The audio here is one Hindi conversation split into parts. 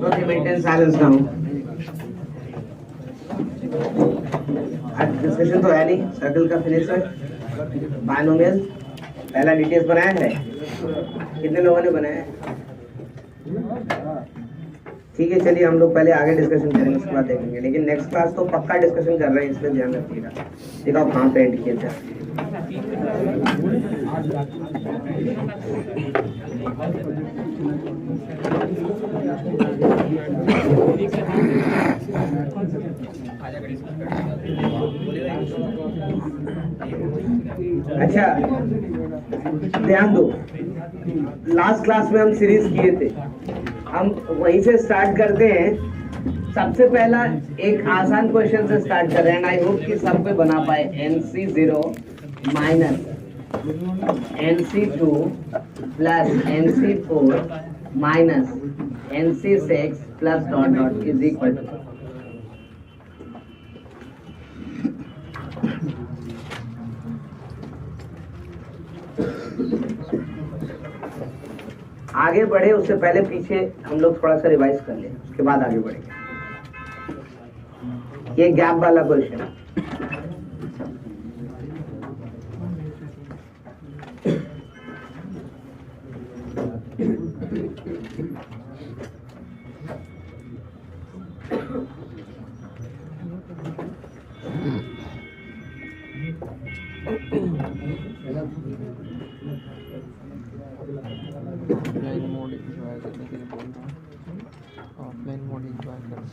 Okay, maintain silence now. आज डिस्कशन तो है नहीं, सर्कल का फिनिश है। बायनोमियल पहला डिटेल्स बनाया है, कितने लोगों ने बनाया है? ठीक है, चलिए हम लोग पहले आगे डिस्कशन करेंगे, उसके बाद देखेंगे। लेकिन नेक्स्ट क्लास तो पक्का डिस्कशन कर रहे हैं, इसलिए ध्यान रखिएगा। दिखाओ कहाँ पे एंड किए थे। अच्छा ध्यान दो, लास्ट क्लास में हम सीरीज किए थे, हम वहीं से स्टार्ट करते हैं। सबसे पहला एक आसान क्वेश्चन से स्टार्ट कर रहे हैं। आई होप कि सब पे बना पाए। NC0 minus NC2 plus NC4 minus NC6 plus dot dot is equal to. आगे बढ़े उससे पहले पीछे हम लोग थोड़ा सा रिवाइज कर लें, उसके बाद आगे बढ़ेंगे। ये गैप वाला क्वेश्चन है। ऑफलाइन मोड इंजॉय करने के लिए बोल रहा हूँ, ऑफलाइन मोड इंजॉय करो।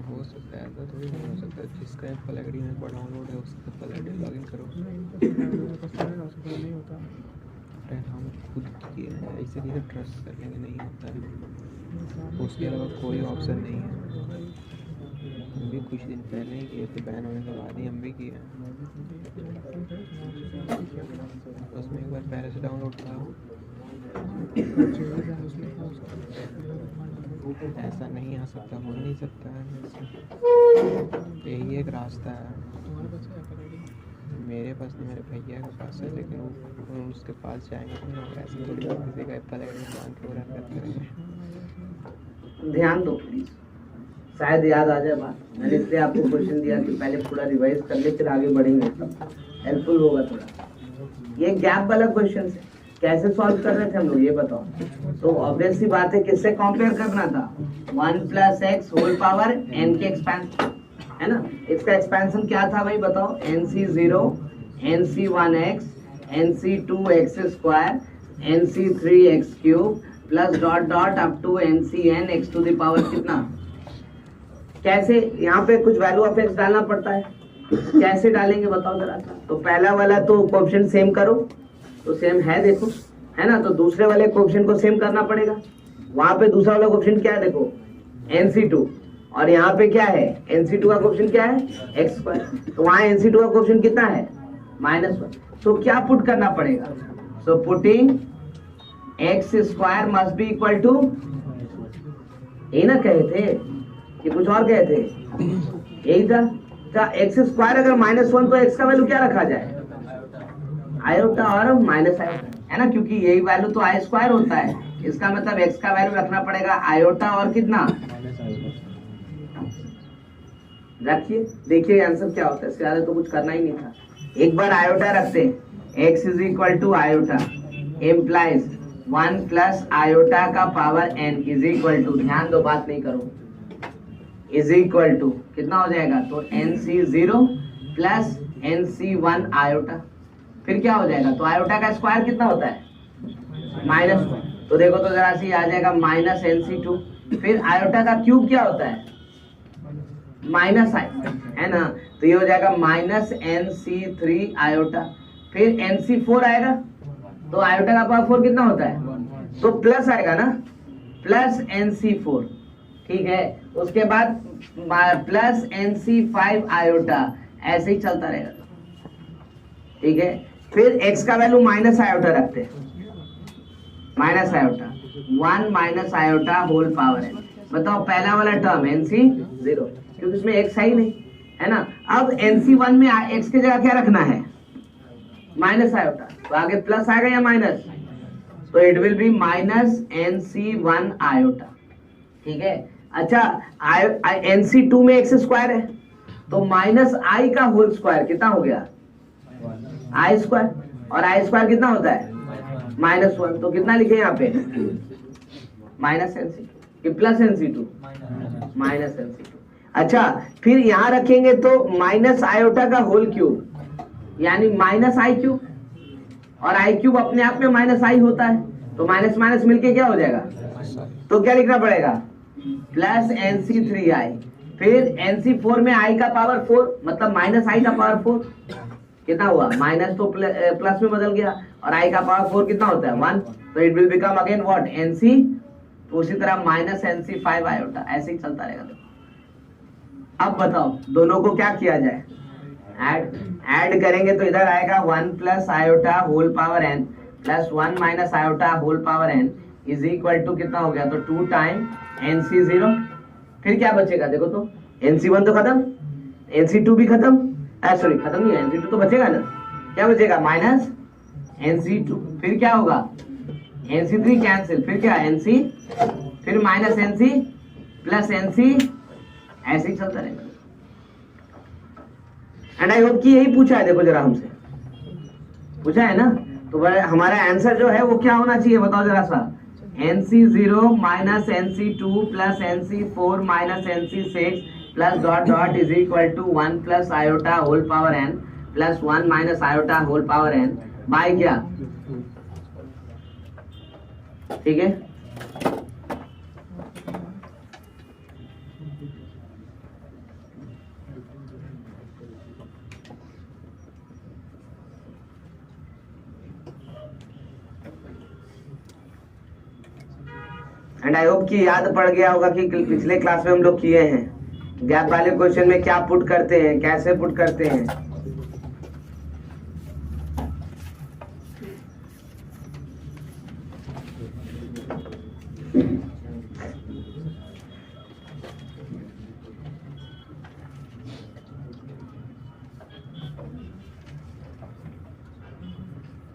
हो सकता है ऐसा थोड़ी नहीं हो सकता। जिसका एप्पल आईडी मेरे पास डाउनलोड है उसका एप्पल आईडी लॉगिन करो। नहीं होता, हम खुद किए हैं, ऐसे किसी ट्रस्ट कर लेंगे नहीं होता है। उसके अलावा कोई ऑप्शन नहीं है। हम भी कुछ दिन पहले ही किए थे, बैन होने के बाद ही हम भी किए हैं। उसमें एक बार पहले से डाउनलोड था। ऐसा नहीं आ सकता, हो नहीं सकता है। यही एक रास्ता है। मेरे पास नहीं, मेरे भैया के पास है, लेकिन वो उसके पास जाएंगे तो नहीं। ऐसे थोड़ी किसी का एप्पल आईडी मान के वो करेंगे। ध्यान दो प्लीज, शायद याद आ जाए बात। मैंने इसलिए आपको क्वेश्चन दिया कि पहले पूरा रिवाइज कर ले, फिर आगे बढ़ेंगे, तब हेल्पफुल होगा थोड़ा। ये गैप वाला क्वेश्चन है, कैसे सॉल्व कर रहे थे हम लोग ये बताओ। तो ऑब्वियस सी बात है, किससे कंपेयर करना था? 1 + x होल पावर n के एक्सपेंशन, है ना। इसका एक्सपेंशन क्या था भाई बताओ? NC0 NC1x NC2x² NC3x³ plus dot dot up to NCn x to the power कितना। कैसे यहाँ पे कुछ वैल्यू ऑफ x डालना पड़ता है, कैसे डालेंगे बताओ जरा। तो पहला वाला तो कोएफिशिएंट सेम करो, तो सेम है देखो, है ना। तो दूसरे वाले कोएफिशिएंट को सेम करना पड़ेगा, वहां पे दूसरा वाला क्वेश्चन क्या है देखो NC2, और यहाँ पे क्या है NC2 का क्वेश्चन क्या है x², तो वहां NC2 का क्वेश्चन कितना है -1। सो क्या पुट करना पड़ेगा, so putting x² must be equal to, यही ना कहे थे कि कुछ और कहे थे, यही था x² अगर -1 तो x का वैल्यू क्या रखा जाए आयोटा और माइनस आयोटा, है ना, क्योंकि यही वैल्यू तो I² होता है, इसका मतलब x का वैल्यू रखना पड़ेगा आयोटा और कितना, रखिए देखिए आंसर क्या होता है, इससे ज्यादा तो कुछ करना ही नहीं था। एक बार आयोटा रखते हैं x is equal to iota implies 1 plus iota का power n is equal to, ध्यान दो बात नहीं करो, इज इक्वल टू कितना हो जाएगा, तो NC0 प्लस NC1 आयोटा, फिर क्या हो जाएगा, तो आयोटा का स्क्वायर कितना होता है -1, तो देखो तो जरा सी आ जाएगा -NC2, फिर आयोटा का क्यूब क्या होता है -i, है ना, तो ये हो जाएगा -NC3 आयोटा, फिर NC4 आएगा, तो आयोटा का पावर 4 कितना होता है, तो प्लस आएगा ना, प्लस NC4, ठीक है, उसके बाद प्लस NC5 आयोटा, ऐसे ही चलता रहेगा, ठीक है, फिर x का वैल्यू माइनस आयोटा रखते हैं, minus iota 1 minus iota whole power n, बताओ पहला वाला टर्म NC0, क्योंकि इसमें x है ही नहीं, है ना, अब NC1 में x की जगह क्या रखना है माइनस आयोटा, तो आगे प्लस आएगा या माइनस, तो it will be -NC1 iota, ठीक है। अच्छा NC2 में x² है, तो -i का होल स्क्वायर कितना हो गया I², और I² कितना होता है -1, तो कितना लिखे यहाँ पे -NC2 कि प्लस NC2, -NC2। अच्छा फिर यहाँ रखेंगे तो माइनस आयोटा का होल क्यूब, यानी -i³, और i³ अपने आप में -i होता है, तो माइनस माइनस मिलके क्या हो जाएगा, तो क्या लिखना पड़ेगा प्लस NC3i, फिर NC4 में i का पावर 4, मतलब -i का पावर 4 कितना हुआ, माइनस तो प्लस में बदल गया, और i का पावर 4 कितना होता है 1, तो it will become again what NC, तो उसी तरह -NC5 आयोटा, ऐसे ही चलता रहेगा। अब बताओ दोनों को क्या किया जाए, ऐड करेंगे तो इधर आएगा 1 plus iota whole power n plus 1 minus iota whole power n is equal to कितना हो गया, तो 2 टाइम NC0, फिर क्या बचेगा देखो तो, NC1 तो खत्म, NC2 भी खत्म, सॉरी खत्म नहीं है, NC2 तो बचेगा ना, क्या बचेगा माइनस NC2, फिर क्या होगा NC3 कैंसिल, फिर क्या NC, फिर -NC प्लस NC, ऐसे ही चलता रहेगा। एंड आई होप कि यही पूछा है, देखो जरा हमसे पूछा है ना, तो हमारा आंसर जो है वो क्या होना चाहिए बताओ जरा सा, NC0 minus NC2 plus NC4 minus NC6 plus dot dot is equal to 1 plus iota whole power n plus 1 minus iota whole power n by क्या, ठीक है। एंड आई होप कि याद पड़ गया होगा कि पिछले क्लास में हम लोग किए हैं, गैप वाले क्वेश्चन में क्या पुट करते हैं, कैसे पुट करते हैं।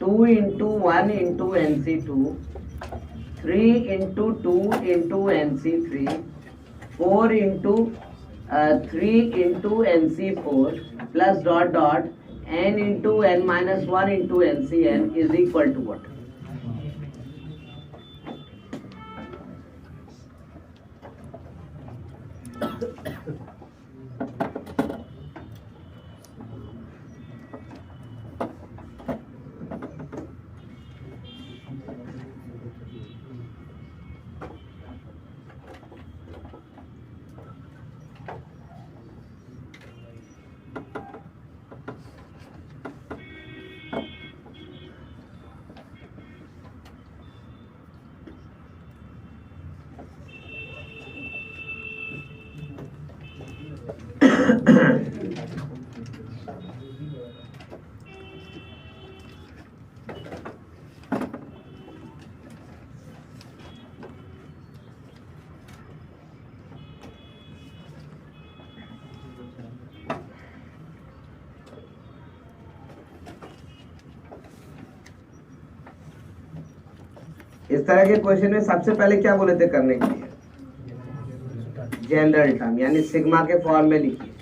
Two into 1 into NC2, 3 into 2 into NC3, 4 into 3 into NC4 plus dot dot n into n minus 1 into NCn is equal to what? इस तरह के क्वेश्चन में सबसे पहले क्या बोले थे करने के लिए? जनरल टर्म, यानी सिग्मा के फॉर्म में लिखिए।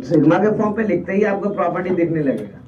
सिग्मा के फॉर्म पे लिखते ही आपको प्रॉपर्टी दिखने लगेगा।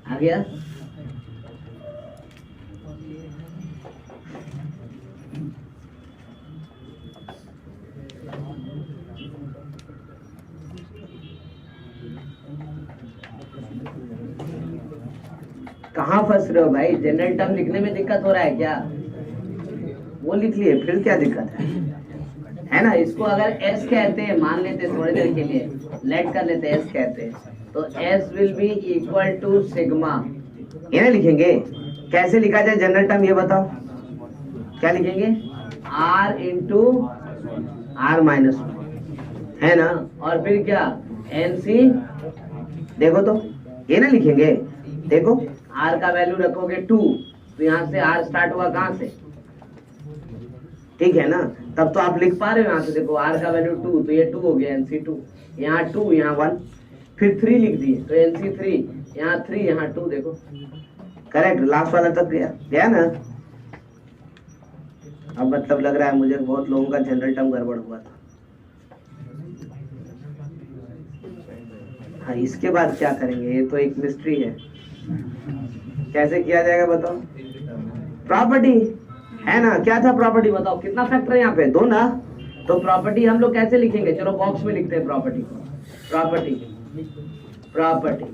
आ गया? कहाँ फंस रहे हो भाई? जनरल टर्म लिखने में दिक्कत हो रहा है क्या? वो लिख लिए, फिर क्या दिक्कत है ना? इसको अगर एस कहते हैं, मान लेते हैं थोड़ी देर के लिए, लेट कर लेते हैं, एस कहते हैं, तो S will be equal to sigma, ये ना लिखेंगे। कैसे लिखा जाए जनरल टर्म, ये बताओ। क्या लिखेंगे? आर इंटू आर माइनस, है ना? और फिर क्या? एन सी, देखो तो ये ना लिखेंगे। देखो आर का वैल्यू रखोगे 2, तो यहाँ से आर स्टार्ट हुआ कहाँ से? ठीक है ना? तब तो आप लिख पा रहे हो यहाँ से। देखो आर का वैल्यू 2, तो ये 2 हो गया, एनसी 2, यहाँ 2, यहाँ 1, फिर 3 लिख दिए, तो एनसी 3, यहाँ 3, यहाँ 2। देखो करेक्ट, लास्ट वाला तक गया ना? अब मतलब लग रहा है मुझे बहुत लोगों का जनरल टर्म गड़बड़ हुआ था। हाँ, इसके बाद क्या करेंगे ये तो एक मिस्ट्री है। कैसे किया जाएगा बताओ? प्रॉपर्टी है ना? क्या था प्रॉपर्टी बताओ? कितना फैक्टर है यहाँ पे? 2 ना? तो प्रॉपर्टी हम लोग कैसे लिखेंगे? चलो बॉक्स में लिखते हैं प्रॉपर्टी को। प्रॉपर्टी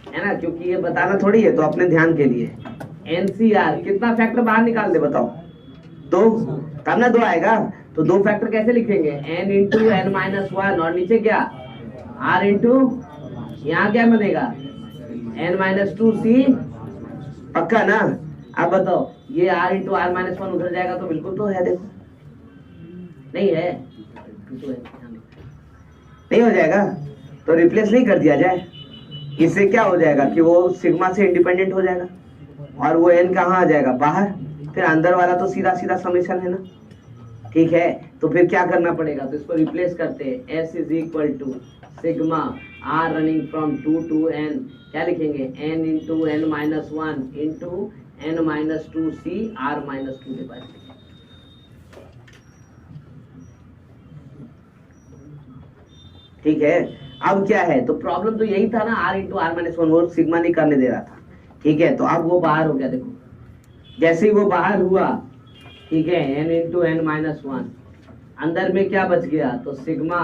है ना, क्योंकि ये बताना थोड़ी है, तो अपने ध्यान के लिए। एनसीआर कितना फैक्टर बाहर निकाल दे बताओ? 2, तब ना 2 आएगा। तो 2 फैक्टर कैसे लिखेंगे? n इंटू एन माइनस 1, और नीचे क्या? r इंटू, यहाँ क्या बनेगा? n माइनस 2c, पक्का ना? अब बताओ, ये r इंटू आर माइनस 1 उधर जाएगा तो बिल्कुल तो है। देखो नहीं है, तो है, नहीं हो जाएगा तो रिप्लेस नहीं कर दिया जाए। इससे क्या हो जाएगा कि वो सिग्मा से इंडिपेंडेंट हो जाएगा, और वो n कहाँ आ जाएगा? बाहर। फिर अंदर वाला तो सीधा सीधा समेशन है ना? ठीक है, तो फिर क्या करना पड़ेगा? तो इसको रिप्लेस करते हैं। s is equal to sigma r running from 2 to n, क्या लिखेंगे? n into N minus 1 into N minus 2c r minus 2 के पास। ठीक है, अब क्या है? तो प्रॉब्लम तो यही था ना, r इंटू आर माइनस 1, वो सिग्मा नहीं करने दे रहा था। ठीक है, तो अब वो बाहर हो गया। देखो जैसे ही वो बाहर हुआ, ठीक है, n इंटू एन माइनस 1, अंदर में क्या बच गया? तो sigma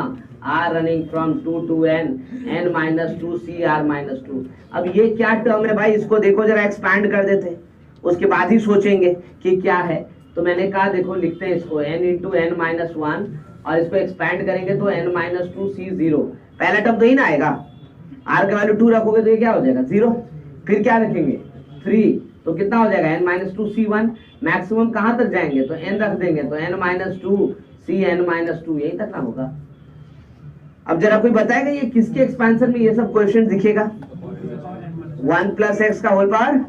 r running from 2 to n minus 2c r minus 2। अब ये क्या टर्म है भाई? इसको देखो जरा, एक्सपैंड कर देते, उसके बाद ही सोचेंगे कि क्या है। तो मैंने कहा देखो लिखते हैं इसको n इंटू एन माइनस 1, और इसको एक्सपैंड करेंगे तो n माइनस 2c 0। पहला टर्म तो ही ना आएगा, r का वैल्यू 2 रखोगे तो ये क्या हो जाएगा 0, फिर क्या रखेंगे 3, तो कितना हो जाएगा n-2c1, मैक्सिमम कहां तक जाएंगे तो n रख देंगे तो n-2cn-2 यही तक ना होगा। अब जरा कोई बताएगा ये किसके एक्सपेंशन में ये सब क्वेश्चन दिखेगा? 1 प्लस एक्स का होल पावर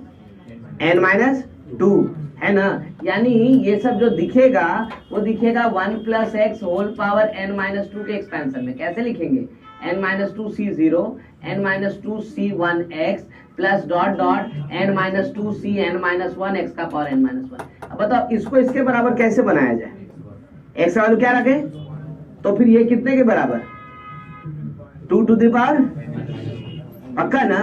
n-2 है ना, यानी ये सब जो दिखेगा वो दिखेगा 1 plus x whole power n-2 के एक्सपेंशन में। कैसे लिखेंगे? n-2c0 n-2c1x plus dot dot n-2cn-1 x का पावर n-1। अब बताओ इसको इसके बराबर कैसे बनाया जाए? x का वैल्यू क्या रखे तो फिर ये कितने के बराबर 2 टू द पावर, पक्का ना?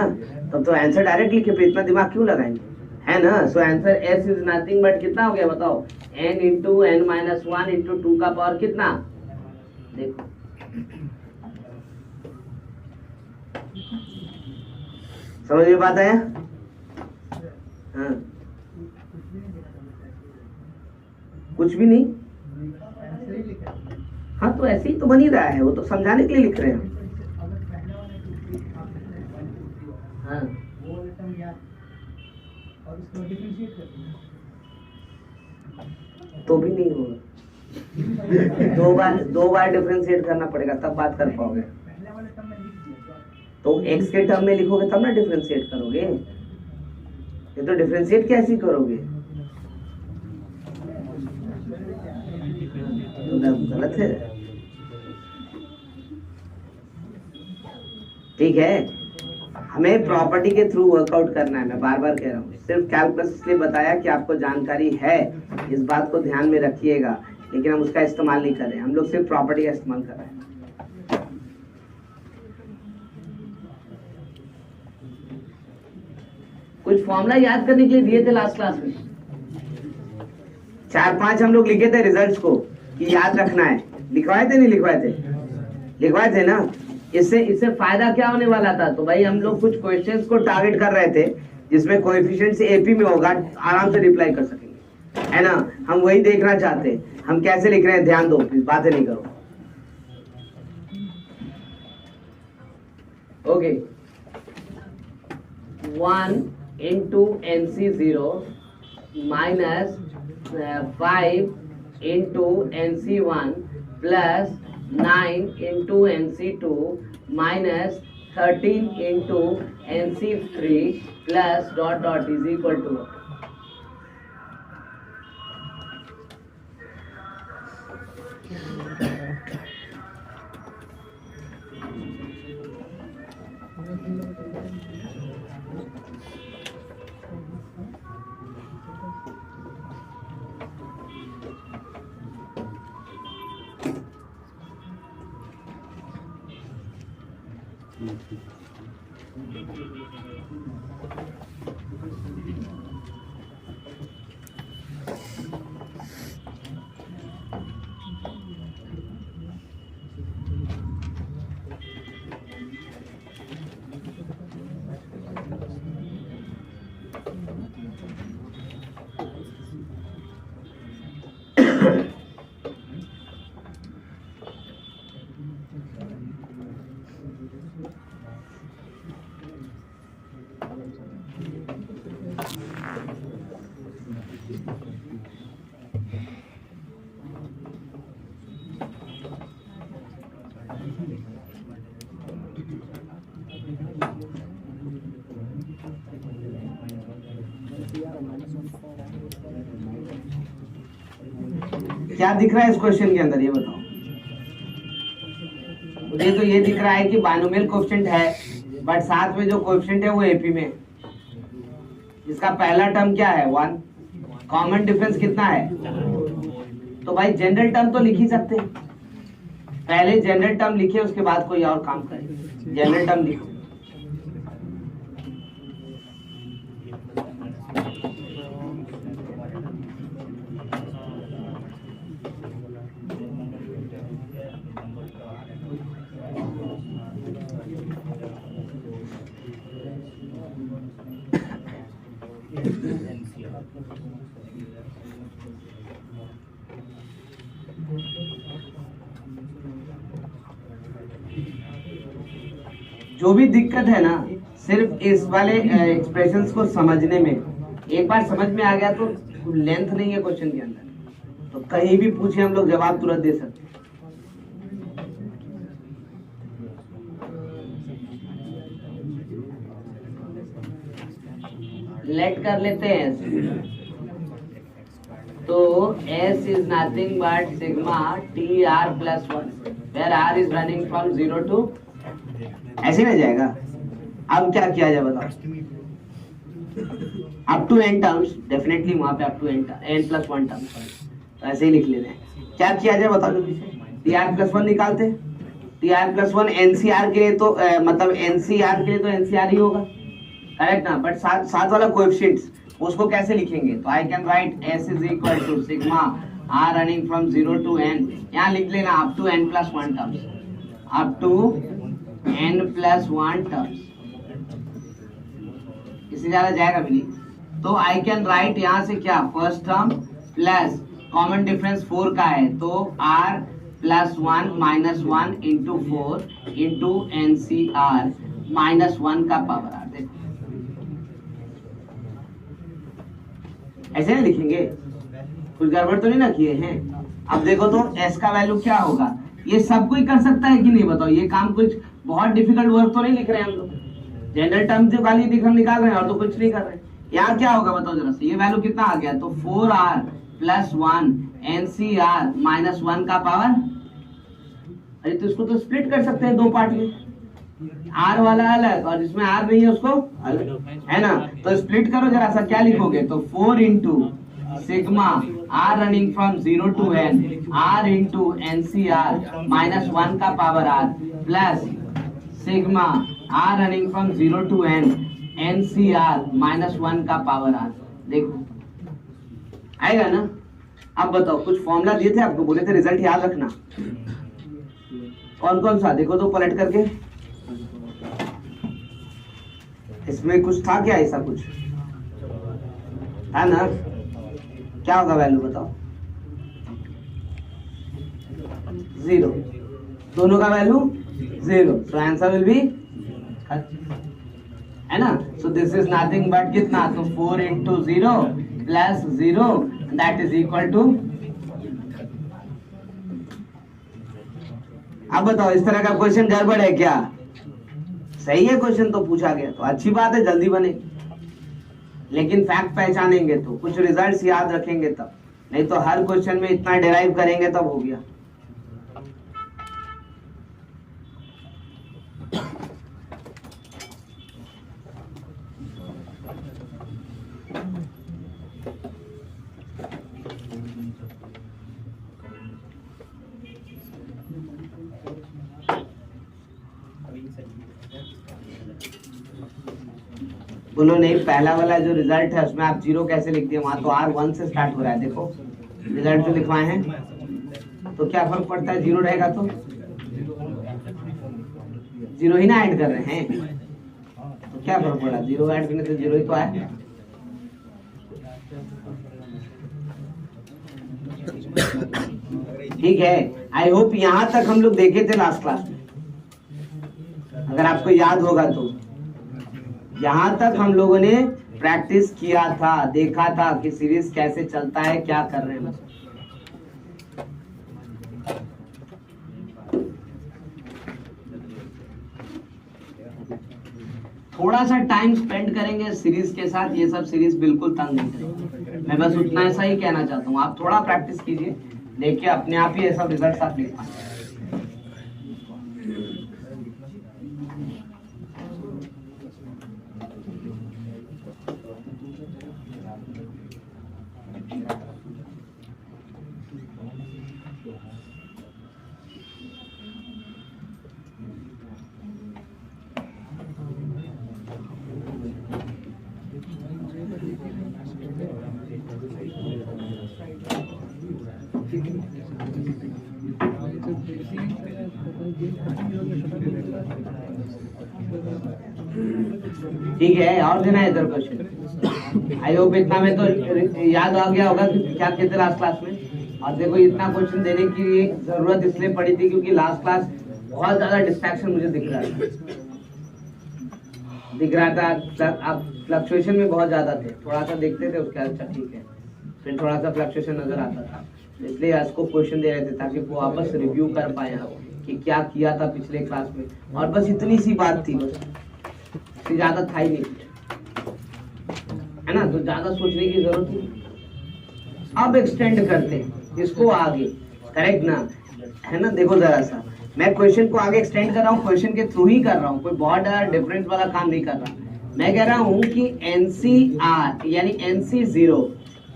तब तो आंसर डायरेक्ट लिखे, फिर इतना दिमाग क्यों लगाएंगे, है ना? So answer s is nothing but कितना हो गया बताओ n इंटू n-1 इंटू 2 का पावर कितना? देखो समझ में बात आया? हाँ कुछ भी नहीं, हाँ तो ऐसे ही तो बन ही रहा है, वो तो समझाने के लिए लिख रहे हैं। हाँ तो भी नहीं होगा, दो बार डिफरेंशिएट करना पड़ेगा तब बात कर पाओगे। तो x के टर्म में लिखोगे तब ना डिफरेंशिएट करोगे, ये तो डिफरेंशिएट कैसे करोगे? तो गलत है, ठीक है? हमें प्रॉपर्टी के थ्रू वर्कआउट करना है, मैं बार बार कह रहा हूँ। सिर्फ कैलकुलस इसलिए बताया कि आपको जानकारी है, इस बात को ध्यान में रखिएगा, लेकिन हम उसका इस्तेमाल नहीं कर रहे हैं, हम लोग सिर्फ प्रॉपर्टी का इस्तेमाल कर रहे हैं। कुछ फॉर्मूला याद करने के लिए दिए थे लास्ट क्लास में, 4-5 हम लोग लिखे थे रिजल्ट्स को कि याद रखना है, लिखवाए थे नहीं लिखवाए थे? लिखवाए थे ना? इससे फायदा क्या होने वाला था? तो भाई हम लोग कुछ क्वेश्चंस को टारगेट कर रहे थे जिसमें कोएफिशिएंट से एपी में होगा, आराम से रिप्लाई कर सकेंगे, है ना? हम वही देखना चाहते हैं, हम कैसे लिख रहे हैं ध्यान दो, प्लीज बातें नहीं करो। Okay 1 into NC0 minus 5 into NC1 plus 9 into NC2 minus 13 into NC3 plus dot dot is equal to what? क्या दिख रहा है इस क्वेश्चन के अंदर ये बताओ मुझे? तो ये दिख रहा है कि बाइनोमियल कोएफिशिएंट है, बट साथ में जो कोएफिशिएंट है वो एपी में, जिसका पहला टर्म क्या है 1, कॉमन डिफरेंस कितना है? तो भाई जनरल टर्म तो लिख ही सकते हैं, पहले जनरल टर्म लिखे उसके बाद कोई और काम करें। जनरल टर्म लिखो, जो भी दिक्कत है ना सिर्फ इस वाले एक्सप्रेशंस को समझने में, एक बार समझ में आ गया तो लेंथ नहीं है क्वेश्चन के अंदर, तो कहीं भी पूछे हम लोग जवाब तुरंत दे सकते हैं। लेट कर लेते हैं तो S is nothing but sigma TR plus 1 where R is running from 0 to, ऐसे में जाएगा। अब क्या किया जाए बताओ, up to n terms, definitely वहां पे up to n plus 1 terms, तो ऐसे ही लिख लेते हैं। क्या किया जाए बताओ जल्दी से, TR plus 1 निकालते हैं, TR plus 1 NCR के लिए तो मतलब NCR के लिए तो NCR ही होगा, करेक्ट ना, बट साथ वाला कोएफिशिएंट्स उसको कैसे लिखेंगे, तो I can write S is equal to sigma R running from 0 to n, यहाँ लिख लेना up to n plus 1 terms, up to n plus 1 terms, इससे ज्यादा जाएगा भी नहीं। तो आई कैन राइट यहाँ से क्या, first term plus common difference 4 का है तो R plus 1 minus 1 into 4 into NCR minus 1 का पावर R। देखो ऐसे नहीं लिखेंगे, कुछ गड़बड़ तो नहीं ना किए हैं। अब देखो तो S का वैल्यू क्या होगा, ये सब कोई कर सकता है कि नहीं बताओ, ये काम कुछ बहुत डिफिकल्ट वर्क तो नहीं लिख रहे हैं हम लोग, जनरल टर्म जो खाली निकाल रहे हैं और तो कुछ नहीं कर रहे हैं। यहाँ क्या होगा बताओ जरा से, ये वैल्यू कितना आ गया, तो 4R प्लस 1 NCR माइनस 1 का पावर, अरे तो इसको तो स्प्लिट कर सकते हैं दो पार्ट में, R वाला अलग और जिसमें R नहीं है उसको अलग, है ना, तो स्प्लिट करो जरा सा, क्या लिखोगे, तो 4 into sigma R running from 0 to n R into NCR minus 1 का power R plus sigma R running from 0 to n NCR minus 1 का पावर R। देखो आएगा ना। अब बताओ, कुछ फॉर्मूला दिए थे आपको, बोले थे रिजल्ट याद रखना, कौन कौन सा, देखो तो पलट करके, इसमें कुछ था क्या, ऐसा कुछ है ना, क्या होगा वैल्यू बताओ, 0, दोनों का value 0, so answer will be, है ना, so this is nothing but कितना, तो 4 into 0 plus 0 that is equal to. अब बताओ इस तरह का क्वेश्चन गड़बड़ है क्या, सही है क्वेश्चन तो पूछा गया तो अच्छी बात है, जल्दी बने, लेकिन फैक्ट पहचानेंगे तो, कुछ रिजल्ट्स याद रखेंगे तब, नहीं तो हर क्वेश्चन में इतना डिराइव करेंगे तब हो गया। बोलो नहीं, पहला वाला जो रिजल्ट है उसमें आप 0 कैसे लिखते हैं, वहां तो R1 से स्टार्ट हो रहा है, देखो रिजल्ट जो लिखवाए हैं, तो क्या फर्क पड़ता है, 0 रहेगा तो 0 ही ना ऐड कर रहे हैं, तो क्या फर्क पड़ा, 0 ऐड करने से 0 ही तो आया। ठीक है, आई होप यहां तक हम लोग देखे थे लास्ट क्लास में, अगर आपको याद होगा तो यहां तक हम लोगों ने प्रैक्टिस किया था, देखा था कि सीरीज कैसे चलता है, क्या कर रहे हैं। थोड़ा सा टाइम स्पेंड करेंगे सीरीज के साथ, ये सब सीरीज बिल्कुल तंग नहीं करेगी, मैं बस उतना ऐसा ही कहना चाहता हूँ। आप थोड़ा प्रैक्टिस कीजिए, देखिए अपने आप ही ये सब रिजल्ट आप लिख पाएंगे। ठीक है, और देना है इधर क्वेश्चन, आई होप इतना में तो याद आ गया होगा कि क्या कहते लास्ट क्लास में। और देखो इतना क्वेश्चन देने की जरूरत इसलिए पड़ी थी क्योंकि लास्ट क्लास बहुत ज्यादा डिस्ट्रैक्शन मुझे दिख रहा है, दिख रहा था अब फ्लक्चुएशन में बहुत ज्यादा थे, थोड़ा सा देखते थे उसके बाद अच्छा ठीक है, फिर थोड़ा सा फ्लक्चुएशन नजर आता था, इसलिए इसको क्वेश्चन दे रहे थे ताकि वो वापस रिव्यू कर पाए आप कि क्या किया था पिछले क्लास में। और बस इतनी सी बात थी, बस ज्यादा था ही नहीं, है ना, तो ज्यादा सोचने की जरूरत नहीं। अब एक्सटेंड करते हैं इसको आगे, करेक्ट ना, है ना। देखो जरा सा, मैं क्वेश्चन को आगे एक्सटेंड कर रहा हूँ, क्वेश्चन के थ्रू ही कर रहा हूँ, कोई बहुत डिफरेंस वाला काम नहीं कर रहा। मैं कह रहा हूँ कि NCR यानी NC0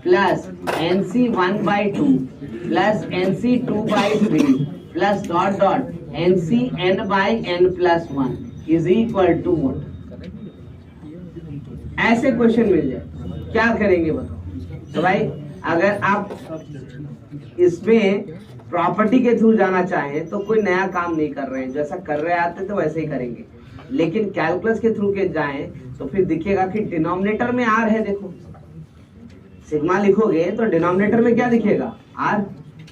plus NC1/2 plus NC2/3 plus dot dot NCN/n+1 is equal to what. ऐसे क्वेश्चन मिल जाए, क्या करेंगे बताओ। तो भाई अगर आप इसमें प्रॉपर्टी के थ्रू जाना चाहें तो कोई नया काम नहीं कर रहे हैं, जैसा कर रहे आते तो वैसे ही करेंगे। लेकिन कैलकुलस के थ्रू के जाएं तो फिर दिखेगा कि डिनोमिनेटर में आर है, देखो सिग्मा लिखोगे तो डिनोमिनेटर में क्या दिखेगा, आर।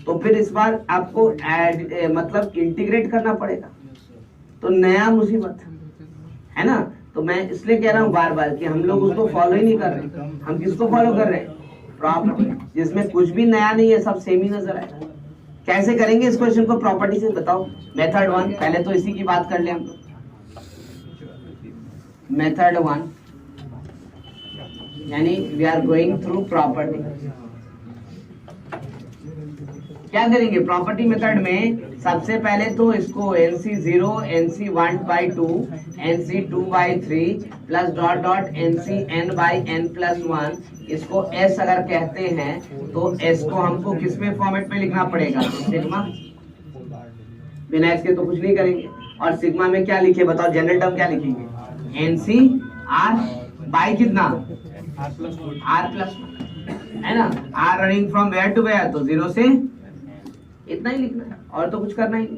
तो फिर इस बार आपको मतलब इंटीग्रेट करना पड़ेगा, तो नया मुसीबत है ना। तो मैं इसलिए कह रहा हूँ बार बार कि हम लोग उसको फॉलो ही नहीं कर रहे, हम किसको फॉलो कर रहे हैं, प्रॉपर्टी, जिसमें कुछ भी नया नहीं है, सब सेम ही नजर आएगा। कैसे करेंगे इस क्वेश्चन को प्रॉपर्टी से, बताओ। मेथड 1, पहले तो इसी की बात कर ले हम लोग। मेथड 1 यानी we are going through property. क्या करेंगे प्रॉपर्टी मेथड में, सबसे पहले तो इसको NC0 NC1/2 NC2/3 plus dot dot NCN/n+1, इसको S अगर कहते हैं तो S को हमको किस में फॉर्मेट में लिखना पड़ेगा, सिग्मा। बिना S के तो कुछ नहीं करेंगे। और सिग्मा में क्या लिखे बताओ, जनरल टर्म क्या लिखेंगे, NCR बाई कितना, R+1, है ना। R running from where to where, तो 0 से इतना ही लिखना है, और तो कुछ करना ही नहीं,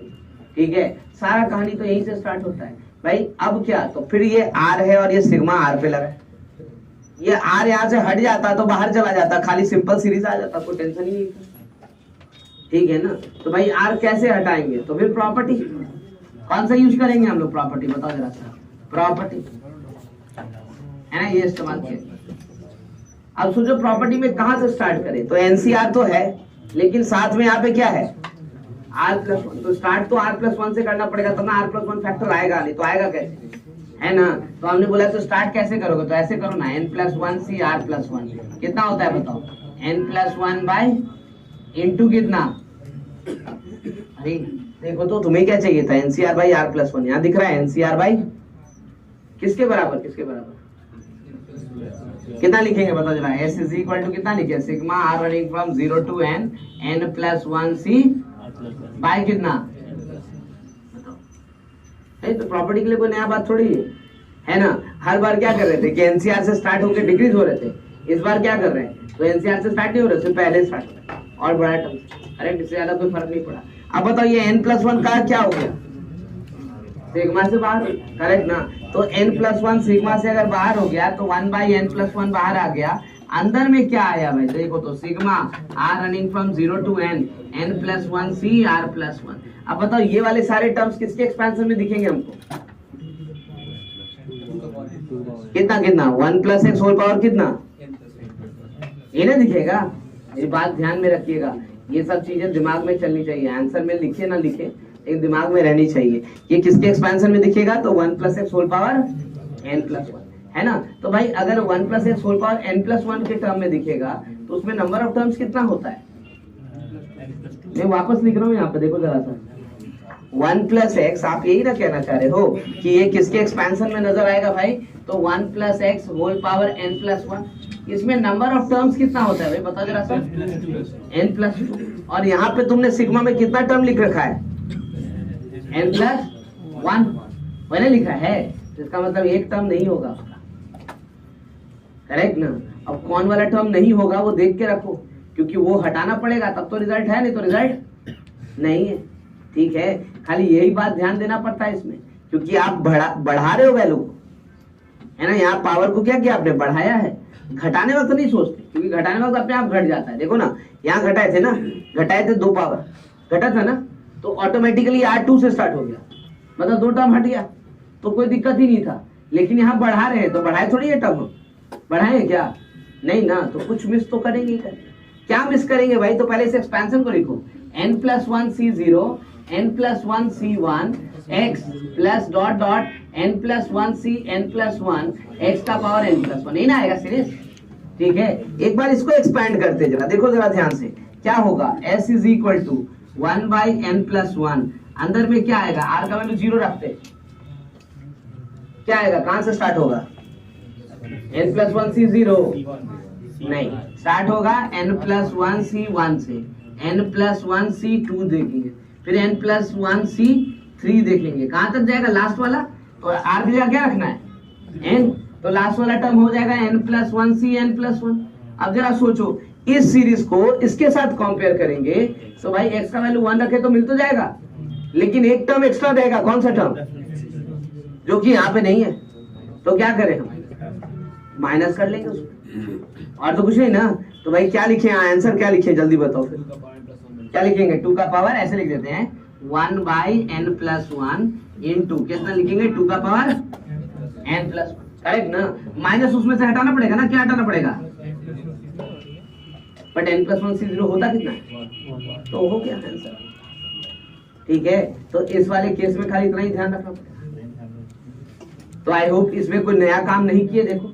ठीक है। सारा कहानी तो यहीं से स्टार्ट होता है भाई। अब क्या, तो फिर ये R है और ये सिग्मा R पे लगा है, ये R यहाँ से हट जाता तो बाहर चला जाता, खाली सिंपल सीरीज आ जाता, कोई टेंशन ही नहीं था, ठीक है ना। तो भाई R कैसे हटाएंगे, तो फिर प्रॉपर्टी, कौन सा यूज करेंगे हम लोग, प्रॉपर्टी, बताओ जरा सा, प्रॉपर्टी है ना, ये इस्तेमाल किया। अब सोचो प्रॉपर्टी में कहां से स्टार्ट करें, तो NCR तो है, लेकिन साथ में यहाँ पे क्या है, R+1, तो स्टार्ट तो R+1 से करना पड़ेगा, तब ना R+1 फैक्टर आएगा, नहीं तो आएगा कैसे, है ना। तो हमने बोला तो स्टार्ट कैसे करोगे, तो ऐसे करो ना, N+1 C R+1 कितना होता है बताओ, N+1 इंटू कितना, अरे देखो तो तुम्हें क्या चाहिए था, NCR/R+1, यहाँ दिख रहा है NCR किसके बराबर, किसके बराबर, कितना लिखेंगे बताओ जरा, S इज इक्वल टू कितना लिखे, sigma R running from 0 to N N+1 C by कितना, तो प्रॉपर्टी के लिए कोई नया बात थोड़ी है ना। हर बार क्या कर रहे थे कि NCR से स्टार्ट होकर डिक्रीज हो रहे थे, इस बार क्या कर रहे हैं, तो NCR से स्टार्ट नहीं हो रहे, सिर्फ पहले स्टार्ट हो रहे हैं और बड़ा टर्म, अरे इससे ज्यादा कोई फर्क नहीं पड़ा। अब बताओ ये N+1 का क्या हो गया, सिग्मा से बाहर, करेक्ट ना। तो N+1 सिग्मा से अगर बाहर हो गया तो 1/N+1 बाहर आ गया, अंदर में क्या आया भाई, देखो तो sigma R running from 0 to N N+1 C R+1। अब बताओ ये वाले सारे टर्म्स किसके एक्सपेंशन में दिखेंगे हमको, कितना कितना, 1 + x होल पावर कितना, ये ना दिखेगा। ये बात ध्यान में रखिएगा, ये सब चीजें दिमाग में चलनी चाहिए, आंसर में लिखे ना लिखे एक दिमाग में रहनी चाहिए। ये किसके एक्सपेंशन में दिखेगा, तो 1 + x होल पावर n+1, है ना। तो भाई अगर 1 + x होल पावर n+1 के टर्म में दिखेगा तो उसमें नंबर ऑफ टर्म्स कितना होता है, मैं वापस लिख रहा हूँ यहाँ पे, देखो जरा सा, 1 + x, आप यही ना कहना चाह रहे हो कि ये किसके एक्सपेंशन में नजर आएगा भाई, तो 1 + x होल पावर n+1, इसमें नंबर ऑफ टर्म्स कितना होता है भाई, बताओ जरा सा, n+2। और यहाँ पे तुमने सिग्मा में कितना टर्म लिख रखा है, n+1 मैंने लिखा है, इसका मतलब एक टर्म नहीं होगा, करेक्ट ना। अब कौन वाला टर्म नहीं होगा वो देख के रखो, क्योंकि वो हटाना पड़ेगा तब तो रिजल्ट है, नहीं तो रिजल्ट नहीं है, ठीक है। खाली यही बात ध्यान देना पड़ता है इसमें, क्योंकि आप बढ़ा रहे हो वैल्यू को, है ना। यहाँ पावर को क्या किया आपने, बढ़ाया है, घटाने वक्त नहीं सोचते, क्योंकि घटाने वक्त अपने आप घट जाता है। देखो ना यहाँ घटाए थे ना, घटाए थे 2 पावर, घटा था ना, तो ऑटोमेटिकली R2 से स्टार्ट हो गया, मतलब 2 टर्म हट गया, तो कोई दिक्कत ही नहीं था। लेकिन यहाँ बढ़ा रहे हैं तो बढ़ाए थोड़ी है टर्म, बढ़ाए क्या? नहीं ना, तो कुछ मिस तो करेंगे ही करेंगे। क्या मिस करेंगे भाई? तो पहले इस एक्सपेंशन को लिखो, n+1c0 n+1c1 x plus dot dot n+1c n+1 x का पावर n+1, नहीं ना आएगा सीरीज? ठीक है, एक बार इसको एक्सपैंड करते हैं जरा, देखो जरा ध्यान से क्या होगा। s is equal to 1/n+1, अंदर में क्या आएगा? r का वैल्यू 0 रखते, क्या आएगा? कहां से स्टार्ट होगा? n+1c0 नहीं, स्टार्ट होगा n+1c1 से, n+1c2 देखेंगे, फिर n+1c3 देखेंगे, कहां तक जाएगा? लास्ट वाला। तो r की जगह क्या रखना है? n, तो लास्ट वाला टर्म हो जाएगा n+1c n+1। अब जरा सोचो, इस सीरीज को इसके साथ कंपेयर करेंगे तो भाई x का वैल्यू 1 रखे तो मिल तो जाएगा, लेकिन एक टर्म एक्स्ट्रा रहेगा। कौन सा टर्म? जो कि यहाँ पे नहीं है। तो क्या करें हम? माइनस कर लेंगे उसको, और तो कुछ नहीं ना। तो भाई क्या लिखे? आंसर क्या लिखे? जल्दी बताओ फिर क्या लिखेंगे? 2 का पावर ऐसे लिख देते हैं 1/n+1 इंटू कितना लिखेंगे? 2 का पावर n+1, करेक्ट ना? माइनस उसमें से हटाना पड़ेगा ना, क्या हटाना पड़ेगा? बट n+1c0 होता कितना है? तो हो गया आंसर। ठीक है, तो इस वाले केस में खाली इतना ही ध्यान रखना पड़ेगा। तो आई होप इसमें कोई नया काम नहीं किए, देखो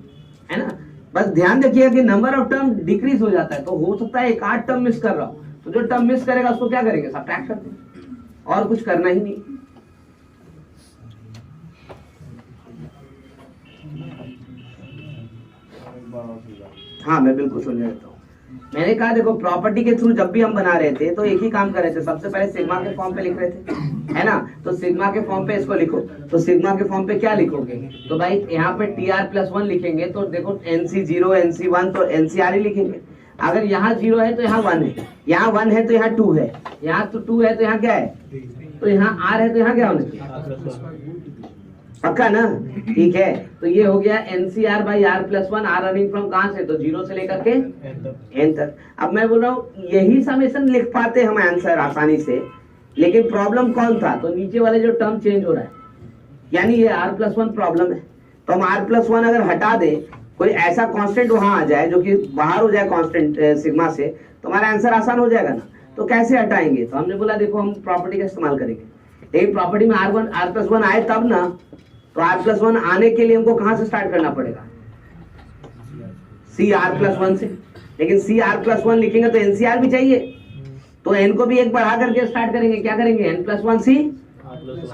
है ना। बस ध्यान रखिएगा कि नंबर ऑफ टर्म डिक्रीज हो जाता है, तो हो सकता है एक 8 टर्म मिस कर रहा हो, तो जो टर्म मिस करेगा उसको क्या करेंगे? सबट्रैक्ट कर देंगे, और कुछ करना ही नहीं। हाँ, मैं बिल्कुल समझा देता हूँ। मैंने कहा देखो, प्रॉपर्टी के थ्रू जब भी हम बना रहे थे तो एक ही काम कर रहे थे, सबसे पहले सिग्मा के फॉर्म पे लिख रहे थे, है ना। तो सिग्मा के फॉर्म पे इसको लिखो, तो सिग्मा के फॉर्म पे क्या लिखोगे? तो भाई यहाँ पे tr+1 लिखेंगे, तो देखो nc0 nc1 तो ncr ही लिखेंगे। अगर यहाँ 0 है तो यहाँ 1 है, यहाँ 1 है तो यहाँ 2 है, यहाँ तो 2 है तो यहाँ क्या है? तो यहाँ r है तो यहाँ क्या होना चाहिए? पक्का ना? ठीक है, तो ये हो गया ncr/r+1, r रनिंग फ्रॉम कहां से? तो 0 से लेकर के n तक। अब मैं बोल रहा हूँ यही समेशन लिख पाते हम आंसर आसानी से, लेकिन प्रॉब्लम कौन था? तो नीचे वाले जो टर्म चेंज हो रहा है, यानी ये r+1 प्रॉब्लम है। तो हम r+1 अगर हटा दे, कोई ऐसा कांस्टेंट वहां आ जाए जो कि बाहर हो जाए कांस्टेंट सिग्मा से, तो हमारा आंसर आसान हो जाएगा ना। तो कैसे हटाएंगे? तो हमने बोला देखो हम प्रॉपर्टी का इस्तेमाल करेंगे, लेकिन प्रॉपर्टी में r+1 आए तब ना। तो r+1 आने के लिए हमको कहां से स्टार्ट करना पड़ेगा? cr+1 से, लेकिन cr+1 लिखेंगे तो ncr भी चाहिए, तो n को भी एक बढ़ा करके स्टार्ट करेंगे। क्या करेंगे? n+1c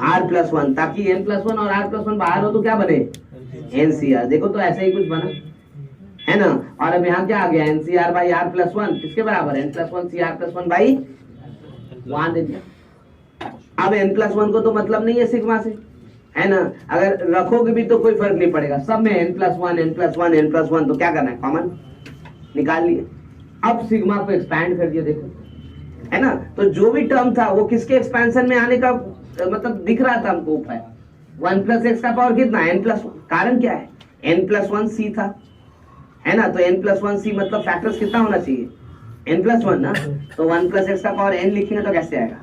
r+1, ताकि n+1 और r+1 बाहर हो तो क्या बने? ncr। देखो तो ऐसा ही कुछ बना, है ना। और अब यहाँ क्या आ गया? ncr/r+1 किसके बराबर है? n+1cr+1/1 दे दिया। अब n+1 को तो मतलब नहीं है सिग्मा से, है ना। अगर रखोगे भी तो कोई फर्क नहीं पड़ेगा, सब में n+1 n+1 n+1, तो क्या करना है? कॉमन निकाल लिए। अब सिग्मा को एक्सपैंड कर दिया, देखो है ना। तो जो भी टर्म था वो किसके एक्सपेंशन में आने का मतलब दिख रहा था हमको उपाय। 1+x का पावर कितना? n+1। कारण क्या है? n+1c था, है ना। तो n+1c मतलब फैक्टर्स कितना होना चाहिए? n+1 ना। तो 1+x का पावर n लिखेंगे तो कैसे आएगा?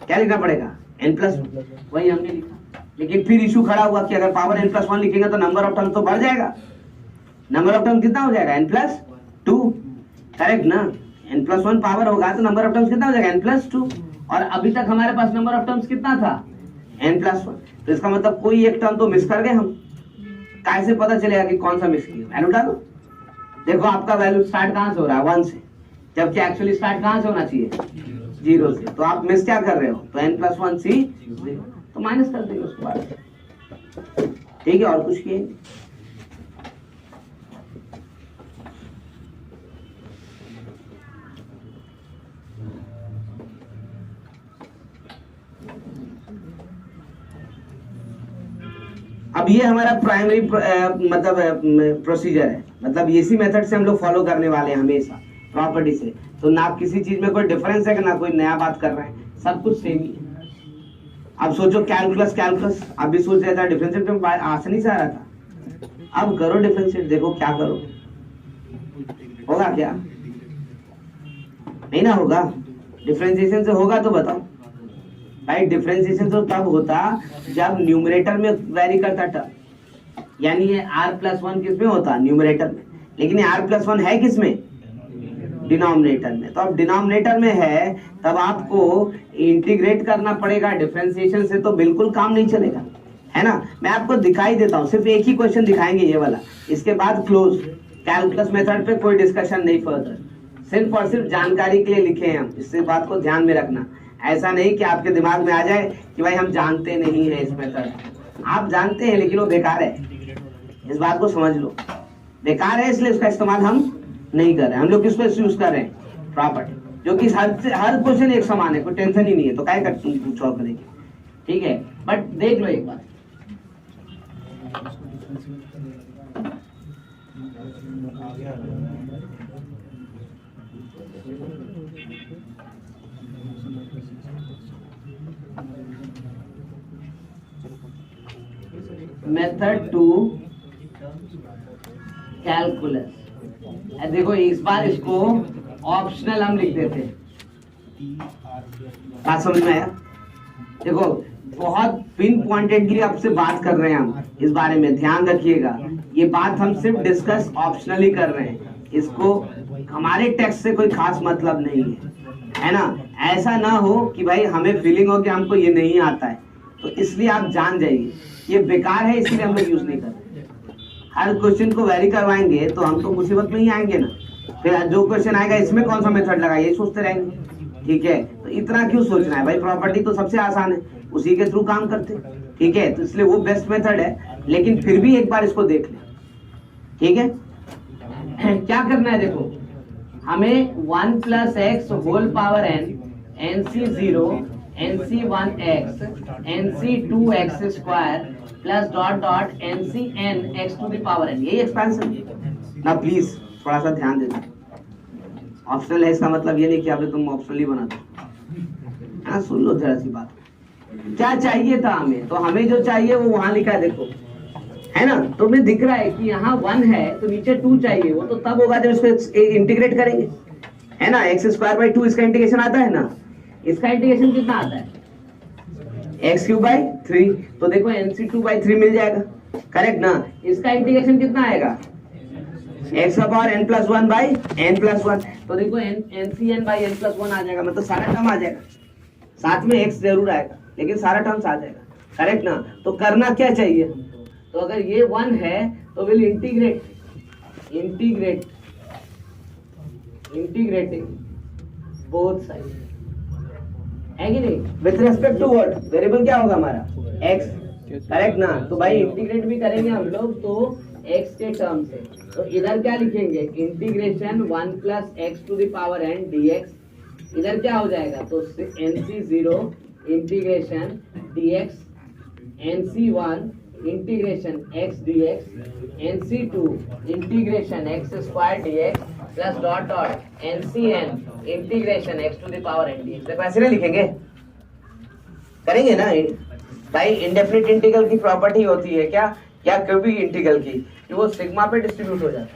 क्या लिखना पड़ेगा? n+1, वही हमने लिखा। लेकिन फिर इशू खड़ा हुआ कि अगर पावर n+1 लिखेंगे तो नंबर ऑफ टर्म तो बढ़ जाएगा। नंबर ऑफ टर्म कितना हो जाएगा? n+2, करेक्ट ना। n+1 पावर होगा तो नंबर ऑफ टर्म्स कितना हो जाएगा? n+2। और अभी तक हमारे पास नंबर ऑफ टर्म्स कितना था? n+1। तो इसका मतलब कोई एक टर्म तो मिस कर गए हम। कैसे पता चलेगा कि कौन सा मिस किया? वैल्यू डालो। देखो आपका वैल्यू स्टार्ट कहां से हो रहा है? 1 से, जबकि एक्चुअली स्टार्ट कहां से होना चाहिए? 0 से। तो आप मिस क्या कर रहे हो? तो n+1c, तो माइनस कर देंगे उसके बाद। ठीक है, और कुछ किए? अब ये हमारा प्राइमरी मतलब प्रोसीजर है, मतलब इसी मेथड से हम लोग फॉलो करने वाले हैं हमेशा प्रॉपर्टी से। तो ना किसी चीज में कोई डिफरेंस है कि ना कोई नया बात कर रहे हैं, सब कुछ सेम ही है। अब सोचो कैलकुलस अब भी सोच रहा था, डिफरेंशिएट में आसानी से आ रहा था। अब करो डिफरेंशिएट, देखो क्या करो, होगा क्या? नहीं ना होगा। डिफरेंशिएशन से होगा तो बताओ भाई। डिफरेंशिएशन तो तब होता जब न्यूमरेटर में वैरी करता टर्म, यानी ये r+1 किसमें होता, न्यूमरेटर में, लेकिन ये r+1 है किसमें, डिनोमिनेटर में। तो अब डिनोमिनेटर में है तब आपको इंटीग्रेट करना पड़ेगा, डिफरेंशिएशन से तो बिल्कुल काम नहीं चलेगा, है ना। मैं आपको दिखाई देता हूँ, सिर्फ एक ही क्वेश्चन दिखाएंगे ये वाला, इसके बाद क्लोज। कैलकुलस मेथड पे कोई डिस्कशन नहीं फर्दर, सिर्फ और सिर्फ जानकारी के लिए लिखे हैं हम, इससे बात को ध्यान में रखना। ऐसा नहीं कि आपके दिमाग में आ जाए कि भाई हम जानते नहीं है इस मेथड, आप जानते हैं लेकिन वो बेकार है, इस बात को समझ लो, बेकार है, इसलिए उसका इस्तेमाल हम नहीं कर रहे। हम लोग किस पे यूज कर रहे हैं, प्रॉपर्टी, जो कि हर क्वेश्चन एक समान है, कोई टेंशन ही नहीं है, तो क्या कर तुम सॉल्व करेंगे, ठीक है। बट देख लो एक बार, मेथड 2 कैलकुलस, देखो इस बार इसको ऑप्शनल हम लिख देते हैं, बात समझ में आया। देखो बहुत पिन पॉइंटेडली आपसे बात कर रहे हैं हम इस बारे में, ध्यान रखिएगा, ये बात हम सिर्फ डिस्कस ऑप्शनली कर रहे हैं, इसको हमारे टेक्स्ट से कोई खास मतलब नहीं है ना। ऐसा ना हो कि भाई हमें फीलिंग हो कि हमको ये नहीं आता है, तो इसलिए आप जान जाइए ये बेकार है, इसलिए हम लोग यूज नहीं कर रहे। हर क्वेश्चन को वेरी करवाएंगे तो हम तो मुसीबत में ही आएंगे ना, फिर जो क्वेश्चन आएगा इसमें कौन सा मेथड लगा ये सोचते रहेंगे, ठीक है। तो इतना क्यों सोचना है भाई, प्रॉपर्टी तो सबसे आसान है, उसी के थ्रू काम करते, ठीक है। तो इसलिए वो बेस्ट मेथड है, लेकिन फिर भी एक बार इसको देख लें, ठीक है। क्या करना है, देखो हमें 1 + x whole power n, nc0 nc1x nc2x² plus dot dot ncn x to the power n, यही एक्सपेंशन ना। प्लीज थोड़ा सा ध्यान देना, ऑप्शनल है इसका मतलब ये नहीं कि आपने तुम ऑप्शनली बना दो, हाँ सुन लो जरा सी बात। क्या चाहिए था हमें, तो हमें जो चाहिए वो वहां लिखा है, देखो है ना। तो हमें दिख रहा है कि यहाँ 1 है तो नीचे 2 चाहिए, वो तो तब होगा जब इसको इंटीग्रेट करेंगे, है ना। x²/2 इसका इंटीग्रेशन आता है ना, इसका इंटीग्रेशन कितना आता है, x³ तो देखो nc2/3 मिल जाएगा, करेक्ट ना। इसका इंटीग्रेशन कितना आएगा, x⁴n+1/n+1 तो देखो ncn/n+1 आ जाएगा, मतलब सारा टर्म आ जाएगा, साथ में x जरूर आएगा लेकिन सारा टर्म्स आ जाएगा, करेक्ट ना। तो करना क्या चाहिए, तो अगर ये 1 है तो विल इंटीग्रेटिंग बोथ साइड, है कि नहीं, with respect to what, variable क्या होगा हमारा x, करेक्ट ना। तो भाई इंटीग्रेट भी करेंगे हम लोग तो x के टर्म से, तो इधर क्या लिखेंगे, integration 1 + x to the power n dx, इधर क्या हो जाएगा, तो nc0 integration dx, nc1 integration x dx, nc2 integration x² dx plus dot dot ncn integration x to the power n dx। देखो ऐसे नहीं लिखेंगे, करेंगे ना भाई। इंडेफिनिट इंटीग्रल की प्रॉपर्टी होती है क्या, या क्यूबिक इंटीग्रल की, कि वो सिग्मा पे डिस्ट्रीब्यूट हो जाता है,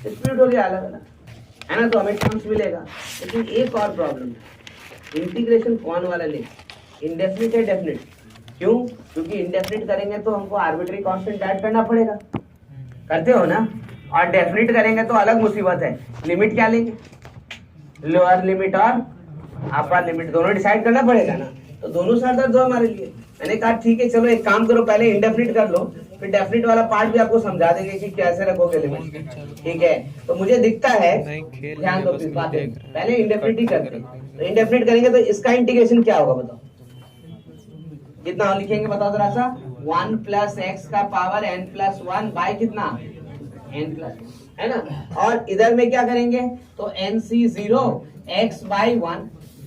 डिस्ट्रीब्यूट हो गया अलग अलग, है ना, तो हमें टर्म्स मिलेगा। लेकिन एक और प्रॉब्लम है, इंटीग्रेशन कौन वाला ले, इंडेफिनिट है डेफिनिट, क्यों, क्योंकि इंडेफिनिट करेंगे तो हमको आर्बिट्री कांस्टेंट ऐड करना पड़ेगा, करते हो ना, और डेफिनिट करेंगे तो अलग मुसीबत है, लिमिट क्या लेंगे, लोअर लिमिट और अपर लिमिट दोनों डिसाइड करना पड़ेगा ना, तो दोनों सरदर्द दो हमारे लिए। मैंने कहा ठीक है चलो एक काम करो, पहले इंडेफिनिट कर लो, फिर डेफिनिट वाला पार्ट भी आपको समझा देंगे कि कैसे रखोगे लिमिट, ठीक है। तो मुझे दिखता है, ध्यान दो इस बात पे, पहले इंडेफिनिट ही करते हैं, तो इंडेफिनिट करेंगे तो इसका इंटीग्रेशन क्या होगा बताओ, कितना लिखेंगे बताओ जरा सा, 1 + x का पावर n+1 बाय कितना n+, है ना। और इधर में क्या करेंगे, तो nc0 x/1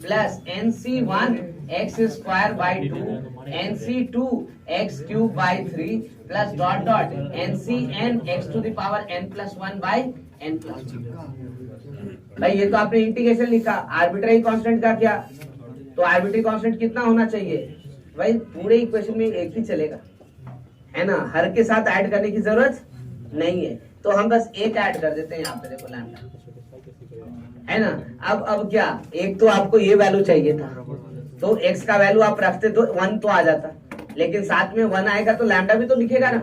plus nc1 x²/2 nc2 x³ plus dot dot ncn x to the power n+1/n+2। भाई ये तो आपने इंटीग्रेशन लिखा, आर्बिट्ररी कांस्टेंट का क्या, तो आर्बिट्ररी कांस्टेंट कितना होना चाहिए भाई, पूरे इक्वेशन में एक ही चलेगा, है ना, हर के साथ ऐड करने की जरूरत नहीं है, तो हम बस एक ऐड कर देते हैं यहाँ पे, देखो लैम्डा, है ना। अब क्या, एक तो आपको ये वैल्यू चाहिए था, तो x का वैल्यू आप रखते तो 1 तो आ जाता, लेकिन साथ में 1 आएगा तो लैम्डा भी तो लिखेगा ना,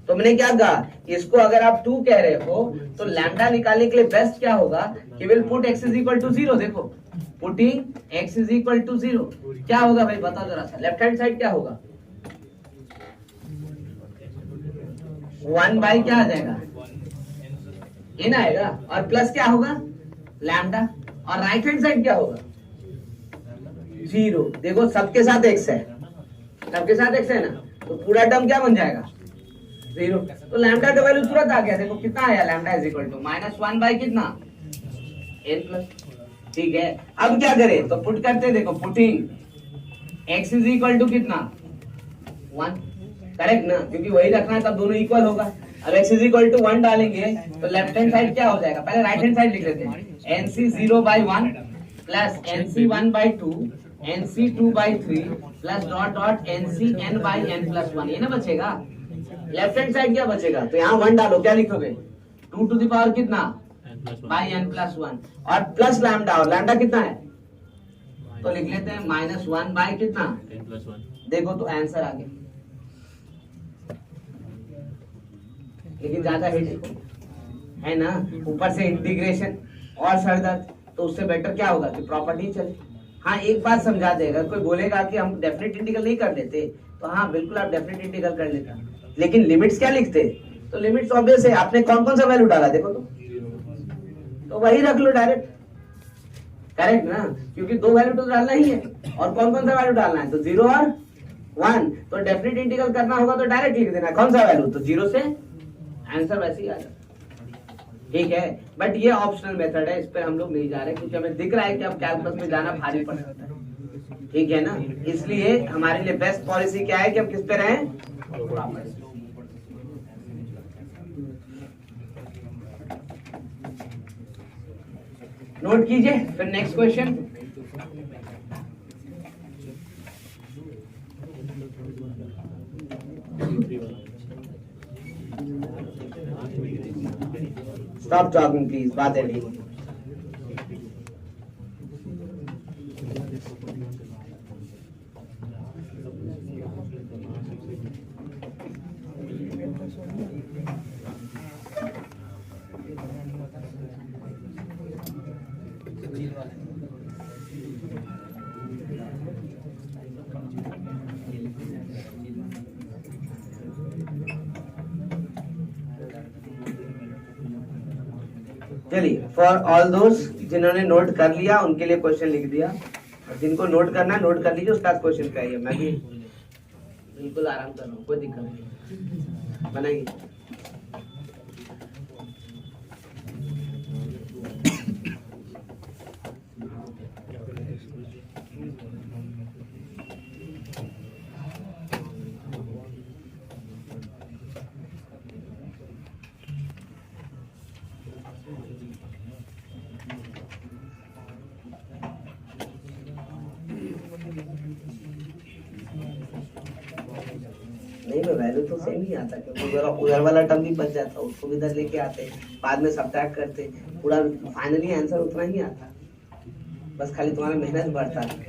तुमने क्या कहा, इसको अगर आप 2 कह रहे हो तो लैम्डा निकालने के लिए बेस्ट क्या होगा, केवल put x is equal to 0। देखो putting x is equal to 0 क्या होगा भाई, बताओ जरा सा, लेफ्ट हैंड साइड क्या होगा, 1 बाई क्या आ जाएगा, n आएगा, और प्लस क्या होगा लैम्डा, और राइट हैंड साइड क्या होगा 0। देखो सबके साथ x है, सबके साथ x है ना, तो पूरा टर्म क्या बन जाएगा 0। तो लैम्डा का वैल्यू तुरंत आ गया, देखो कितना आया, lambda is equal to -1 by कितना n प्लस। ठीक है, अब क्या करें, तो पुट करते हैं, देखो putting x is equal to कितना 1, करेक्ट ना, क्योंकि वही रखना है तब दोनों इक्वल होगा। अब x इज इक्वल टू 1 डालेंगे तो लेफ्ट हैंड साइड क्या हो जाएगा, पहले राइट हैंड साइड लिख लेते हैं, nc 0 by 1 plus nc 1 by 2 nc 2 by 3 plus dot dot nc n by n plus 1, ये ना बचेगा। लेफ्ट हैंड साइड क्या बचेगा, तो यहाँ 1 डालो, क्या लिखोगे 2 टू द पावर कितना बाई n प्लस 1, और प्लस लैम्डा, और लैम्डा कितना है तो लिख लेते हैं -1 बाई कितना n प्लस 1। देखो तो आंसर आ गया, लेकिन ज्यादा हेडेक है ना, ऊपर से इंटीग्रेशन और सरदर्द, तो उससे बेटर क्या होगा कि प्रॉपर्टी चले। हाँ एक बात समझा देगा, कोई बोलेगा कि हम डेफिनेट इंटीग्रल नहीं कर लेते, तो हाँ बिल्कुल आप डेफिनेट इंटीग्रल कर लेता, लेकिन लिमिट्स क्या लिखते, तो लिमिट्स ऑब्वियस है, आपने कौन कौन सा वैल्यू डाला देखो तो वही रख लो डायरेक्ट, करेक्ट ना, क्योंकि 2 वैल्यू तो डालना ही है, और कौन कौन सा वैल्यू डालना है, तो 0 और 1, तो डेफिनेट इंटीग्रल करना होगा तो डायरेक्ट लिख देना कौन सा वैल्यू, तो 0 से आंसर वैसे ही आ जाता है। ठीक है, बट ये ऑप्शनल मेथड है, इस पे हम लोग नहीं जा रहे, क्योंकि हमें दिख रहा है कि अब कैलकुलस में जाना भारी पड़ सकता है। ठीक है ना, इसलिए हमारे लिए बेस्ट पॉलिसी क्या है कि हम किस पे रहें, नोट कीजिए। फिर next question, stop talking please, बातें नहीं। चलिए, फॉर ऑल दोज जिन्होंने नोट कर लिया उनके लिए क्वेश्चन लिख दिया, और जिनको नोट करना है नोट कर लीजिए, उसका क्वेश्चन का ही है, मैं भी बिल्कुल आराम कर रहा हूँ, कोई दिक्कत नहीं, बनाइए। नहीं मैं वैल्यू तो सेम ही आता, क्योंकि उधर वाला टर्म भी बच जाता, उसको भी इधर लेके आते, बाद में सब्ट्रैक्ट करते, पूरा फाइनली आंसर उतना ही आता, बस खाली तुम्हारा मेहनत बढ़ता है।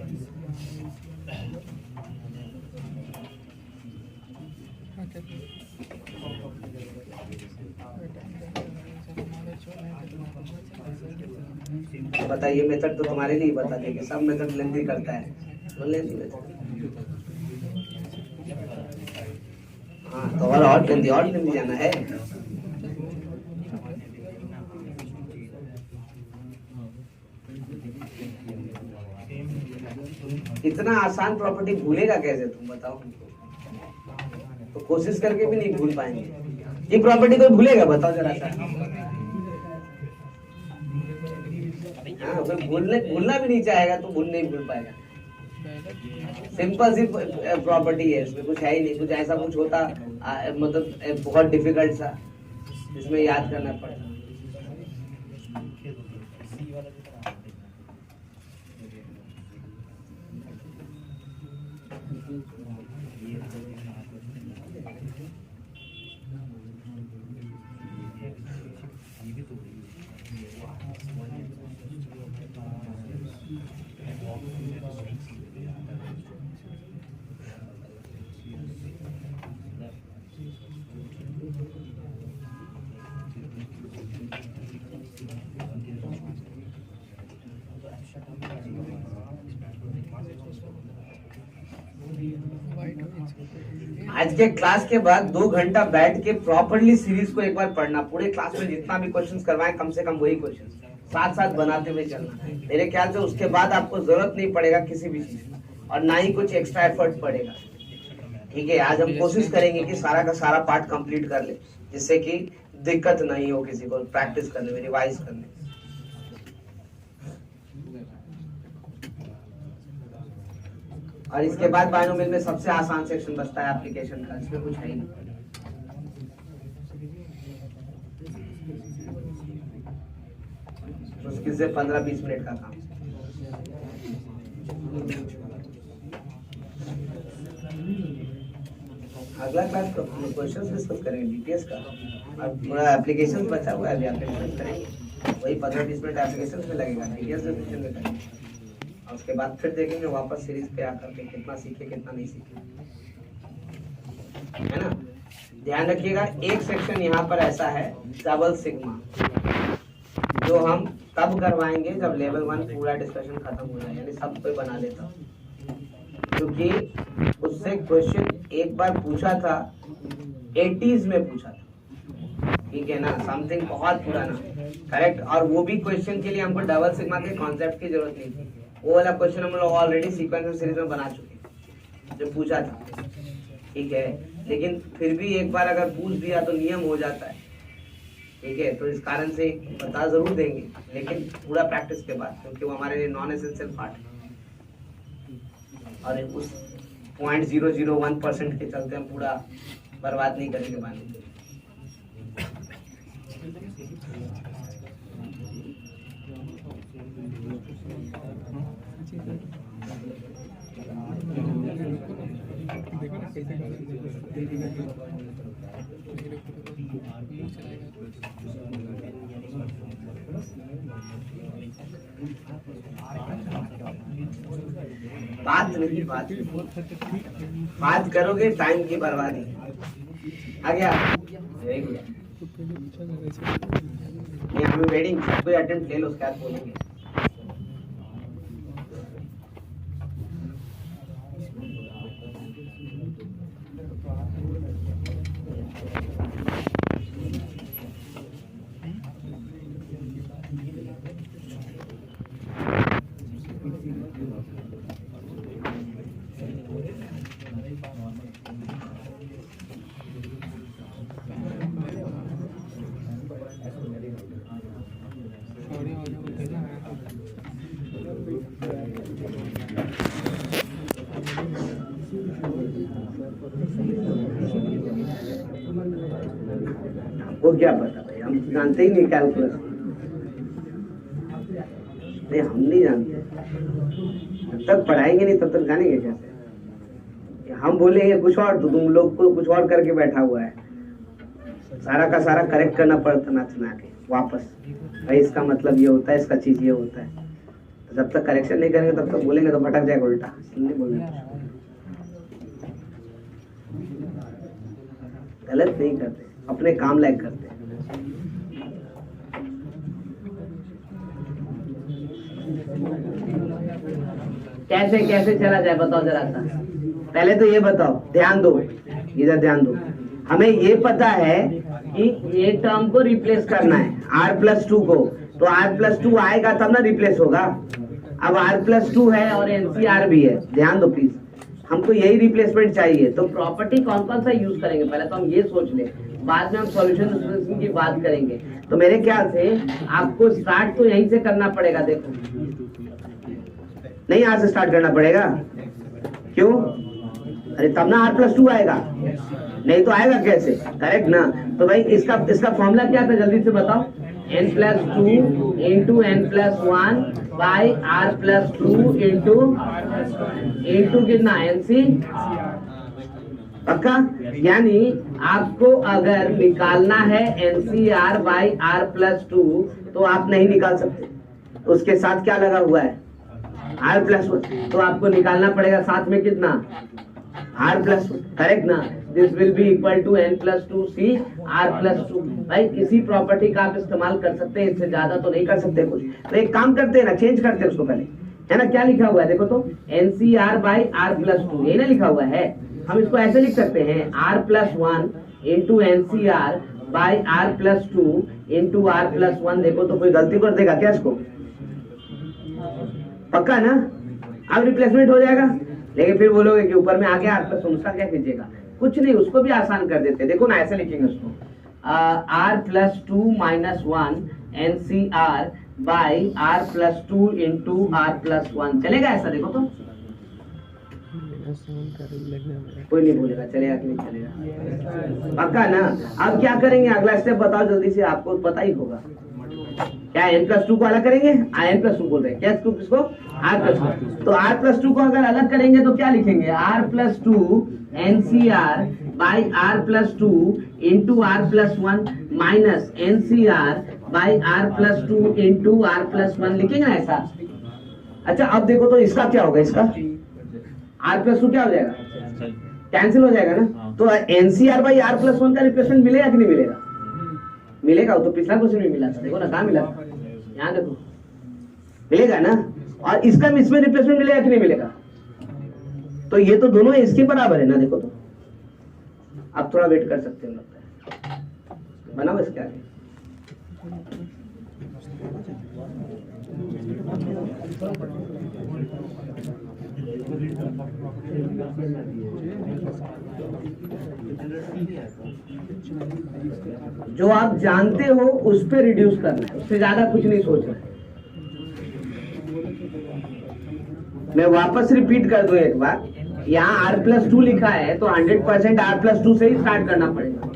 बताइए, मेथड तो तुम्हारे लिए बता देंगे, सब मेथड लेंदी करता है, तो लेंदी मेथड। हाँ तो और लेंदी जाना है। इतना आसान प्रॉपर्टी भूलेगा कैसे तुम बताओ, तो कोशिश करके भी नहीं भूल पाएंगे, ये प्रॉपर्टी कोई भूलेगा बताओ जरा सा। हाँ फिर भूलना भी नहीं चाहेगा तो नहीं भूल पाएगा, सिंपल सी प्रॉपर्टी है, इसमें कुछ है ही नहीं, कुछ ऐसा कुछ होता मतलब बहुत डिफिकल्ट सा जिसमें याद करना पड़ता। आज के क्लास के बाद 2 घंटा बैठ के प्रॉपरली सीरीज को एक बार पढ़ना, पूरे क्लास में जितना भी क्वेश्चंस करवाएं कम से कम वही क्वेश्चंस साथ साथ बनाते हुए चलना। मेरे ख्याल से उसके बाद आपको जरूरत नहीं पड़ेगा किसी भी चीज की, और ना ही कुछ एक्स्ट्रा एफर्ट पड़ेगा। ठीक है, आज हम कोशिश करेंगे कि सारा का सारा पार्ट कंप्लीट कर ले, जिससे कि दिक्कत नहीं हो किसी को प्रैक्टिस करने में, रिवाइज करने में। और इसके बाद बायनोमियल में सबसे आसान सेक्शन बचता है एप्लीकेशन का, इसमें कुछ है ही नहीं। मुश्किल से 15-20 मिनट का काम। अगला क्लास तो क्वेश्चंस डिस्कस करेंगे डिटेल्स का, और पूरा एप्लीकेशन बचा हुआ है अभी एप्लीकेशन करेंगे, वही 15-20 मिनट एप्लीकेशन में लगेगा, डिटेल्स डिस्कशन में करेंगे। और उसके बाद फिर देखेंगे वापस सीरीज पे आकर के कितना सीखे कितना नहीं सीखे, है ना। ध्यान रखिएगा, एक सेक्शन यहाँ पर ऐसा है डबल सिग्मा, जो हम तब करवाएंगे जब लेवल 1 पूरा डिस्कशन खत्म हो जाए, यानी सब कोई बना लेता हूँ, क्योंकि उससे क्वेश्चन एक बार पूछा था 80s में पूछा था, ठीक है ना, समथिंग बहुत पुराना, करेक्ट। और वो भी क्वेश्चन के लिए हमको डबल सिग्मा के कॉन्सेप्ट की जरूरत नहीं थी, वो वाला क्वेश्चन हम लोग ऑलरेडी सीक्वेंस में सीरीज में बना चुके जो पूछा था, ठीक है। लेकिन फिर भी एक बार अगर पूछ दिया तो नियम हो जाता है, ठीक है। तो इस कारण से बता जरूर देंगे, लेकिन पूरा प्रैक्टिस के बाद, क्योंकि वो हमारे लिए नॉन एसेंशियल पार्ट है, और उस 0.001% के चलते हम पूरा बर्बाद नहीं करेंगे पानी। बात करोगे टाइम की बर्बादी। आ गया, वेरी गुड। हमें वेडिंग कोई अटेम्प्ट ले लो, उसके बाद बोलेंगे। वो क्या पता भाई, हम जानते ही नहीं कैलकुलस, नहीं हम नहीं जानते, जब तक पढ़ाएंगे नहीं तब तक जानेंगे कैसे। हम बोलेंगे कुछ और तो तुम लोग को कुछ और करके बैठा हुआ है, सारा का सारा करेक्ट करना पड़ता ना चुना के वापस, भाई इसका मतलब ये होता है, इसका चीज ये होता है। तो जब तक करेक्शन नहीं करेंगे तब तक बोलेंगे तो भटक जाएगा उल्टा, नहीं बोलना, गलत नहीं करते, अपने काम लायक करते। कैसे कैसे चला जाए बताओ जरा सा, पहले तो ये बताओ, ध्यान दो इधर, ध्यान दो। हमें ये पता है कि ये टर्म को रिप्लेस करना है r+2 को, तो r+2 आएगा तब ना रिप्लेस होगा। अब r+2 है और NCR भी है, ध्यान दो प्लीज, हमको यही रिप्लेसमेंट चाहिए। तो प्रॉपर्टी कौन कौन सा यूज करेंगे, पहले तो हम ये सोच लें, बाद में हम सॉल्यूशन की बात करेंगे। तो मेरे ख्याल से आपको स्टार्ट तो यहीं से करना पड़ेगा। देखो, नहीं यहाँ से स्टार्ट करना पड़ेगा, क्यों? अरे तब ना r+2 आएगा, नहीं तो आएगा कैसे, करेक्ट ना। तो भाई इसका फॉर्मूला क्या था, जल्दी से बताओ। n+2 into n+1 by r+2 into कितना, NC, पक्का। यानी आपको अगर निकालना है NCR बाई r+2 तो आप नहीं निकाल सकते, उसके साथ क्या लगा हुआ है, r+1, तो आपको निकालना पड़ेगा साथ में कितना, r+1, करेक्ट ना। This will be equal to n+2c r+2। भाई किसी प्रॉपर्टी का आप इस्तेमाल कर सकते हैं, इससे ज्यादा तो नहीं कर सकते कुछ। तो एक काम करते हैं ना, चेंज करते हैं उसको पहले, है ना। क्या लिखा हुआ है देखो तो, NCR बाई r+2, यही ना लिखा हुआ है। हम इसको ऐसे लिख सकते हैं r+1 into NCR by r+2 into r+1। देखो तो कोई गलती कर देगा क्या इसको? पक्का ना? अब रिप्लेसमेंट हो जाएगा। लेकिन फिर बोलोगे कि ऊपर में आ गया r+1, उसका क्या कीजिएगा? कुछ नहीं, उसको भी आसान कर देते। देखो ना, ऐसे लिखेंगे उसको r+2 - 1 NCR by r+2 into r+1। चलेगा ऐसा? देखो तो कोई नहीं बोलेगा चलेगा कि नहीं चलेगा। पक्का ना? अब क्या करेंगे? अगला स्टेप बताओ जल्दी से, आपको पता ही होगा। क्या n+2 को अलग करेंगे? n+2 बोल रहे हैं क्या किसको? r+2। तो r+2 को अगर अलग करेंगे तो क्या लिखेंगे? r+2 NCR by r+2 into r+1 minus NCR by r+2 into r+1 लिखेंगे ना ऐसा। अच्छा अब देखो तो इसका क्या होगा? इसका r+2 क्या हो जाएगा? कैंसिल हो जाएगा ना। तो NCR बाई r+1 का रिप्लेसमेंट मिलेगा कि नहीं मिलेगा? मिलेगा। वो तो पिछला क्वेश्चन में मिला था, देखो ना कहाँ मिला था, यहाँ देखो, मिलेगा ना। और इसका इसमें रिप्लेसमेंट मिलेगा कि नहीं मिलेगा? तो ये तो दोनों इसके बराबर है ना। देखो तो अब थोड़ा वेट कर सकते हैं, लगता है बनाओ इसके आगे। जो आप जानते हो उस पे रिड्यूस करना है, उससे ज्यादा कुछ नहीं सोचना है। मैं वापस रिपीट कर दूं एक बार, यहाँ r+2 लिखा है तो 100% r+2 से ही स्टार्ट करना पड़ेगा।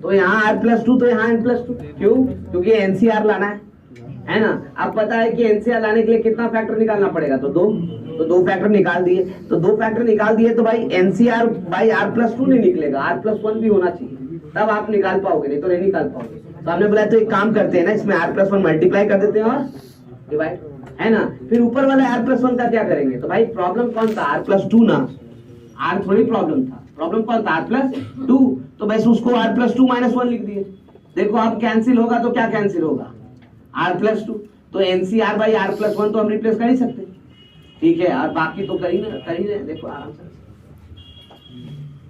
तो यहाँ r+2 तो यहाँ n+2, क्यों? क्योंकि NCR लाना है ना। अब पता है कि NCR लाने के लिए कितना फैक्टर निकालना पड़ेगा? तो दो फैक्टर निकाल दिए। तो दो फैक्टर निकाल दिए तो भाई NCR बाई r+2 नहीं निकलेगा, r+1 भी होना चाहिए, तब आप निकाल पाओगे, नहीं तो नहीं निकाल पाओगे। तो हमने बोला तो एक काम करते हैं ना, इसमें r+1 मल्टीप्लाई कर देते हैं और डिवाइड, है ना। फिर ऊपर वाला r+1 का क्या करेंगे? तो भाई प्रॉब्लम कौन था? r+2 ना, r थोड़ी प्रॉब्लम था, प्रॉब्लम कौन था? r+2। तो बस उसको r+2 - 1 लिख दिए। देखो अब कैंसिल होगा तो क्या कैंसिल होगा? r+2। तो NCR बाई r+1 तो हम रिप्लेस कर ही सकते, ठीक है। और बाकी तो कर ही रहे, देखो आराम से।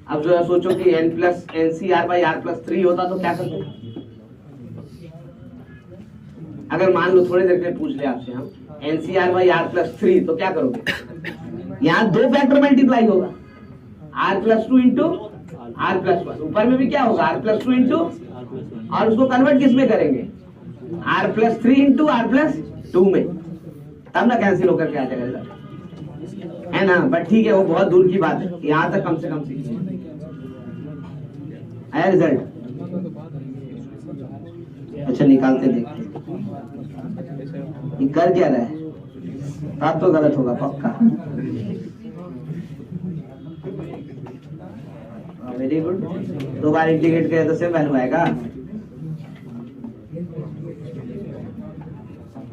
अब जो है सोचो कि NCR बाई r+3 होता तो क्या करते? अगर मान लो थोड़ी देर के पूछ ले आपसे हम NCR बाई r+3 तो क्या करोगे? यहाँ दो फैक्टर मल्टीप्लाई होगा, r+2 इंटू r+1। ऊपर में भी क्या होगा? r+2 इंटू, और उसको कन्वर्ट किस में करेंगे? r+3 इंटू r+2 में, तब ना कैंसिल होकर के आ जाएगा, है ना। बट ठीक है, वो बहुत दूर की बात है, यहाँ तक कम से कम सीखिए। आया रिजल्ट? अच्छा निकालते देखते ये कर क्या रहा है, तब तो गलत होगा पक्का। Very good. दो बार इंटीग्रेट करें तो सेम वैल्यू आएगा।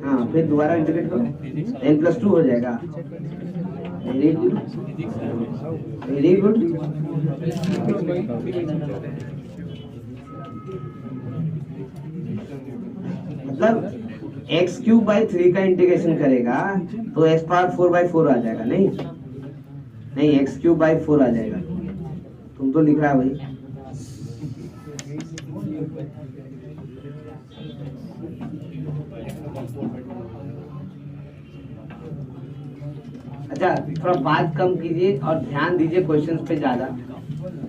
हाँ फिर दोबारा इंटीग्रेट करो, n+2 हो जाएगा। Very good, very good. मतलब x³/3 का इंटीग्रेशन करेगा तो x⁴/4 आ जाएगा। नहीं x³/4 आ जाएगा। तुम तो लिख रहा है भाई। अच्छा थोड़ा बात कम कीजिए और ध्यान दीजिए क्वेश्चंस पे ज्यादा।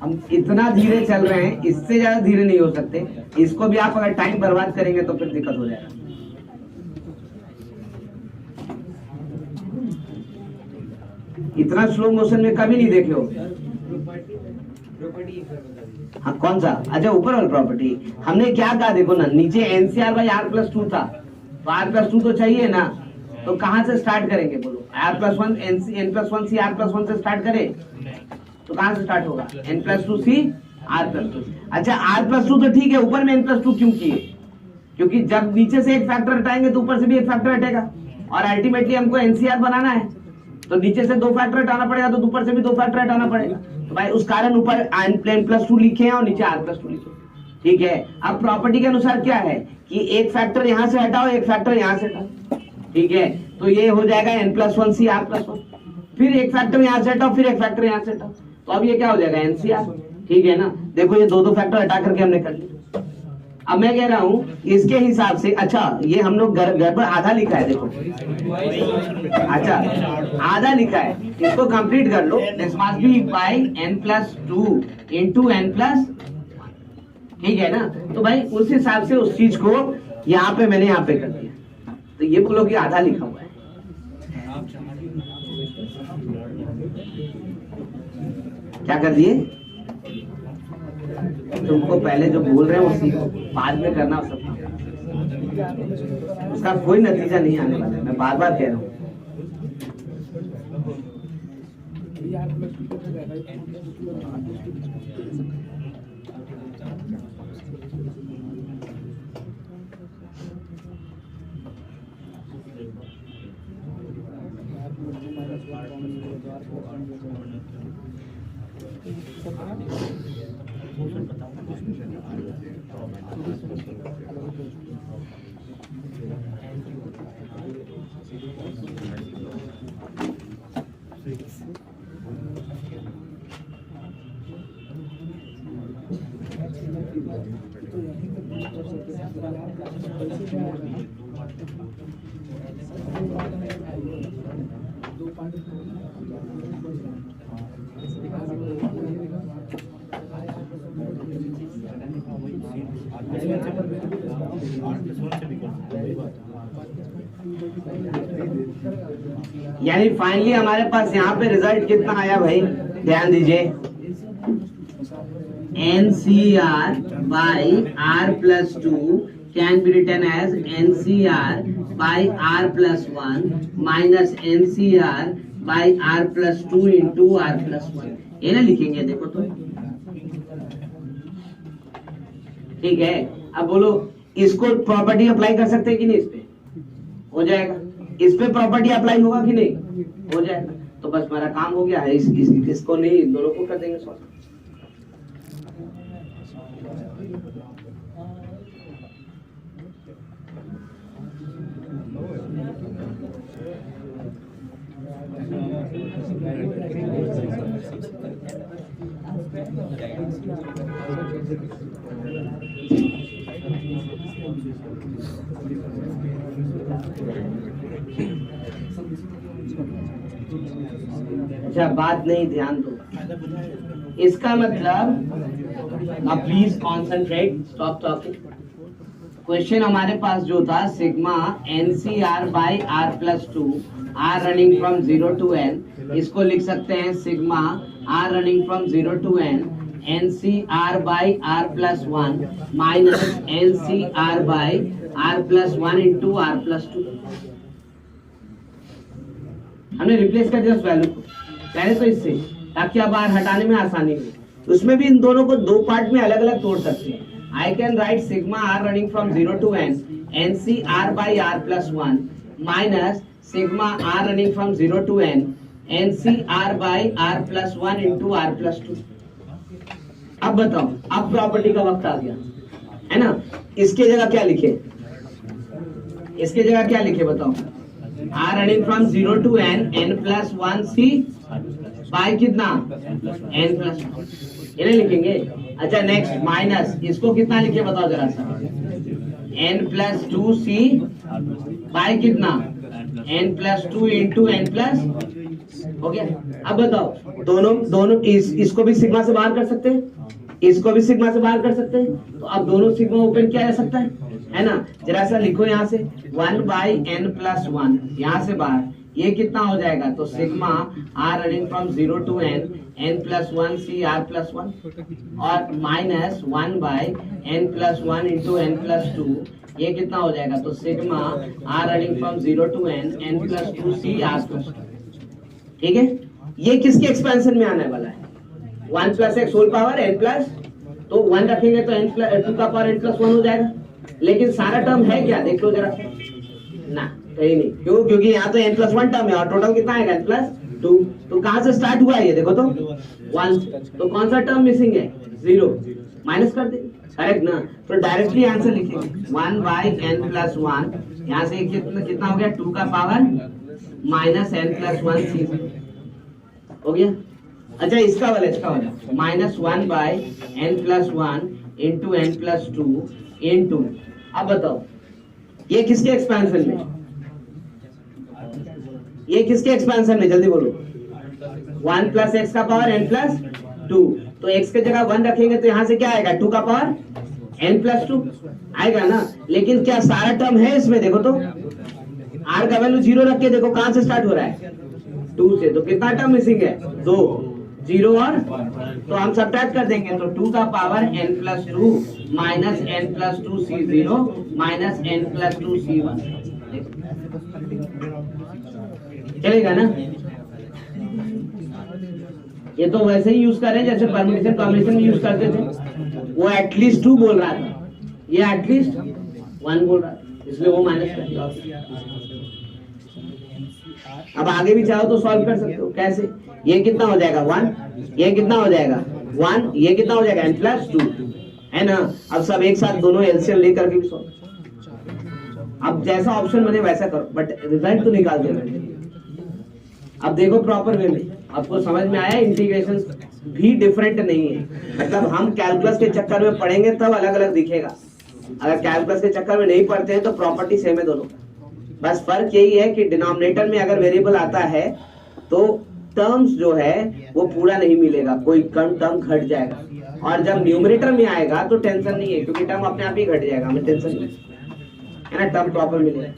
हम इतना धीरे चल रहे हैं, इससे ज्यादा धीरे नहीं हो सकते। इसको भी आप अगर टाइम बर्बाद करेंगे तो फिर दिक्कत हो जाएगा। इतना स्लो मोशन में कभी नहीं देखे हो। हाँ कौन सा? अच्छा ऊपर वाली प्रॉपर्टी। हमने क्या कहा देखो ना, नीचे NCR/r+2 था, तो r+2 तो चाहिए ना। तो कहां से स्टार्ट करेंगे बोलो? r+1 n+1c r+1 से स्टार्ट करें तो कहां से स्टार्ट होगा? n+2c r+2। अच्छा r+2 तो ठीक है, ऊपर में n+2 क्यों किए? क्योंकि जब नीचे से एक फैक्टर हटाएंगे तो ऊपर से भी एक फैक्टर हटेगा, और अल्टीमेटली हमको NCR बनाना है तो नीचे से दो फैक्टर हटाना पड़ेगा, तो ऊपर से भी दो फैक्टर हटाना पड़ेगा। तो भाई उस कारण ऊपर n+2 लिखे और नीचे r+2 लिखे, ठीक है। अब प्रॉपर्टी के अनुसार क्या है कि एक फैक्टर यहां से हटाओ, एक फैक्टर यहां से हटाओ, ठीक है। तो ये हो जाएगा n+1c r+1। फिर एक फैक्टर यहां से हटाओ, फिर एक फैक्टर यहां से हटाओ, तो अब ये क्या हो जाएगा एनसीआर, ठीक है ना। देखो ये दो फैक्टर हटा करके हमने कर लिया। अब मैं कह रहा हूं इसके हिसाब से, अच्छा ये हम लोग घर पर आधा लिखा है, देखो अच्छा आधा लिखा है, इसको कंप्लीट कर लो। This must be by n+2 into n+, ठीक है ना। तो भाई उस हिसाब से उस चीज को यहाँ पे मैंने यहाँ पे कर दिया, तो ये बोलो कि आधा लिखा हुआ है। क्या कर दिए? तुमको पहले जो बोल रहे हैं वो सीखो, बाद में करना सब, उसका कोई नतीजा नहीं आने वाला है, मैं बार बार कह रहा हूँ। यानी फाइनली हमारे पास यहाँ पे रिजल्ट कितना आया भाई, ध्यान दीजिए, NCR by R+2 can be written as NCR by R+1 minus NCR by R+2 into R+1, ये ना लिखेंगे, देखो तो ठीक है। अब बोलो इसको प्रॉपर्टी अप्लाई कर सकते हैं कि नहीं, इस पे हो जाएगा, इस पे प्रॉपर्टी अप्लाई होगा कि नहीं, हो जाएगा। तो बस हमारा काम हो गया है, इसको नहीं, दोनों को कर देंगे सॉल्व। अच्छा बात नहीं, ध्यान दो, इसका मतलब, अब please concentrate, stop talking. Question हमारे पास जो था sigma NCR by R+2 R running from 0 to n, इसको लिख सकते हैं sigma R running from 0 to n NCR by R+1 minus NCR by R+1 into R+2। हमने रिप्लेस कर दिया उस वैल्यू को पहले तो इससे, ताकि अब R हटाने में आसानी हो। उसमें भी इन दोनों को दो पार्ट में अलग अलग तोड़ सकते हैं। I can write sigma R running from 0 to n NCR by R+1 minus sigma R running from 0 to n NCR by R+1 into R+2। अब बताओ, अब प्रॉपर्टी का वक्त आ गया है ना। इसके जगह क्या लिखे, इसके जगह क्या लिखे बताओ, R running from 0 to n n+1 C by कितना n+1, ये लिखेंगे। अच्छा नेक्स्ट माइनस, इसको कितना लिखे बताओ जरा सा, n+2C बाय कितना n+2 इंटू n+, हो गया। अब बताओ दोनों इसको भी सिग्मा से बाहर कर सकते हैं, इसको भी सिग्मा से बाहर कर सकते हैं, तो अब दोनों सिग्मा ओपन किया जा सकता है ना। जरा सा लिखो यहाँ से 1/n+1, यहाँ से बाहर, ये कितना हो जाएगा, तो sigma R running from 0 to n n+1 C R+1 और माइनस 1/n+1 इंटू n+2, ये कितना हो जाएगा, तो sigma R running from 0 to n n+2 C R+2। ठीक है, ये किसके एक्सपेंशन में आने वाला है, 1 + x होल पावर n+, तो 1 रखेंगे तो n+2 का पावर n+1 हो जाएगा। लेकिन सारा टर्म है क्या, देख लो जरा ना, कहीं नहीं, क्यों, क्योंकि यहाँ तो n+1 टर्म है और टोटल कितना आएगा n+2, तो कहां से स्टार्ट हुआ है ये देखो तो 1, तो कौन सा टर्म मिसिंग है, 0, माइनस कर दे, करेक्ट ना। तो डायरेक्टली आंसर लिखेंगे 1/n+1, यहाँ से कितना हो गया, 2 का पावर माइनस n+1 C हो गया। अच्छा इसका वाला -1/n+1 इंटू n+2 इंटू, अब बताओ ये किसके एक्सपेंशन में, ये किसके एक्सपेंशन में, जल्दी बोलो। 1 + x का पावर n+2, तो x के जगह 1 रखेंगे तो यहाँ से क्या आएगा 2 का पावर n+2 आएगा ना। लेकिन क्या सारा टर्म है इसमें, देखो तो r का वैल्यू 0 रख के देखो कहां से स्टार्ट हो रहा है 2 से, तो कितना टर्म मिसिंग है 2, 0 और, तो हम सब्ट्रैक्ट कर देंगे, तो 2 का power n+2 minus n+2c0 minus n+2c1 चलेगा ना। ये तो वैसे ही यूज कर रहे हैं जैसे परम्यूटेशन कॉम्बिनेशन में यूज करते थे, वो एटलीस्ट 2 बोल रहा था, ये एटलीस्ट 1 बोल रहा था, इसलिए वो माइनस कर दिया। अब आगे भी चाहो तो सॉल्व कर सकते हो, कैसे, ये कितना हो जाएगा 1, ये कितना हो जाएगा 1, ये कितना हो जाएगा n+2 है ना। अब सब एक साथ दोनों एलसीएम लेकर के भी सॉल्व, अब जैसा ऑप्शन बने वैसा करो, बट रिजल्ट तो निकाल देना। अब देखो प्रॉपर वे में, आपको समझ में आया, इंटीग्रेशन भी डिफरेंट नहीं है, मतलब हम कैलकुलस के चक्कर में पढ़ेंगे तब अलग अलग दिखेगा, अगर कैलकुलस के चक्कर में नहीं पढ़ते हैं तो प्रॉपर्टी सेम है दोनों, बस फर्क यही है कि डिनोमिनेटर में अगर वेरिएबल आता है तो टर्म्स जो है वो पूरा नहीं मिलेगा, कोई कम टर्म घट जाएगा, और जब न्यूमरेटर में आएगा तो टेंशन नहीं है क्योंकि टर्म अपने आप ही घट जाएगा, हमें टेंशन नहीं है ना, टर्म प्रॉपर मिलेगा।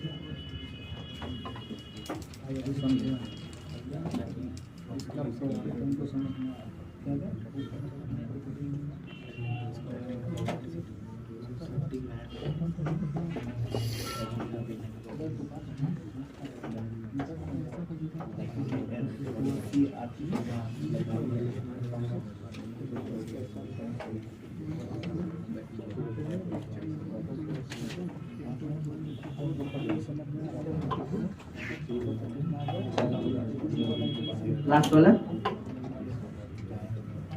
लास्ट वाला,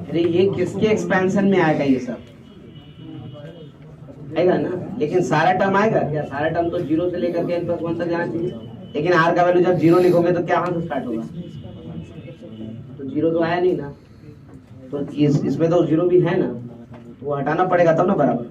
अरे ये किसके एक्सपेंशन में आएगा, ये सब आएगा ना, लेकिन सारा टर्म आएगा क्या, सारा टर्म तो 0 से लेकर के n+1 तक जाना चाहिए, लेकिन r का वैल्यू जब 0 लिखोगे तो क्या वहां से स्टार्ट होगा, तो 0 तो आया नहीं ना, तो इसमें तो 0 भी है ना, तो वो हटाना पड़ेगा तब ना बराबर होगा।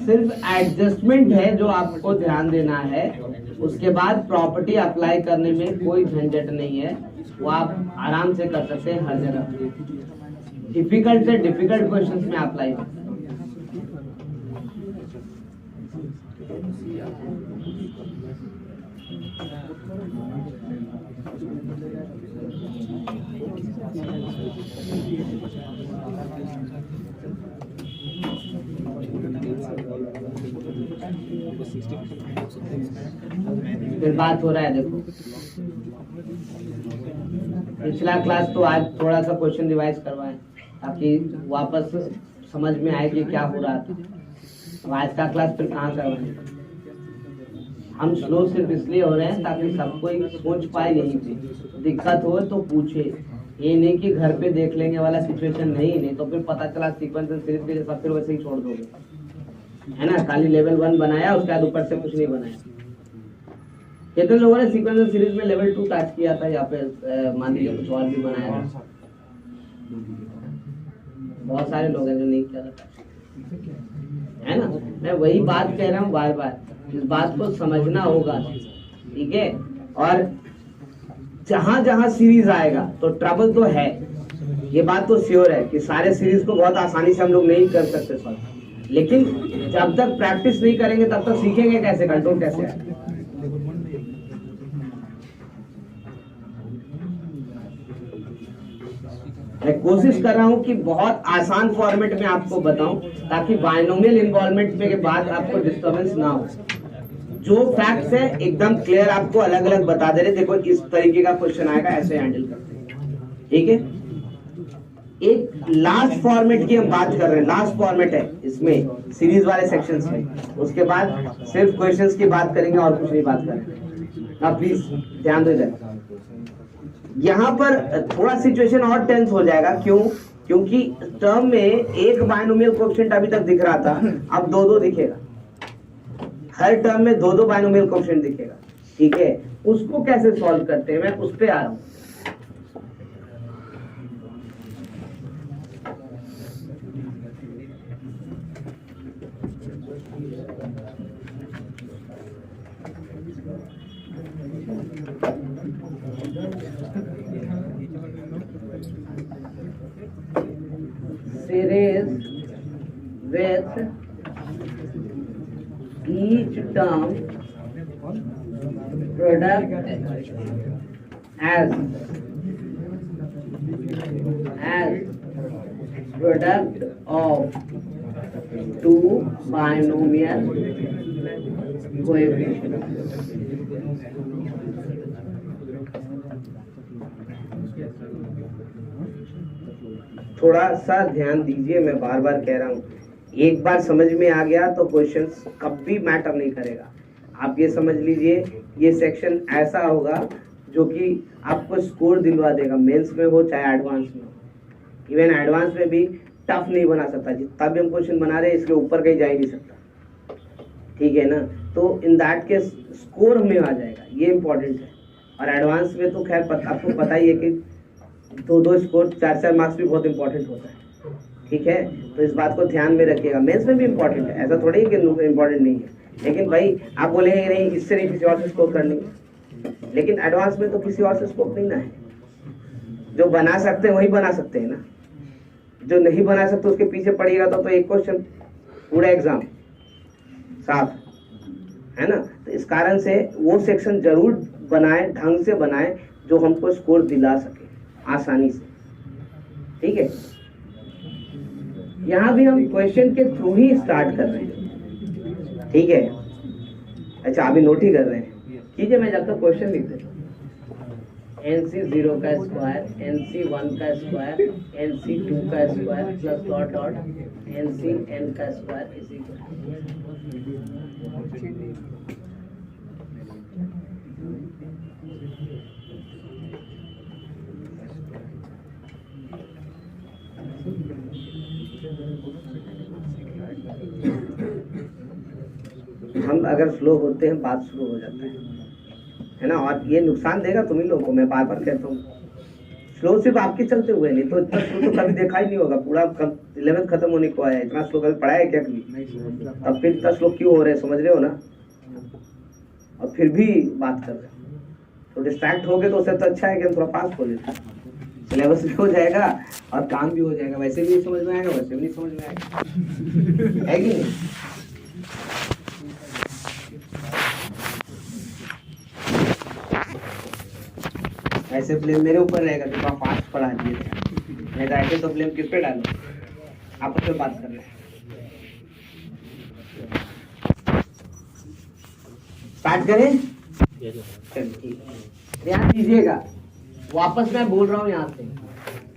सिर्फ एडजस्टमेंट है जो आपको ध्यान देना है, उसके बाद प्रॉपर्टी अप्लाई करने में कोई झंझट नहीं है, वो आप आराम से कर सकते हैं हर जगह, डिफिकल्ट से डिफिकल्ट क्वेश्चंस में अप्लाई कर सकते हैं। फिर बात हो रहा है, देखो पिछला क्लास तो आज थोड़ा सा क्वेश्चन रिवाइज करवाएं ताकि वापस समझ में आए कि क्या हो रहा था। अब आज का क्लास फिर कहाँ करवाएं, हम स्लो सिर्फ इसलिए हो रहे हैं ताकि सब कोई सोच पाए, यहीं पे दिक्कत हो तो पूछे, ये नहीं कि घर पे देख लेंगे वाला सिचुएशन नहीं तो फिर पता चला सीक्वेंस एंड सीरीज के जैसा फिर वैसे ही छोड़ दोगे, है ना। खाली लेवल 1 बनाया, उसके बाद ऊपर से कुछ नहीं बनाया। कितने लोगों ने सीक्वेंस एंड सीरीज में लेवल 2 टच किया था, या फिर मान लीजिए कुछ और भी बनाया था, बहुत सारे लोग हैं जो नहीं किया था, है ना। मैं वही बात कह रहा हूँ बार बार, इस बात को समझना होगा, ठीक है। और जहां जहां सीरीज आएगा तो ट्रबल तो है, ये बात तो श्योर है कि सारे सीरीज को बहुत आसानी से हम लोग नहीं कर सकते सॉल्व, लेकिन जब तक प्रैक्टिस नहीं करेंगे तब तक सीखेंगे कैसे, कंट्रोल कैसे आएगा। मैं कोशिश कर रहा हूं कि बहुत आसान फॉर्मेट में आपको बताऊं ताकि बायनोमियल इन्वॉल्वमेंट के बाद आपको डिस्टर्बेंस ना हो। जो फैक्ट्स है एकदम क्लियर आपको अलग अलग बता दे रहे, देखो इस तरीके का क्वेश्चन आएगा, ऐसे हैंडल करते हैं, ठीक है। एक लास्ट फॉर्मेट की हम बात कर रहे हैं, लास्ट फॉर्मेट है इसमें सीरीज वाले सेक्शंस में। उसके बाद सिर्फ क्वेश्चंस की बात करेंगे और कुछ नहीं बात करेंगे। ना प्लीज ध्यान दो इधर। यहाँ पर थोड़ा सिचुएशन और टेंस हो जाएगा। क्यों? क्योंकि टर्म में एक बायनोमियल कोएफिशिएंट अभी तक दिख रहा था, अब दो दो दिखेगा। हर टर्म में दो दो बायनोमियल कोएफिशिएंट दिखेगा। ठीक है, उसको कैसे सॉल्व करते हैं मैं उस पे आ रहा हूं। Series with each term product as product of two binomial coefficients. थोड़ा सा ध्यान दीजिए, मैं बार बार कह रहा हूँ, एक बार समझ में आ गया तो क्वेश्चंस कभी मैटर नहीं करेगा। आप ये समझ लीजिए, ये सेक्शन ऐसा होगा जो कि आपको स्कोर दिलवा देगा, मेंस में हो चाहे एडवांस में हो। इवन एडवांस में भी टफ नहीं बना सकता, जितना भी हम क्वेश्चन बना रहे हैं इसके ऊपर कहीं जा ही नहीं सकता। ठीक है ना? तो इन दैट केस स्कोर हमें आ जाएगा, ये इंपॉर्टेंट है। और एडवांस में तो खैर आपको पता ही है कि दो स्कोर 4 मार्क्स भी बहुत इंपॉर्टेंट होता है। ठीक है, तो इस बात को ध्यान में रखिएगा। मेंस में भी इंपॉर्टेंट है, ऐसा थोड़ी है कि इंपॉर्टेंट नहीं है। लेकिन भाई आप बोलेंगे नहीं इससे नहीं किसी और से स्कोर करनी है, लेकिन एडवांस में तो किसी और से स्कोर नहीं ना है। जो बना सकते हैं वही बना सकते हैं ना, जो नहीं बना सकते उसके पीछे पड़िएगा तो एक क्वेश्चन पूरा एग्जाम साफ है ना। तो इस कारण से वो सेक्शन जरूर बनाए, ढंग से बनाए जो हमको स्कोर दिला सके आसानी से। ठीक है, यहाँ भी हम क्वेश्चन के थ्रू ही स्टार्ट कर रहे हैं। ठीक है, अच्छा अभी नोट ही कर रहे हैं, कीजिए, मैं जब तक क्वेश्चन लिख देता हूँ। NC0 का स्क्वायर, NC1 का स्क्वायर, NC2 का square plus dot dot NCN का स्क्वायर इसी को। हम अगर स्लो होते हैं बात शुरू हो जाता है ना, और ये नुकसान देगा तुम ही लोगों को। मैं बार बार कहता हूँ, स्लो सिर्फ आपके चलते हुए, नहीं तो इतना स्लो तो कभी देखा ही नहीं होगा। पूरा 11th खत्म होने को आया, इतना स्लो कभी पढ़ा है क्या कभी? तब फिर इतना स्लो क्यों हो रहे हैं, समझ रहे हो ना? और फिर भी बात कर रहे हो तो डिस्ट्रैक्ट हो गए, तो उससे तो अच्छा है कि हम थोड़ा फास्ट हो लेते, सिलेबस भी हो जाएगा और काम भी हो जाएगा। वैसे भी नहीं समझ में आएगा, वैसे भी नहीं समझ में आएगा, है कि नहीं? ऐसे ब्लेम मेरे ऊपर रहेगा कि आप फास्ट पढ़ा दिए थे, नहीं तो ऐसे तो ब्लेम किस पे डालो? आपस में बात कर रहे हैं। स्टार्ट करें? चलिए, ध्यान दीजिएगा, वापस मैं बोल रहा हूँ यहाँ से।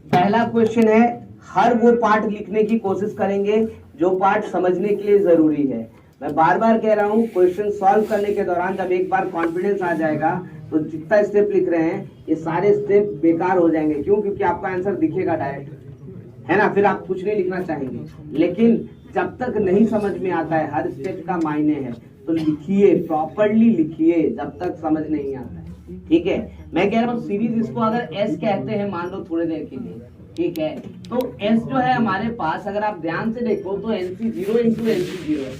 पहला क्वेश्चन है, हर वो पार्ट लिखने की कोशिश करेंगे जो पार्ट समझने के लिए जरूरी है। मैं बार बार कह रहा हूँ, क्वेश्चन सॉल्व करने के दौरान जब एक बार कॉन्फिडेंस आ जाएगा तो जितना स्टेप लिख रहे हैं ये सारे स्टेप बेकार हो जाएंगे। क्यों? क्योंकि आपका आंसर दिखेगा डायरेक्ट, है ना, फिर आप कुछ नहीं लिखना चाहेंगे। लेकिन जब तक नहीं समझ में आता है, हर स्टेप का मायने है, तो लिखिए, प्रॉपरली लिखिए जब तक समझ नहीं आता है। ठीक है, मैं कह रहा हूँ सीरीज इसको अगर एस कहते हैं, मान लो थोड़ी देर के लिए, ठीक है, तो एस जो है हमारे पास, अगर आप ध्यान से देखो तो NC0 इंटू NC0 है,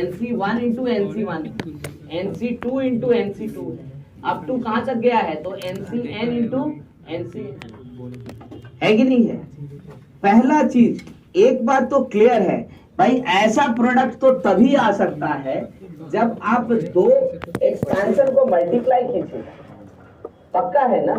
NC1 into NC1, NC2 into NC2 है, अब टू कहाँ तक गया है तो NCN इंटू NC है कि नहीं है? पहला चीज एक बात तो क्लियर है भाई, ऐसा प्रोडक्ट तो तभी आ सकता है जब आप दो एक्सपेंशन को मल्टीप्लाई कीजिएगा। पक्का है ना?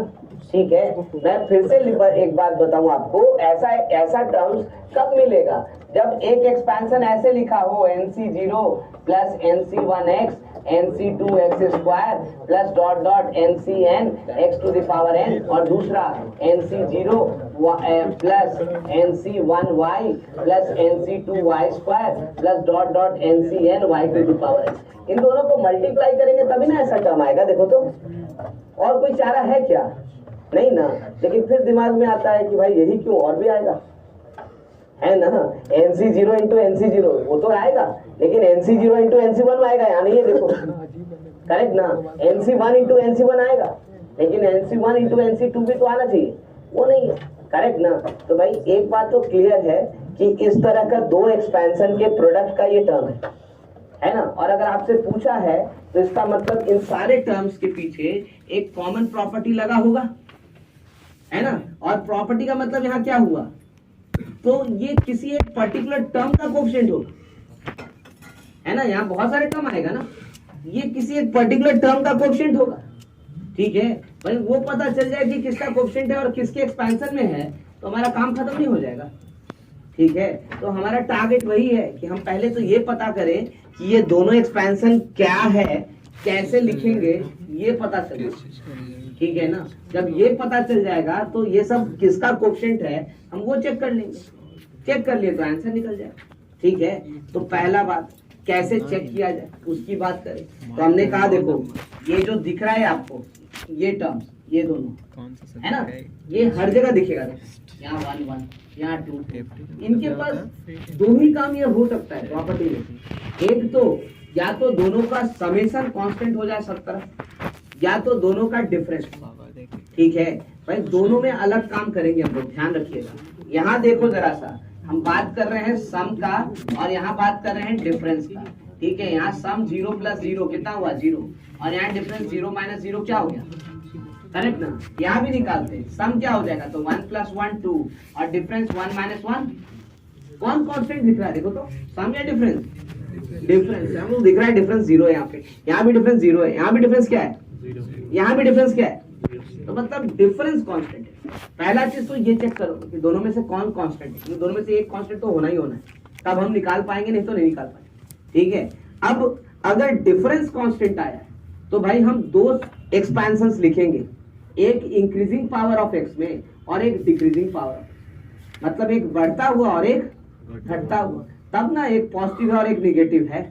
ठीक है, मैं फिर से एक बात बताऊं आपको, ऐसा टर्म्स कब मिलेगा जब एक एक्सपेंशन ऐसे लिखा हो NC0 plus NC1x NC2x square plus dot dot NCn x to the power n, और दूसरा NC0 plus NC1y plus NC2y square plus dot dot NCn y to the power n। इन दोनों को मल्टीप्लाई करेंगे तभी ना ऐसा टर्म आएगा। देखो तो, और कोई चारा है क्या? नहीं ना। लेकिन फिर दिमाग में आता है कि भाई यही क्यों, और भी आएगा, है ना। NC0 इंटू NC0 वो तो आएगा, लेकिन NC0 इंटू NC1 आएगा, यहाँ नहीं है, देखो करेक्ट ना। NC1 इंटू NC1 आएगा, लेकिन NC1 इंटू NC2 भी तो आना चाहिए, वो नहीं है, करेक्ट ना। तो भाई एक बात तो क्लियर है कि इस तरह का दो एक्सपेंशन के प्रोडक्ट का ये टर्म है ना। और अगर आपसे पूछा है तो इसका मतलब इन सारे टर्म्स के पीछे एक कॉमन प्रॉपर्टी लगा होगा, है ना। और प्रॉपर्टी का मतलब यहाँ क्या हुआ, तो ये किसी एक पर्टिकुलर टर्म का कोएफिशिएंट होगा, है ना। यहाँ बहुत सारे टर्म आएगा ना, ये किसी एक पर्टिकुलर टर्म का कोएफिशिएंट होगा, ठीक है। भाई वो पता चल जाए कि किसका कोएफिशिएंट है और किसके एक्सपेंशन में है, तो हमारा काम खत्म नहीं हो जाएगा, ठीक है। तो हमारा टारगेट वही है कि हम पहले तो ये पता करें कि ये दोनों एक्सपेंशन क्या है, कैसे लिखेंगे ये पता चले, ठीक है ना। जब ये पता चल जाएगा तो ये सब किसका कोएफिशिएंट है हम वो चेक कर लेंगे, चेक कर लिए तो आंसर निकल जाएगा, ठीक है। तो पहला बात कैसे चेक किया जाए उसकी बात करें, तो हमने कहा देखो ये जो दिख रहा है आपको, ये टर्म्स, ये दोनों है ना, ये हर जगह दिखेगा, यहाँ 1 1 यहाँ 2, इनके पास दो ही काम ये हो सकता है प्रॉपर्टी में। एक तो या तो दोनों का समेशन कांस्टेंट हो जाए सब तरफ, या तो दोनों का डिफरेंस, ठीक है। भाई दोनों में अलग काम करेंगे हम लोग, ध्यान रखिएगा। यहाँ देखो जरा सा, हम बात कर रहे हैं सम का और यहाँ बात कर रहे हैं डिफरेंस का, ठीक है। यहाँ सम 0 प्लस 0 कितना हुआ 0, और यहाँ डिफरेंस 0 माइनस 0 क्या हो गया, करेक्ट ना। यहाँ भी निकालते हैं, सम क्या हो जाएगा, तो 1 प्लस 1 2 और डिफरेंस 1 माइनस 1, कौन कांस्टेंट दिख रहा है, देखो तो सम या डिफरेंस, डिफरेंस हमको दिख रहा है, डिफरेंस 0 है यहाँ पे, यहाँ भी डिफरेंस 0 है, यहाँ भी डिफरेंस क्या है, यहाँ भी डिफरेंस क्या है, तो मतलब डिफरेंस कांस्टेंट है। पहला चीज तो ये चेक करो कि दोनों में से कौन कांस्टेंट है, दोनों में से एक कांस्टेंट तो होना ही होना है, तब हम निकाल पाएंगे, नहीं तो नहीं निकाल पाएंगे, ठीक है। अब अगर डिफरेंस कांस्टेंट आया है तो भाई हम दो एक्सपेंशंस लिखेंगे, एक इंक्रीजिंग पावर ऑफ एक्स में और एक डिक्रीजिंग पावर ऑफ, मतलब एक बढ़ता हुआ और एक घटता हुआ, तब ना एक पॉजिटिव है और एक निगेटिव है,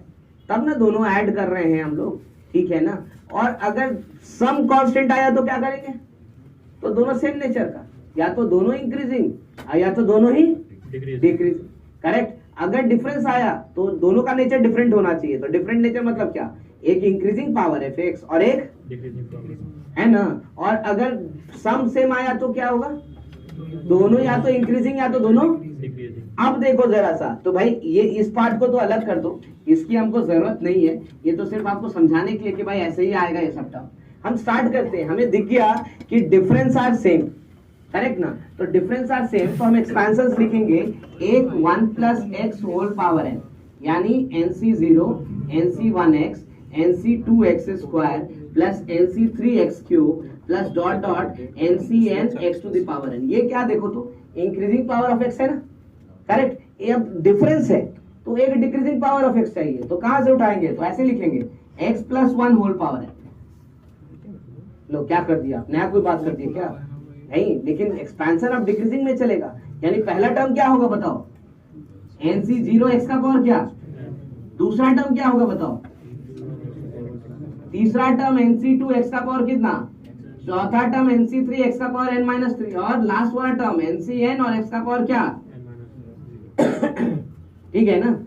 तब ना दोनों ऐड कर रहे हैं हम लोग, ठीक है ना। और अगर सम कांस्टेंट आया तो क्या करेंगे, तो दोनों सेम नेचर का, या तो दोनों इंक्रीजिंग या तो दोनों ही डिक्रीजिंग, करेक्ट। अगर डिफरेंस आया तो दोनों का नेचर डिफरेंट होना चाहिए, तो डिफरेंट नेचर मतलब क्या, एक इंक्रीजिंग पावर एफ एक्स और एक है ना। और अगर सम सेम आया तो क्या होगा, दोनों या तो इंक्रीजिंग या तो दोनों। अब देखो जरा सा, तो भाई ये इस पार्ट को तो अलग कर दो, इसकी हमको जरूरत नहीं है, ये तो सिर्फ आपको समझाने के लिए कि भाई ऐसे ही आएगा ये सब टर्म। हम स्टार्ट करते हैं, हमें दिख गया कि डिफरेंस आर सेम, करेक्ट ना। तो डिफरेंस आर सेम, तो हम एक्सपेंशंस लिखेंगे, एक 1 plus x whole power n, यानी NC0 NC1x NC2x square plus NC3x cube plus dot dot NCn x to the power n। ये क्या देखो तो इंक्रीजिंग पावर ऑफ x है ना, करेक्ट। ये अब डिफरेंस है तो एक डिक्रीजिंग पावर ऑफ x चाहिए, तो कहां से उठाएंगे, तो ऐसे लिखेंगे x plus 1 whole power n। लो क्या कर दिया, नया कोई बात कर दी क्या, नहीं, लेकिन एक्सपेंशन अब डिक्रीजिंग में चलेगा, यानी पहला टर्म क्या होगा बताओ, NC0 x का पावर क्या, दूसरा टर्म क्या होगा बताओ, तीसरा टर्म NC2 x का पावर कितना, चौथा टर्म NC3 x का पावर n माइनस 3, और लास्ट वाला टर्म NCn और x का पावर क्या ठीक है ना।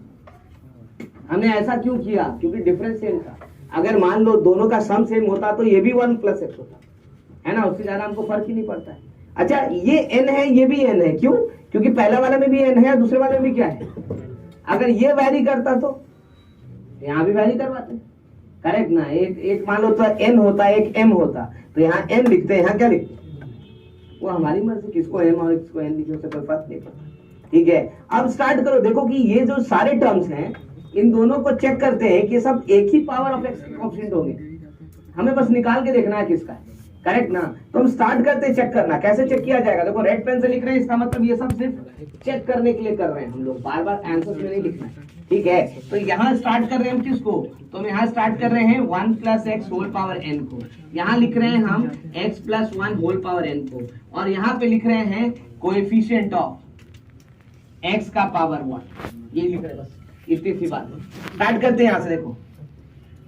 हमने ऐसा क्यों किया, क्योंकि डिफरेंस सेम था। अगर मान लो दोनों का सम सेम होता तो ये भी 1 प्लस एक्स होता, है ना, उससे ज्यादा हमको फर्क ही नहीं पड़ता है। अच्छा ये n है, ये भी n है, क्यों, क्योंकि पहला वाले में भी n है, दूसरे वाले में भी क्या है। अगर ये वैरी करता तो यहाँ भी वैरी करवाते, करेक्ट ना। एक मान लो तो n होता, एक m होता, तो यहाँ n लिखते हैं, यहाँ क्या लिखते हैं, वो हमारी मर्जी, किसको m और किसको n लिखे उससे कोई फर्क नहीं पड़ता, ठीक है। अब स्टार्ट करो, देखो कि ये जो सारे टर्म्स हैं इन दोनों को चेक करते हैं कि सब एक ही पावर ऑफ एक्स के कोएफिशिएंट होंगे, हमें बस निकाल के देखना है किसका है, करेक्ट ना। तो हम स्टार्ट करते चेक करना, कैसे चेक किया जाएगा? देखो रेड पेन से लिख रहे हैं, इसका मतलब ये सब सिर्फ चेक करने के लिए कर रहे हैं हम लोग, बार बार आंसर में नहीं लिखना है, ठीक है। तो यहाँ स्टार्ट कर रहे हैं हम किसको? तो हम यहाँ स्टार्ट कर रहे हैं 1 + x होल पावर n को, यहाँ लिख रहे हैं हम x + 1 होल पावर n को, और यहाँ पे लिख रहे हैं कोएफिशिएंट ऑफ x का पावर 1, ये लिख रहे हैं, बस इतनी सी बात है। स्टार्ट करते हैं यहाँ से। देखो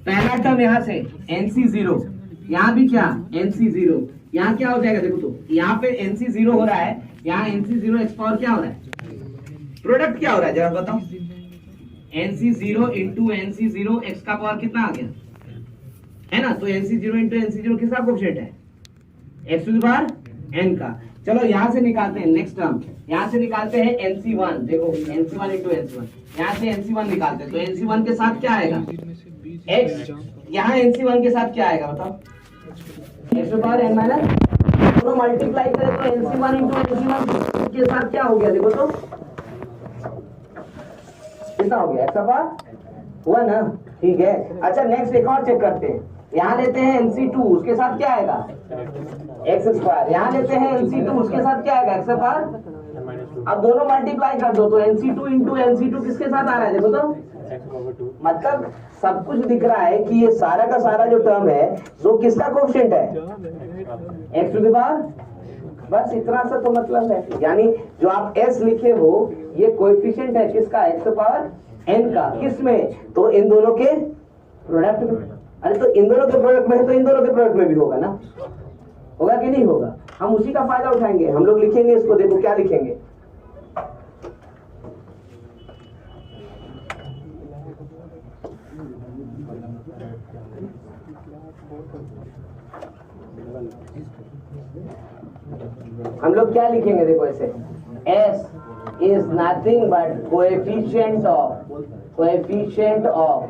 पहला टर्म यहाँ से NC0, यहाँ भी क्या NC0, यहाँ क्या हो जाएगा? देखो तो यहाँ पे NC0 हो रहा है, यहाँ NC0 x पावर क्या हो रहा है? प्रोडक्ट क्या हो रहा है जरा बताओ? NC0 इंटू NC0 x का पावर कितना आ गया, है ना? तो NC0 इंटू NC0 किसका कोएफिशिएंट है? x to the power n का। चलो यहाँ से निकालते हैं नेक्स्ट टर्म, यहाँ से निकालते हैं NC1। देखो NC1 इंटू NC1, यहाँ से NC1 निकालते हैं, तो NC1 के साथ क्या आएगा? x, यहाँ NC1 के साथ क्या आएगा बताओ? x to power n minus, दोनों मल्टीप्लाई करें तो NC1 इंटू NC1 के साथ क्या हो गया? देखो तो कितना हो गया? x का पावर 1 ना, ठीक है। अच्छा नेक्स्ट एक और चेक करते हैं, यहाँ लेते हैं NC2, उसके साथ क्या आएगा? x²। यहाँ लेते हैं NC2, उसके साथ क्या आएगा? x का पावर। अब दोनों मल्टीप्लाई कर दो तो NC2 इंटू NC2 किसके साथ आ रहा है? देखो तो मतलब सब कुछ दिख रहा है कि ये सारा का सारा जो टर्म है वो किसका कोएफिशिएंट है? x to the power. बस इतना सा तो मतलब है, यानी जो आप s लिखे हो ये कोएफिशिएंट है किसका? x टू पावर n का। किसमें? तो इन दोनों के प्रोडक्ट में। अरे तो इन दोनों के प्रोडक्ट में है तो इन दोनों के प्रोडक्ट में भी होगा ना, होगा कि नहीं होगा? हम उसी का फायदा उठाएंगे, हम लोग लिखेंगे इसको। देखो क्या लिखेंगे, हम लोग क्या लिखेंगे? देखो ऐसे, s is nothing but coefficient of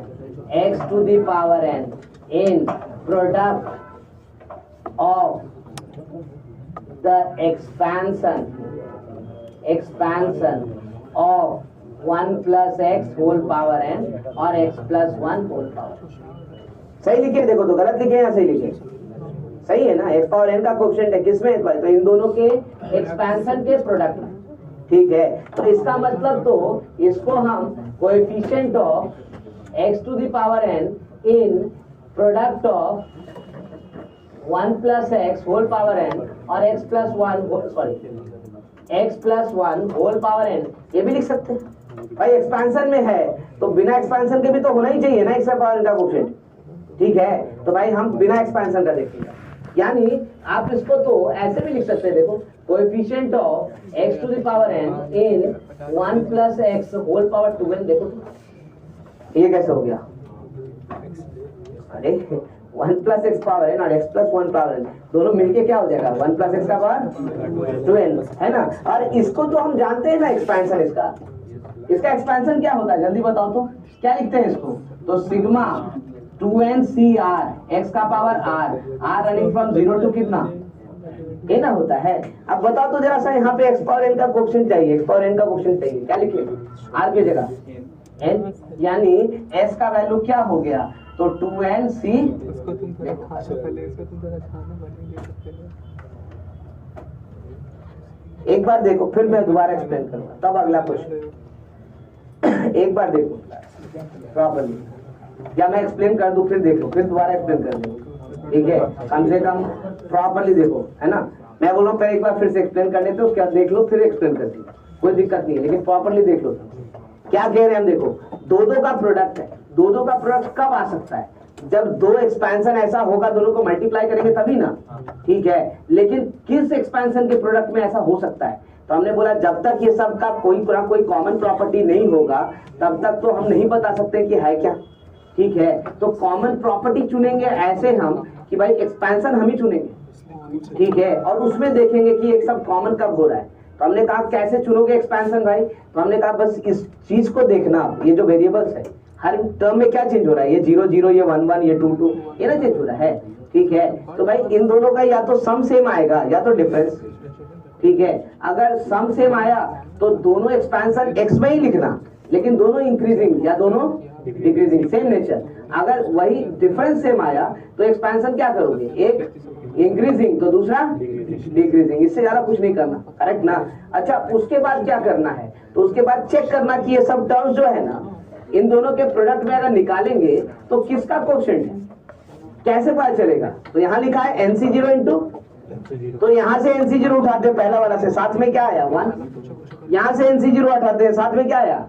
x to the power n in product of the expansion of 1 + x whole power n और x + 1 होल पावर। सही लिखे? देखो तो गलत लिखे या सही लिखे? सही है ना, x पावर n का कोएफिशिएंट है किसमें? तो इन दोनों के एक्सपेंशन के प्रोडक्ट में, ठीक है। तो इसका मतलब तो इसको हम coefficient of x to the power n in product of 1 + x whole power n और x + 1 होल पावर n, ये भी लिख सकते हैं। भाई एक्सपेंशन में है तो बिना एक्सपेंशन के भी तो होना ही चाहिए ना x पावर n का कोएफिशिएंट, ठीक है। तो भाई हम बिना एक्सपेंशन का देखेंगे, यानी आप इसको तो ऐसे भी लिख सकते हैं। देखो coefficient of x to the power n in 1 + x whole power 2n। देखो ये कैसे हो गया? अरे 1 + x पावर n और x + 1 पावर n दोनों मिलके क्या हो जाएगा? 1 + x का पावर 2n, है ना। और इसको तो हम जानते हैं ना एक्सपेंशन, इसका एक्सपेंशन क्या होता है जल्दी बताओ तो, क्या लिखते हैं इसको? तो सिग्मा 2n/r x का power r running from 0 to कितना, ये ना होता है। अब बताओ तो जरा सा, यहाँ पे x पावर n का कोएफिशिएंट चाहिए, x पावर n का कोएफिशिएंट चाहिए, क्या लिखेंगे? r की जगह n, यानी s का वैल्यू क्या हो गया? तो 2n/c। उसको तुम थोड़ा खा लो पहले, इसको तुम थोड़ा खाना बनेंगे सकते हो। एक बार देखो फिर मैं दोबारा एक्सप्लेन करूंगा, तब अगला क्वेश्चन। एक बार देखो प्रॉपर्ली, या मैं एक्सप्लेन कर दूं फिर देखो, फिर दोबारा एक्सप्लेन कर दूं, ठीक है। कम से कम प्रॉपर्ली देखो, है ना। मैं बोल रहा हूँ पहले एक बार फिर से एक्सप्लेन कर लेते हो, उसके बाद देख लो फिर एक्सप्लेन कर दी, कोई दिक्कत नहीं है, लेकिन प्रॉपर्ली देख लो। क्या कह रहे हैं हम? देखो दो का प्रोडक्ट है, दो का प्रोडक्ट कब आ सकता है? जब दो एक्सपेंशन ऐसा होगा, दोनों को मल्टीप्लाई करेंगे तभी ना, ठीक है। लेकिन किस एक्सपेंशन के प्रोडक्ट में ऐसा हो सकता है? तो हमने बोला जब तक ये सब का कोई कॉमन प्रॉपर्टी नहीं होगा तब तक तो हम नहीं बता सकते कि है क्या, ठीक है। तो कॉमन प्रॉपर्टी चुनेंगे ऐसे हम कि भाई एक्सपेंशन हम ही चुनेंगे, ठीक है, और उसमें देखेंगे कि एक सब कॉमन कब हो रहा है। तो हमने कहा कैसे चुनोगे एक्सपेंशन भाई? तो हमने कहा बस इस चीज को देखना, ये जो वेरिएबल्स है हर टर्म में क्या चेंज हो रहा है, ये 0 0, ये 1 1, ये 2 2, ये ना चेंज हो रहा है, ठीक है। तो भाई इन दोनों का या तो सम सेम आएगा या तो डिफरेंस, ठीक है। अगर सम सेम आया तो दोनों एक्सपेंशन x में ही लिखना, लेकिन दोनों इंक्रीजिंग या दोनों डिक्रीजिंग, सेम नेचर। अगर वही डिफरेंस सेम आया तो एक्सपेंशन क्या करोगे, एक इंक्रीजिंग तो दूसरा डिक्रीजिंग, इससे ज्यादा कुछ नहीं करना, करेक्ट ना। अच्छा उसके बाद क्या करना है, तो उसके बाद चेक करना कि ये सब टर्म्स जो है ना इन दोनों के प्रोडक्ट में अगर निकालेंगे तो किसका कोएफिशिएंट है, कैसे पता चलेगा। तो यहाँ लिखा है NC0 इंटू, तो यहाँ से NC0 उठाते हैं पहला वाला से, साथ में क्या आया 1, यहाँ से NC0 उठाते हैं साथ में क्या आया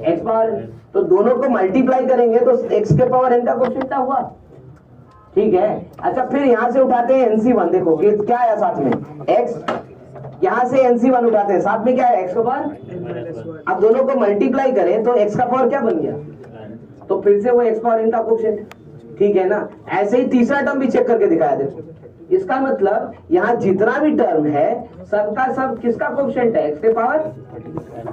x पावर, तो दोनों को मल्टीप्लाई करेंगे तो x के पावर n का कोएफिशिएंट हुआ, ठीक है। अच्छा फिर यहाँ से उठाते हैं NC1, देखो क्या आया साथ में x, यहाँ से NC1 उठाते हैं साथ में क्या है x का पावर, अब दोनों को मल्टीप्लाई करें तो x का पावर क्या बन गया, तो फिर से वो x पावर n का कोएफिशिएंट, ठीक है ना। ऐसे ही तीसरा टर्म भी चेक करके दिखाया, देखो इसका मतलब यहाँ जितना भी टर्म है सबका सब किसका कोएफिशिएंट है, x के पावर,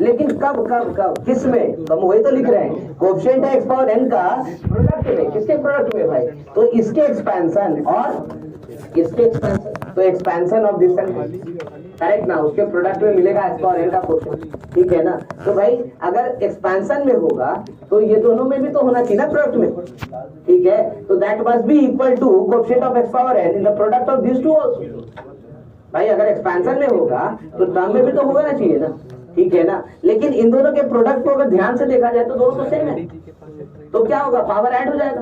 लेकिन कब कब कब किस में, तो हम वही तो लिख रहे हैं, कोएफिशिएंट है x पावर n का प्रोडक्ट में, किसके प्रोडक्ट में भाई, तो इसके एक्सपेंशन और इसके एक्सपेंशन, तो एक्सपेंशन ऑफ दिस करेक्ट ना, उसके प्रोडक्ट में मिलेगा x पावर n का कोएफिशिएंट, ठीक है ना। तो भाई अगर एक्सपेंशन में होगा तो ये दोनों में भी तो होना चाहिए ना प्रोडक्ट में, ठीक है। तो that must be equal to coefficient of x power n in the product of this two also. भाई अगर एक्सपेंशन में होगा तो टर्म में भी तो होगा ना चाहिए ना, ठीक है ना। लेकिन इन दोनों के प्रोडक्ट को अगर ध्यान से देखा जाए तो दोनों तो सेम है, तो क्या होगा, पावर ऐड हो जाएगा,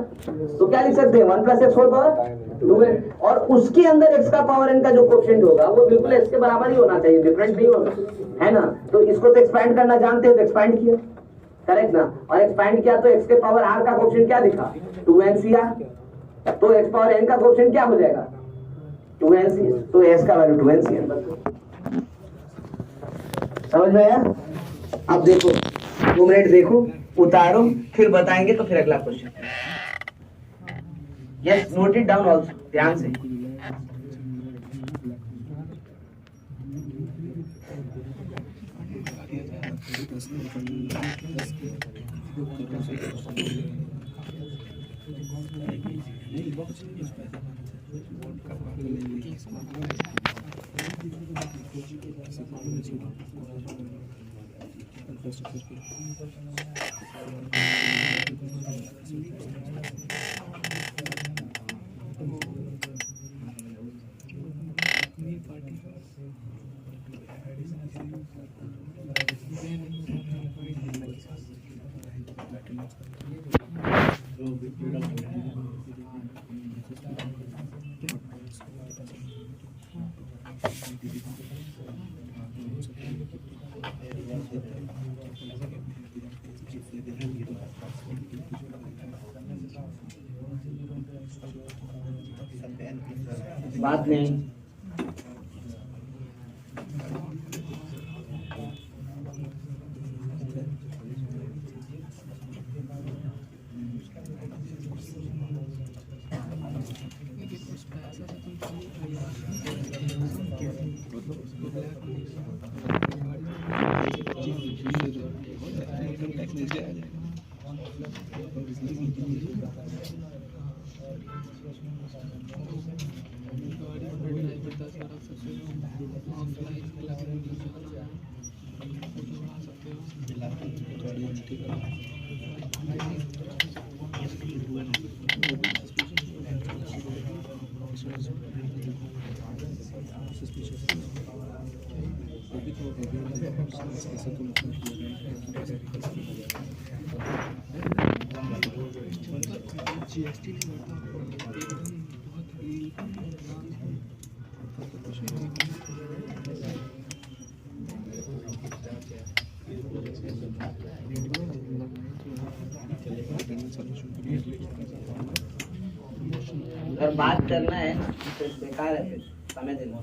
तो क्या लिख सकते हैं 1 + x होल पावर 2n, और उसके अंदर x का पावर n का जो कोएफिशिएंट होगा वो बिल्कुल x के बराबर ही होना चाहिए, डिफरेंट नहीं होगा, है ना। तो इसको तो एक्सपैंड करना जानते हैं तो एक्सपैंड किया, करेक्ट ना, और एक्सपैंड किया तो x के पावर r का कोएफिशिएंट क्या दिखा 2nCr, तो x पावर n का कोएफिशिएंट क्या हो जाएगा 2nC, तो s का वैल्यू 2nCr, समझ में आया। अब देखो 2 मिनट देखो, उतारो, फिर बताएंगे तो फिर अगला question. Yes, note it down also, ध्यान से। बात नहीं, अगर बात करना है तो बेकार है, फिर समय देना।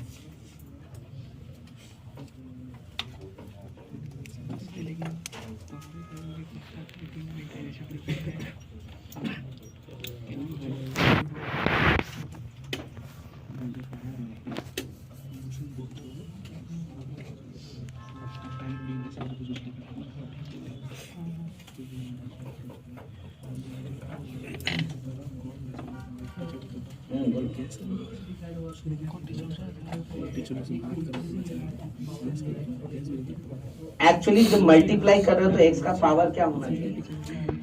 एक्चुअली जब मल्टीप्लाई कर रहे हो तो x का पावर क्या होना चाहिए,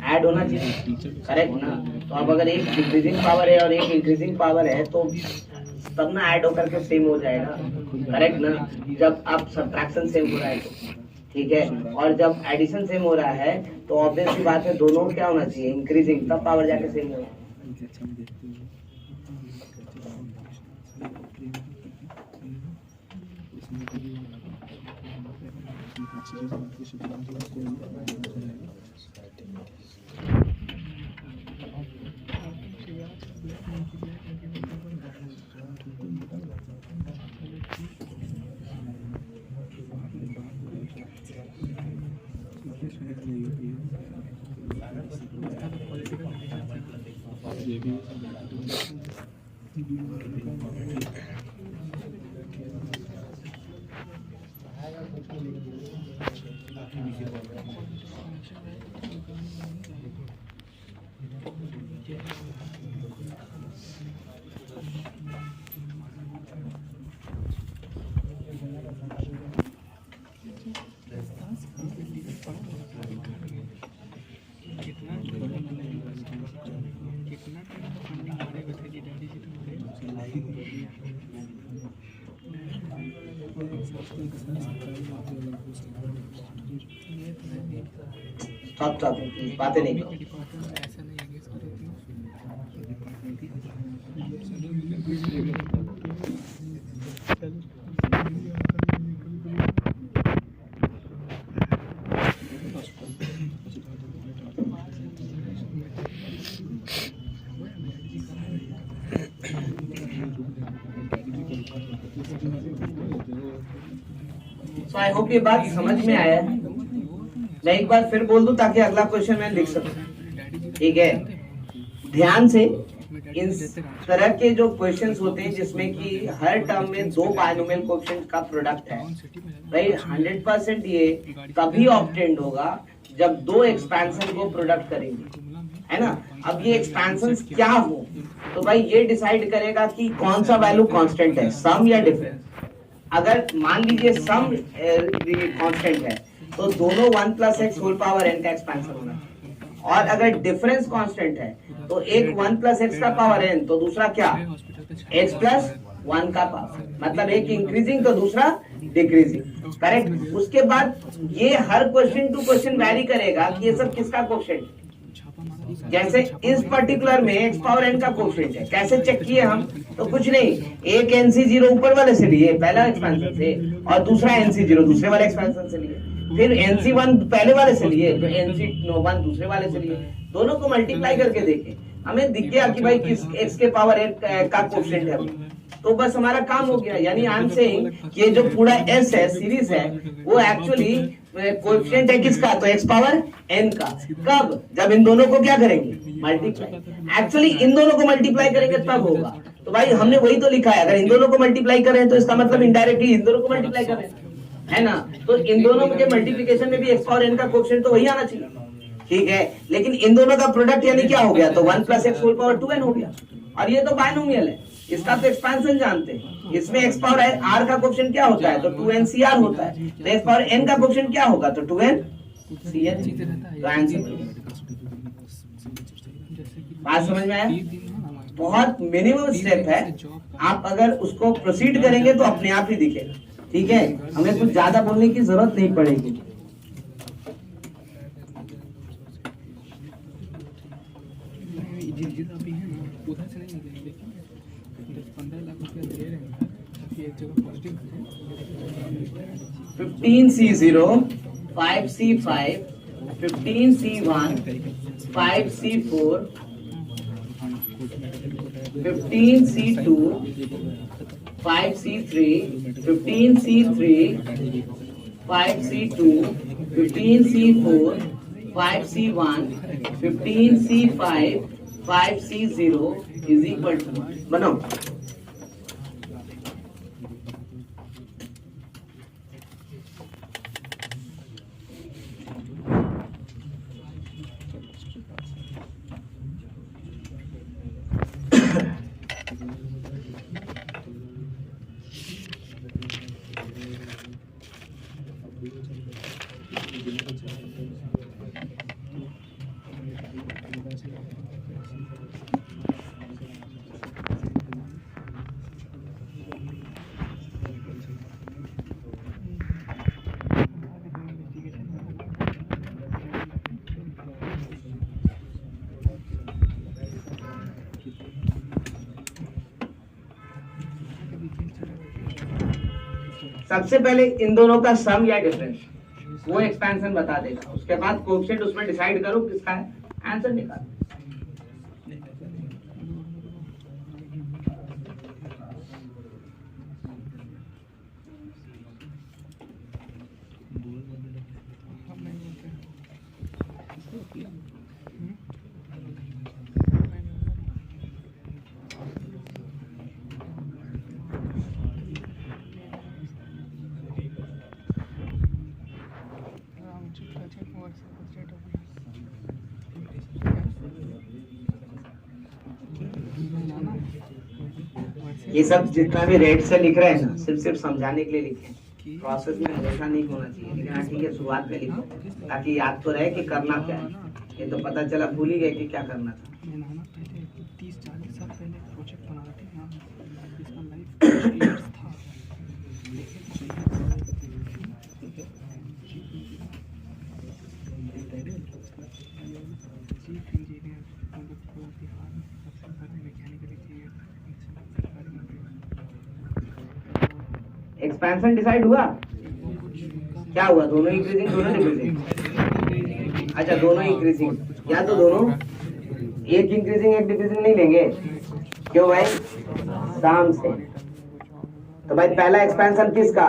ऐड होना चाहिए, करेक्ट ना। तो अब अगर एक डिक्रीजिंग पावर है और एक इंक्रीजिंग पावर है तो तब ना ऐड होकर के सेम हो जाएगा, करेक्ट ना। जब आप सब्ट्रैक्शन सेम हो रहा है तो ठीक है, और जब एडिशन सेम हो रहा है तो ऑब्वियस सी बात है दोनों क्या होना चाहिए, इंक्रीजिंग, तब पावर जाके सेम होगा। स्टॉप स्टॉप, बातें नहीं करो। So I hope ये बात समझ में आया है। मैं एक बार फिर बोल दूं ताकि अगला क्वेश्चन मैं लिख सकूं, ठीक है। ध्यान से, इस तरह के जो क्वेश्चंस होते हैं जिसमें कि हर टर्म में दो बायनोमियल कोएफिशिएंट का प्रोडक्ट है, भाई 100% ये तभी ऑब्टेन्ड होगा जब दो एक्सपेंशन को प्रोडक्ट करेंगे, है ना। अब ये एक्सपेंशंस क्या हो, तो भाई ये डिसाइड करेगा कि कौन सा वैल्यू कांस्टेंट है, सम या डिफरेंस। अगर मान लीजिए सम कांस्टेंट है तो दोनों 1 + x होल पावर n का एक्सपेंशन होना चाहिए, और अगर डिफरेंस कांस्टेंट है तो एक 1 + x का पावर n तो दूसरा क्या, x + 1 का पावर, मतलब एक इंक्रीजिंग तो दूसरा डिक्रीजिंग, करेक्ट। उसके बाद ये हर क्वेश्चन टू क्वेश्चन वैरी करेगा कि ये सब किसका कोएफिशिएंट है। जैसे इस पर्टिकुलर में x पावर n का कोएफिशिएंट है, कैसे चेक किए हम, तो कुछ नहीं, एक NC0 ऊपर वाले से लिए पहला एक्सपेंशन से, और दूसरा NC0 दूसरे वाले एक्सपेंशन से लिए, फिर NC1 पहले वाले से लिए तो NC1 दूसरे वाले से लिए, दोनों को मल्टीप्लाई करके देखे, हमें दिख गया कि भाई किस x के पावर n का कोएफिशिएंट है, तो बस हमारा काम हो गया। यानी आई एम सेइंग ये जो पूरा S है, सीरीज है, वो एक्चुअली कोएफिशिएंट है किसका, तो x पावर n का। कब, जब इन दोनों को क्या करेंगे, मल्टीप्लाई। एक्चुअली इन दोनों को मल्टीप्लाई करेंगे तब होगा, तो भाई हमने वही तो लिखा है, अगर इन दोनों को मल्टीप्लाई कर रहे हैं तो इसका मतलब इनडायरेक्टली इन दोनों को मल्टीप्लाई कर रहे हैं, है ना। तो इन दोनों के मल्टीप्लिकेशन में भी x पावर n का कोएफिशिएंट तो वही आना चाहिए, ठीक है। लेकिन इन दोनों का प्रोडक्ट यानी क्या हो गया, तो 1 + x होल पावर 2n हो गया, और ये तो बायनोमियल है, इसका तो एक्सपेंशन जानते हैं। इसमें x पावर r का कोएफिशिएंट क्या होता है, तो 2n/r होता है, तो x पावर n का कोएफिशिएंट क्या होगा, तो 2n/cn। तो आंसर बात समझ में आया। बहुत मिनिमम स्टेप है, आप अगर उसको प्रोसीड करेंगे तो अपने आप ही दिखेगा, ठीक है। हमें कुछ ज्यादा बोलने की जरूरत नहीं पड़ेगी। उधर से नहीं निकलेंगे, 10-15 लाख रुपया दे रहे हैं ताकि एक जगह positive 15C0 5C5 15C1 5C4 15C2 5C3 15C3 5C2 15C4 5C1 15C5 5C0 is equal to, बनाओ। सबसे पहले इन दोनों का सम या डिफरेंस, वो एक्सपेंशन बता देगा। उसके बाद कोएफिशिएंट उसमें डिसाइड करो किसका है, आंसर निकालो। ये सब जितना भी रेट से लिख रहे हैं ना, सिर्फ समझाने के लिए लिखे, प्रोसेस में ऐसा नहीं होना चाहिए। लेकिन हाँ ठीक है, शुरुआत में लिखो ताकि याद तो रहे कि करना क्या है। ये तो पता चला भूल ही गए कि क्या करना था। पहले 30-40 साल पहले प्रोजेक्ट बना रहे थे, इसका लाइफ इयर्स था। एक्सपेंशन डिसाइड हुआ, क्या हुआ? दोनों इंक्रीजिंग, दोनों डिक्रीजिंग? अच्छा, दोनों इंक्रीजिंग। या तो दोनों एक इंक्रीजिंग एक डिक्रीजिंग नहीं लेंगे, क्यों भाई? सम से। तो भाई पहला एक्सपेंशन किसका?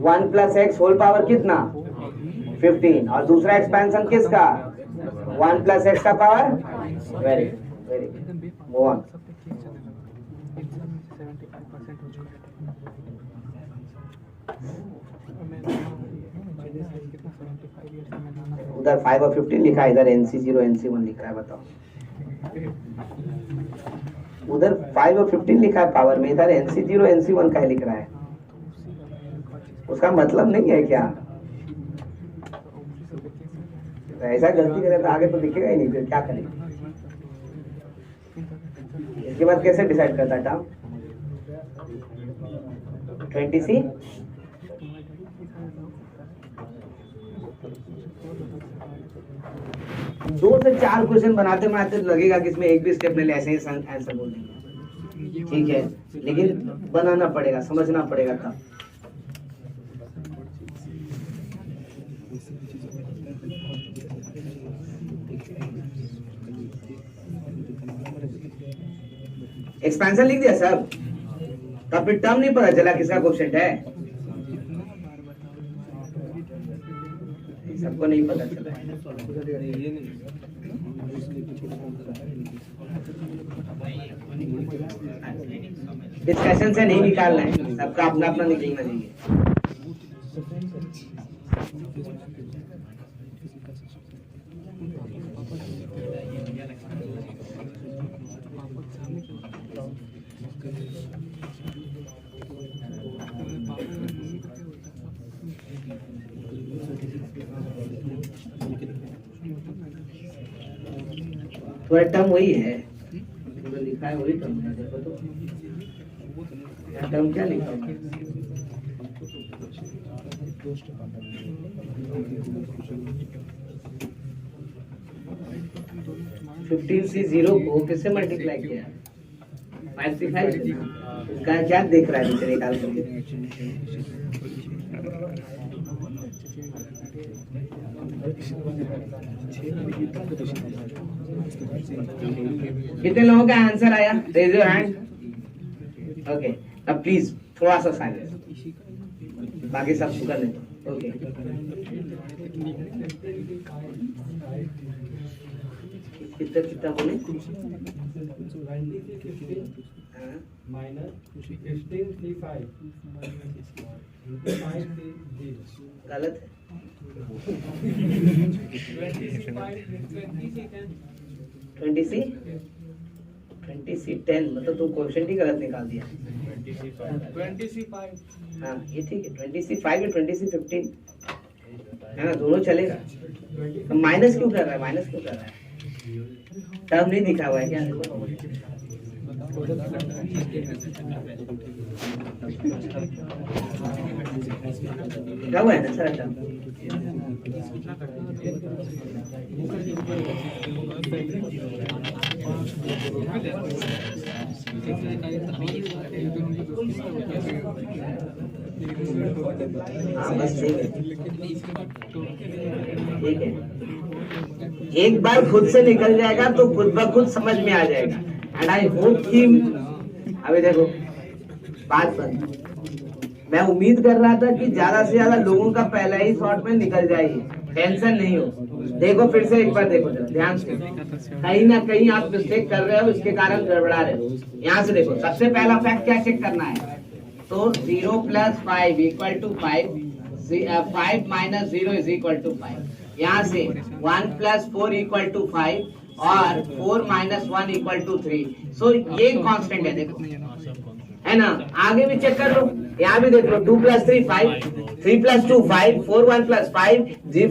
1 + x होल पावर कितना? 15। और दूसरा एक्सपेंशन किसका? 1 + x का power. Very very move on. उधर 5 और 15 लिखा है, इधर NC0 NC1 लिखा है, बताओ। उधर 5 और 15 लिखा है पावर में, इधर NC0 NC1 का लिख रहा है। उसका मतलब नहीं है क्या? ऐसा गलती करे तो आगे तो दिखेगा ही नहीं, फिर क्या करेंगे? इसके बाद कैसे डिसाइड करता था? 20C 2 से 4 क्वेश्चन बनाते बनाते लगेगा कि इसमें एक भी स्टेप नहीं, ऐसे ही आंसर बोल देंगे। ठीक है, लेकिन बनाना पड़ेगा, समझना पड़ेगा तब। एक्सपेंशन लिख दिया सब, तब फिर टर्म नहीं पता चला किसका कोएफिशिएंट है। सबको नहीं पता चला। डिस्कशन से नहीं निकालना है, सबका अपना अपना निकलना चाहिए। थोड़ा टर्म वही है, जो लिखा है वही टर्म है। देखो तो टर्म क्या लिखा है? 15C0 को किससे मल्टीप्लाई किया? 5 से 5 से ना? क्या देख रहा है नीचे निकाल करके? कितने लोगों का आंसर आया? Raise your hand. ओके, अब प्लीज थोड़ा सा साइलेंस, बाकी सब शुक्र नहीं। ओके, कितना बोले? गलत है। 20C10 मतलब तुम क्वेश्चन ही गलत निकाल दिया। 20C5 हाँ ये ठीक है, 20C5 या 20C15 है ना, दोनों चलेगा। तो माइनस क्यों कर रहा है? माइनस क्यों कर रहा है? टर्म नहीं दिखा हुआ है क्या? क्या हुआ है ना सर टर्म? हाँ बस ठीक है, ठीक है। एक बार खुद से निकल जाएगा तो खुद ब खुद समझ में आ जाएगा। एंड आई होप कि अभी देखो बात बन, मैं उम्मीद कर रहा था कि ज्यादा से ज्यादा लोगों का पहला ही शॉट में निकल जाएगी, टेंशन नहीं हो। देखो फिर से एक बार देखो जरा ध्यान से, कहीं ना कहीं आप मिस्टेक कर रहे हो, इसके कारण गड़बड़ा रहे हो। यहाँ से देखो, सबसे पहला फैक्ट क्या चेक करना है, तो 0 + 5 = 5, 5 - 0 = 5। यहाँ से 1 + 4 = 5 और 4 - 1 = 3। सो ये कांस्टेंट है, देखो है ना। आगे भी चेक कर लो, यहाँ भी देख लो, 2 + 3 5, 3 + 2 5, 4 1 + 5,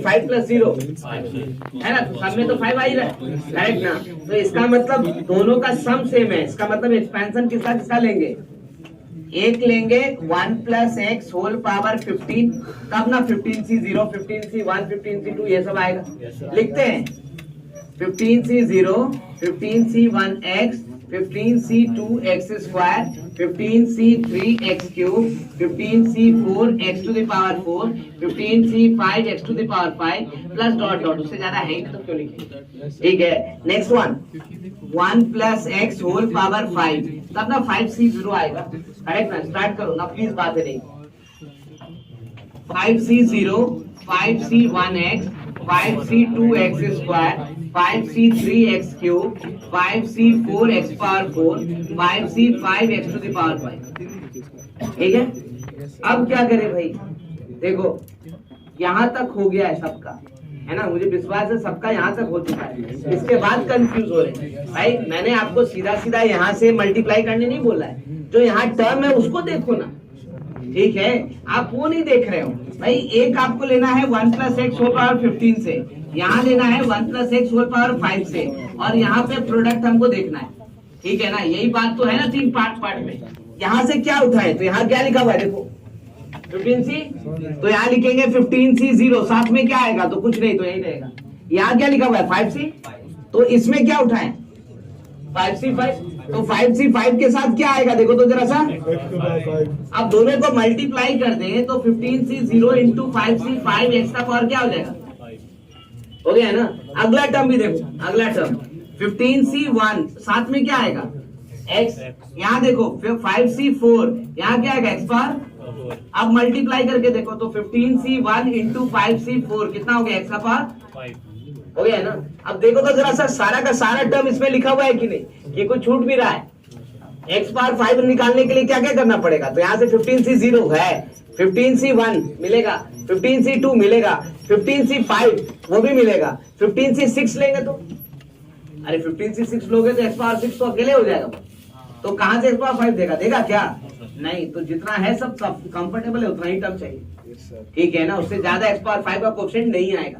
5 + 0 है ना। तो सब में तो 5 आ ही रहा है, करेक्ट ना। तो इसका मतलब दोनों का सम सेम है, इसका मतलब एक्सपेंशन किसका किसका लेंगे, एक लेंगे 1 + x होल पावर 15, तब ना 15c 0, 15c 1, 15c 2 ये सब आएगा। लिखते हैं 15c 0, 15c 1x, 15c 2x², 15c 3x³, 15c 4x⁴, 15c 5x⁵ plus dot dot, उससे ज्यादा है ही तो क्यों लिखेंगे। ठीक है, next one 1 + x whole power 5, तब ना 5c 0 आएगा, करेक्ट ना। स्टार्ट करो ना प्लीज, बात है नहीं। 5c 0, 5c 1x, 5c 2x², 5c 3x³, 5c 4x⁴, 5c 5x⁵। ठीक है, अब क्या करें भाई, देखो यहाँ तक हो गया है सबका, है ना। मुझे विश्वास है सबका यहाँ तक हो चुका है, इसके बाद कंफ्यूज हो रहे हैं भाई। मैंने आपको सीधा सीधा यहाँ से मल्टीप्लाई करने नहीं बोला है, जो यहाँ टर्म है उसको देखो ना, ठीक है। आप वो नहीं देख रहे हो भाई। एक आपको लेना है 1 + x होल पावर 15 से, यहाँ लेना है 1 + x होल पावर 5 से, और यहाँ पे प्रोडक्ट हमको देखना है, ठीक है ना। यही बात तो है ना, 3 पार्ट में। यहाँ से क्या उठाए, तो यहाँ क्या लिखा हुआ है देखो 15c, तो यहाँ लिखेंगे 15c 0, साथ में क्या आएगा, तो कुछ नहीं, तो यही रहेगा। यहाँ क्या लिखा हुआ है 5c, तो इसमें क्या उठाए 5c 5, तो 5c 5 के साथ क्या आएगा देखो तो जरा सा। अब दोनों को मल्टीप्लाई कर दें तो 15c 0 × 5c 5 x का पावर क्या हो जाएगा, हो गया है ना। अगला टर्म भी देखो, अगला टर्म 15c 1, साथ में क्या आएगा x, यहाँ देखो 5c 4, यहाँ क्या आएगा x पावर। अब मल्टीप्लाई करके देखो तो 15c 1 × 5c 4 कितना हो गया, x का पावर 5 हो गया है ना। अब देखो तो जरा सा, सारा का सारा टर्म इसमें लिखा हुआ है कि नहीं, ये कुछ छूट भी रहा है। x पावर 5 निकालने के लिए क्या क्या करना पड़ेगा, तो यहाँ से 15c 0 है, 15c 1 मिलेगा, 15c 2 मिलेगा, 15c 5 वो भी मिलेगा, 15c 6 लेंगे तो, अरे 15c 6 लोगे तो x पावर 6 तो अकेले हो जाएगा, तो कहां से x पावर 5 देगा, देगा क्या नहीं। तो जितना है सब कंफर्टेबल है उतना ही टर्म चाहिए, ठीक है ना। उससे ज्यादा x पावर 5 का कोएफिशिएंट नहीं आएगा,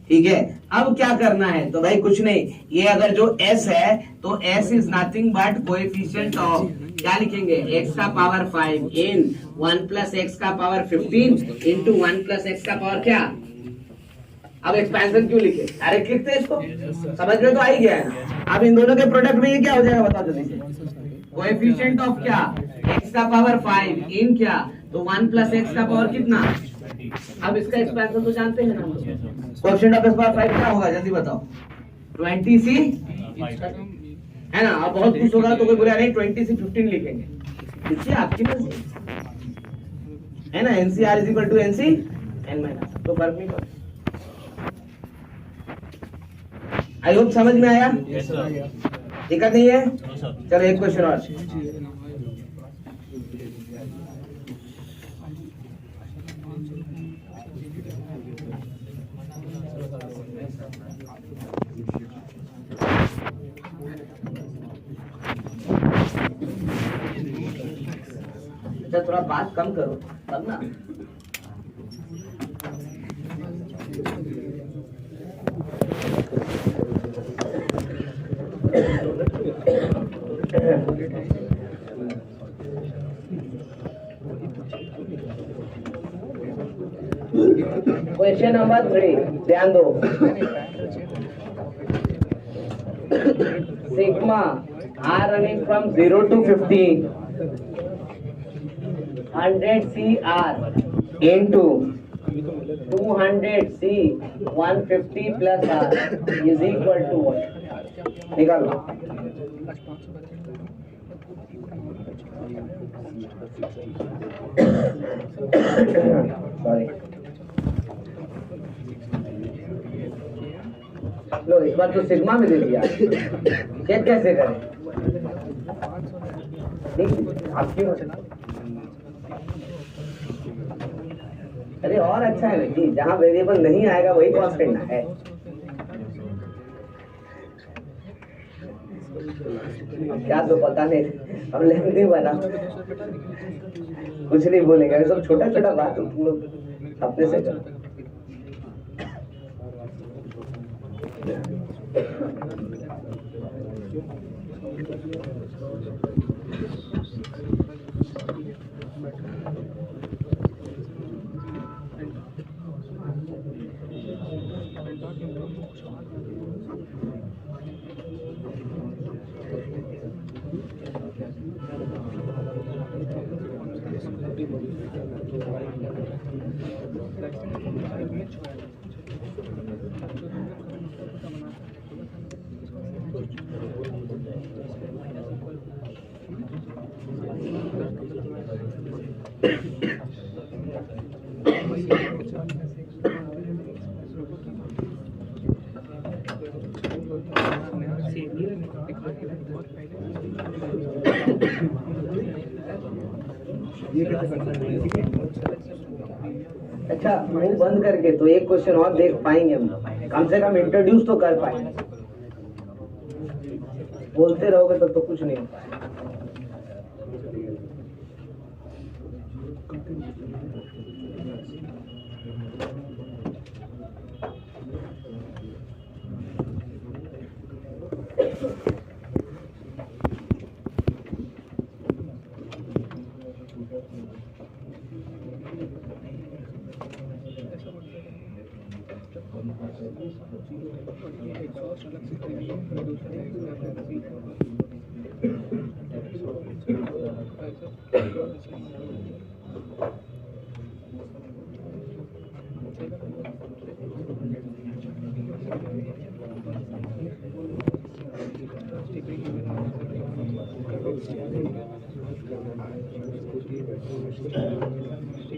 ठीक है। अब क्या करना है, तो भाई कुछ नहीं, ये अगर जो s है तो s is nothing but coefficient of, क्या लिखेंगे x का पावर 5 इन 1 + x का पावर 15 × 1 + x का पावर क्या। अब एक्सपेंशन क्यों लिखे, डायरेक्ट लिखते हैं इसको, समझ में तो आ ही गया है ना। अब इन दोनों के प्रोडक्ट में ये क्या हो जाएगा बताओ जल्दी से, कोएफिशिएंट ऑफ क्या, x का पावर 5 इन क्या, तो 1 + x का पावर कितना। अब इसका एक्सपेंशन तो जानते हैं ना, कोएफिशिएंट ऑफ x पावर 5 क्या होगा जल्दी बताओ, 20c है ना। अब बहुत कुछ होगा तो कोई बुरा नहीं, 20c 15 लिखेंगे, देखिए आपकी मर्जी है ना। NCR = NC n-, तो फर्क नहीं पड़ता। आई होप समझ में आया, दिक्कत नहीं है। चलो एक क्वेश्चन और, अच्छा थोड़ा बात कम करो तब ना। क्वेश्चन नंबर 3 ध्यान दो, sigma r running from 0 to 15, 100 CR into 200C 150 plus R is equal to what? निकालो। सॉरी, लो इस बार तो सिग्मा में दे दिया, चेक कैसे करें? आपकी अरे और अच्छा है कि जहाँ वेरिएबल नहीं आएगा वही कांस्टेंट है। क्या तो पता नहीं, हम लेंगे बना कुछ नहीं बोलेंगे, सब छोटा छोटा बात तुम लोग अपने से करो। अच्छा, मुंह बंद करके तो एक क्वेश्चन और देख पाएंगे हम लोग, कम से कम इंट्रोड्यूस तो कर पाएंगे। बोलते रहोगे तो कुछ नहीं हो पाएगा।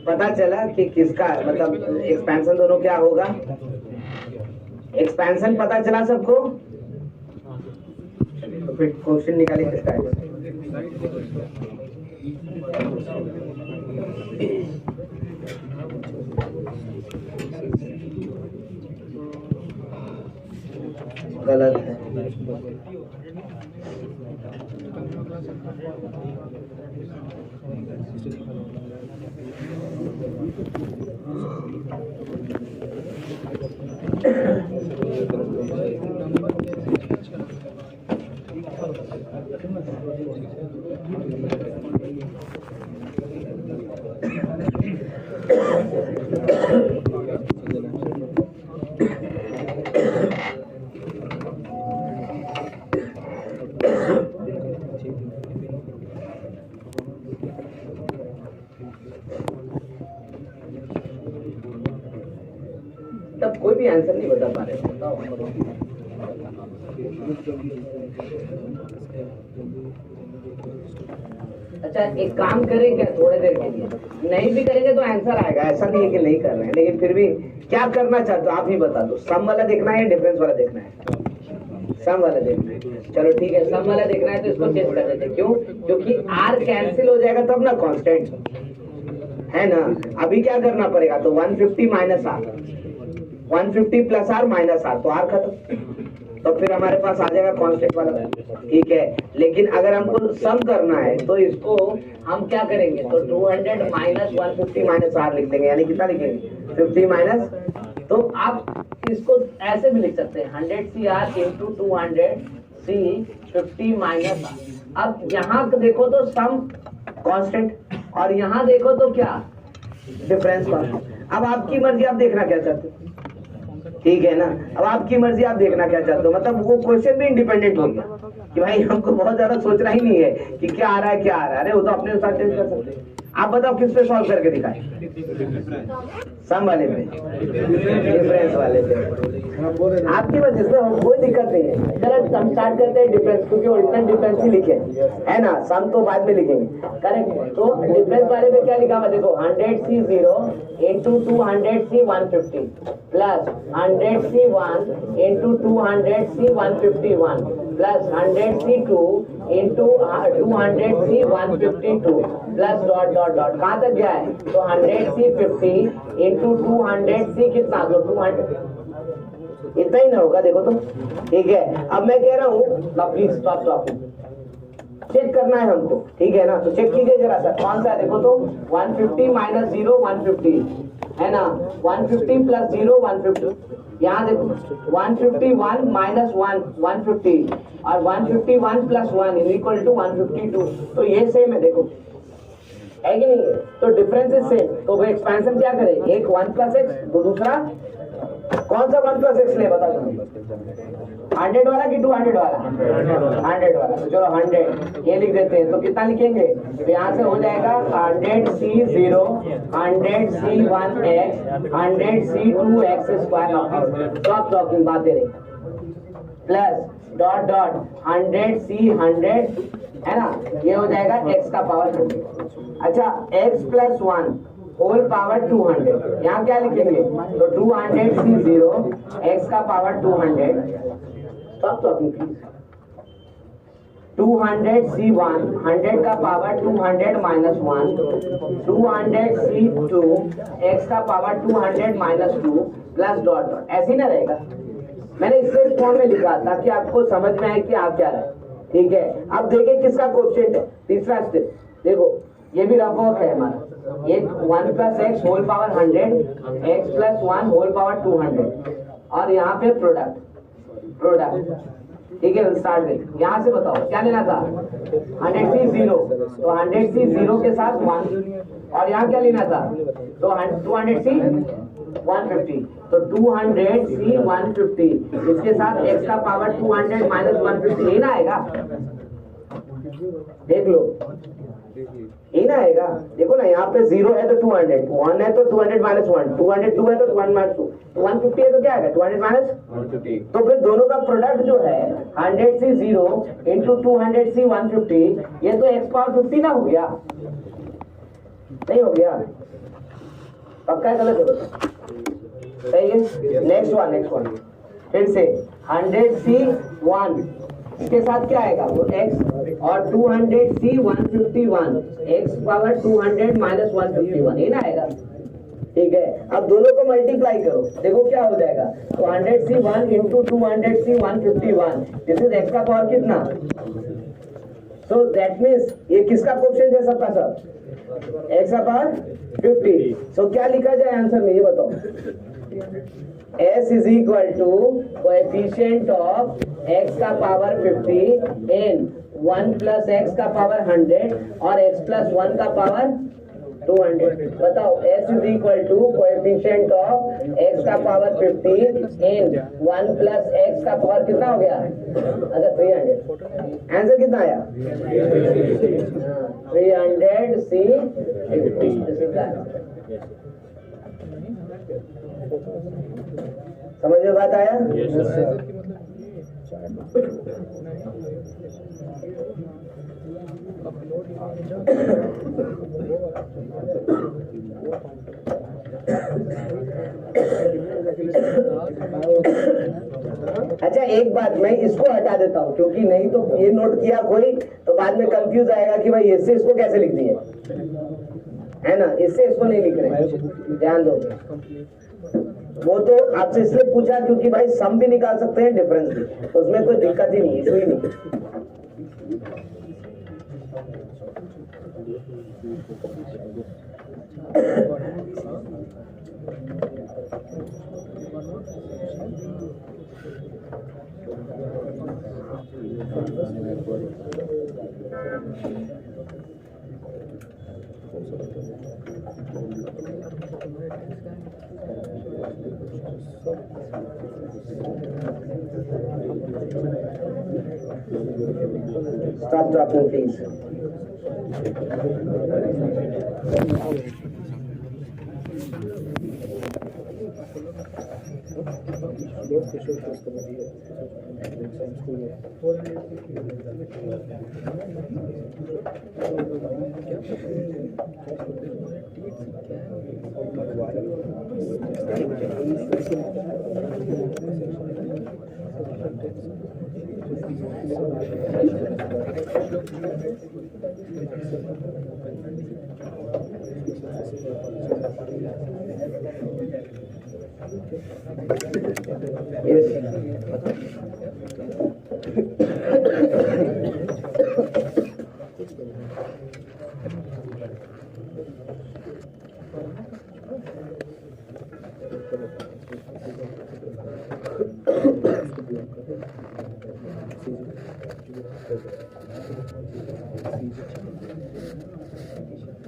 पता चला कि किसका मतलब एक्सपेंशन दोनों क्या होगा। एक्सपेंशन पता चला सबको, तो फिर क्वेश्चन निकालिए किसका है। गलत है। तब कोई भी आंसर नहीं बता पा रहे, बताओ। अच्छा, एक काम करें क्या थोड़ी देर के लिए? नहीं भी करेंगे तो आंसर आएगा, ऐसा नहीं है कि नहीं कर रहे हैं, लेकिन फिर भी क्या करना चाहते हो आप ही बता दो। सम वाला देखना है या डिफरेंस वाला देखना है? सम वाला देखना है, चलो ठीक है। सम वाला देखना है तो इसको चेंज कर देते हैं। क्यों? क्योंकि आर कैंसिल हो जाएगा तब ना, कांस्टेंट है ना। अभी क्या करना पड़ेगा, तो 150 minus R, 150 plus R minus R, तो आर खत्म, तो फिर हमारे पास आ जाएगा कांस्टेंट वाला। ठीक है, लेकिन अगर हमको सम करना है तो इसको हम क्या करेंगे, तो 200 माइनस 150 माइनस आर लिख देंगे, यानी कितना लिखेंगे 50 माइनस। तो आप इसको ऐसे भी लिख सकते हैं 100CR into 200C 50 minus are. अब यहाँ देखो तो सम कांस्टेंट और यहाँ देखो तो क्या डिफरेंस कांस्टेंट। अब आपकी मर्जी, आप देखना क्या चाहते हो, ठीक है ना। अब आपकी मर्जी, आप देखना क्या चाहते हो, मतलब वो क्वेश्चन भी इंडिपेंडेंट हो गया कि भाई हमको बहुत ज्यादा सोचना ही नहीं है कि क्या आ रहा है क्या आ रहा है, अरे वो तो अपने अनुसार चेंज कर सकते हैं। आप बताओ किस पे सॉल्व करके दिखाएं, सम वाले पे, डिफरेंस वाले पे, आपकी वजह से कोई दिक्कत नहीं है। चलो हम स्टार्ट करते हैं डिफरेंस, क्योंकि ओरिजिनल डिफरेंस ही लिखे है ना, सम तो बाद में लिखेंगे, करेक्ट। तो डिफरेंस वाले पे क्या लिखा हुआ देखो, 100C0 into 200C 150 plus 100C1 into 200C 151 plus 100C2 into 200C 152 plus dot dot dot, कहाँ तक गया है, तो 100C50 इंटू 200C कितना, तो 200, इतना ही ना होगा देखो तो, ठीक है। अब मैं कह रहा हूँ प्लीज स्टॉप टॉकिंग, चेक करना है हमको, ठीक है ना, तो चेक कीजिए जरा सा कौन सा है, देखो तो 150 माइनस 0 150 है ना, 150 प्लस 0 150, यहाँ देखो 151 माइनस 1 150 और 151 प्लस 1 इज इक्वल टू 152, तो ये सेम है देखो, है कि नहीं है, तो डिफरेंस इज सेम। तो वो एक्सपेंशन क्या करें, एक 1 प्लस एक्स, तो दूसरा कौन सा 1 प्लस एक्स ले बताओ, 100 वाला कि 200 वाला, 100 वाला, तो चलो 100 ये लिख देते हैं, तो कितना लिखेंगे, तो यहाँ से हो जाएगा 100C0 100C1x 100C2x square, stop talking बातें नहीं, प्लस डॉट डॉट 100C100 है ना, ये हो जाएगा x का पावर 2, अच्छा x प्लस 1 होल पावर 200, यहाँ क्या लिखेंगे, तो 200C0 x का power 200, stop talking please, 200C1 100 का पावर 200 माइनस 1 200C2 x का power 200 minus 2 plus dot dot, ऐसे ही ना रहेगा, मैंने इससे फॉर्म में लिखा ताकि आपको समझ में आए कि आप क्या रहे, ठीक है। अब देखें किसका कोएफिशिएंट है, तीसरा स्टेप देखो, ये भी रफ वर्क है हमारा, एक 1 plus x whole power 100 x plus 1 whole power 200 और यहाँ पे प्रोडक्ट, ठीक है। स्टार्ट विद, यहाँ से बताओ क्या लेना था, 100C0, तो 100C0 के साथ 1 और यहाँ क्या लेना था, तो 200C 150, तो 200C 150 इसके साथ x का पावर 200 माइनस 150, ये ना आएगा, देख लो ये ना आएगा, देखो ना यहाँ पे 0 है तो 200, 1 है तो 200 माइनस 1, 202 है तो 1 माइनस 2, तो 150 है तो क्या आएगा 200 माइनस 150, तो फिर दोनों का प्रोडक्ट जो है 100C0 इंटू 200C 150, ये तो x पावर 50 ना हो गया, नहीं हो गया, पक्का है गलत है, सही है। नेक्स्ट वन फिर से 100C1 इसके साथ क्या आएगा, वो x और 200C 151 x पावर 200 माइनस 151, ये ना आएगा, ठीक है। अब दोनों को मल्टीप्लाई करो, देखो क्या हो जाएगा, तो 100C1 into 200C 151, this is x का पावर कितना, सो दैट मीन्स ये किसका कोएफिशिएंट है सबका सब, x का पावर 50, सो क्या लिखा जाए आंसर में, ये बताओ, s is equal to coefficient of x का पावर 50 इन 1 प्लस x का पावर 100 और x प्लस 1 का पावर 200, बताओ s is equal to coefficient of x का पावर 50 इन 1 प्लस x का पावर कितना हो गया, अच्छा 300, आंसर कितना आया 300C50, समझ में बात आया, अच्छा एक बात मैं इसको हटा देता हूँ, क्योंकि नहीं तो ये नोट किया कोई तो बाद में कंफ्यूज आएगा कि भाई इससे इसको कैसे लिख दिए, है ना, इससे इसको नहीं लिख रहे, ध्यान दो, वो तो आपसे इसलिए पूछा क्योंकि भाई सम भी निकाल सकते हैं डिफरेंस भी, तो उसमें कोई दिक्कत ही नहीं, इशू ही नहीं। Stop dropping, please.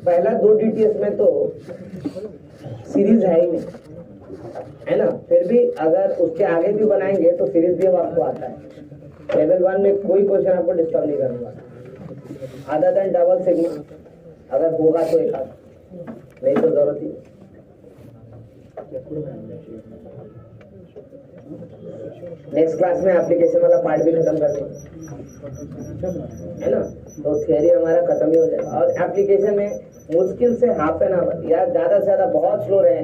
पहला 2 DTS में तो सीरीज है ही नहीं, है ना। फिर भी अगर उसके आगे भी बनाएंगे तो सीरीज भी अब आपको आता है। लेवल 1 में कोई क्वेश्चन आपको डिस्टर्ब नहीं करूंगा, अदर देन डबल सिग्मा। अगर होगा तो एक आध, नहीं तो जरूरत ही। नेक्स्ट क्लास में एप्लीकेशन वाला पार्ट भी खत्म कर देंगे, है ना। तो थियरी हमारा खत्म ही हो जाएगा। और एप्लीकेशन में मुश्किल से हाफ एन आवर या ज्यादा से ज्यादा, बहुत स्लो रहे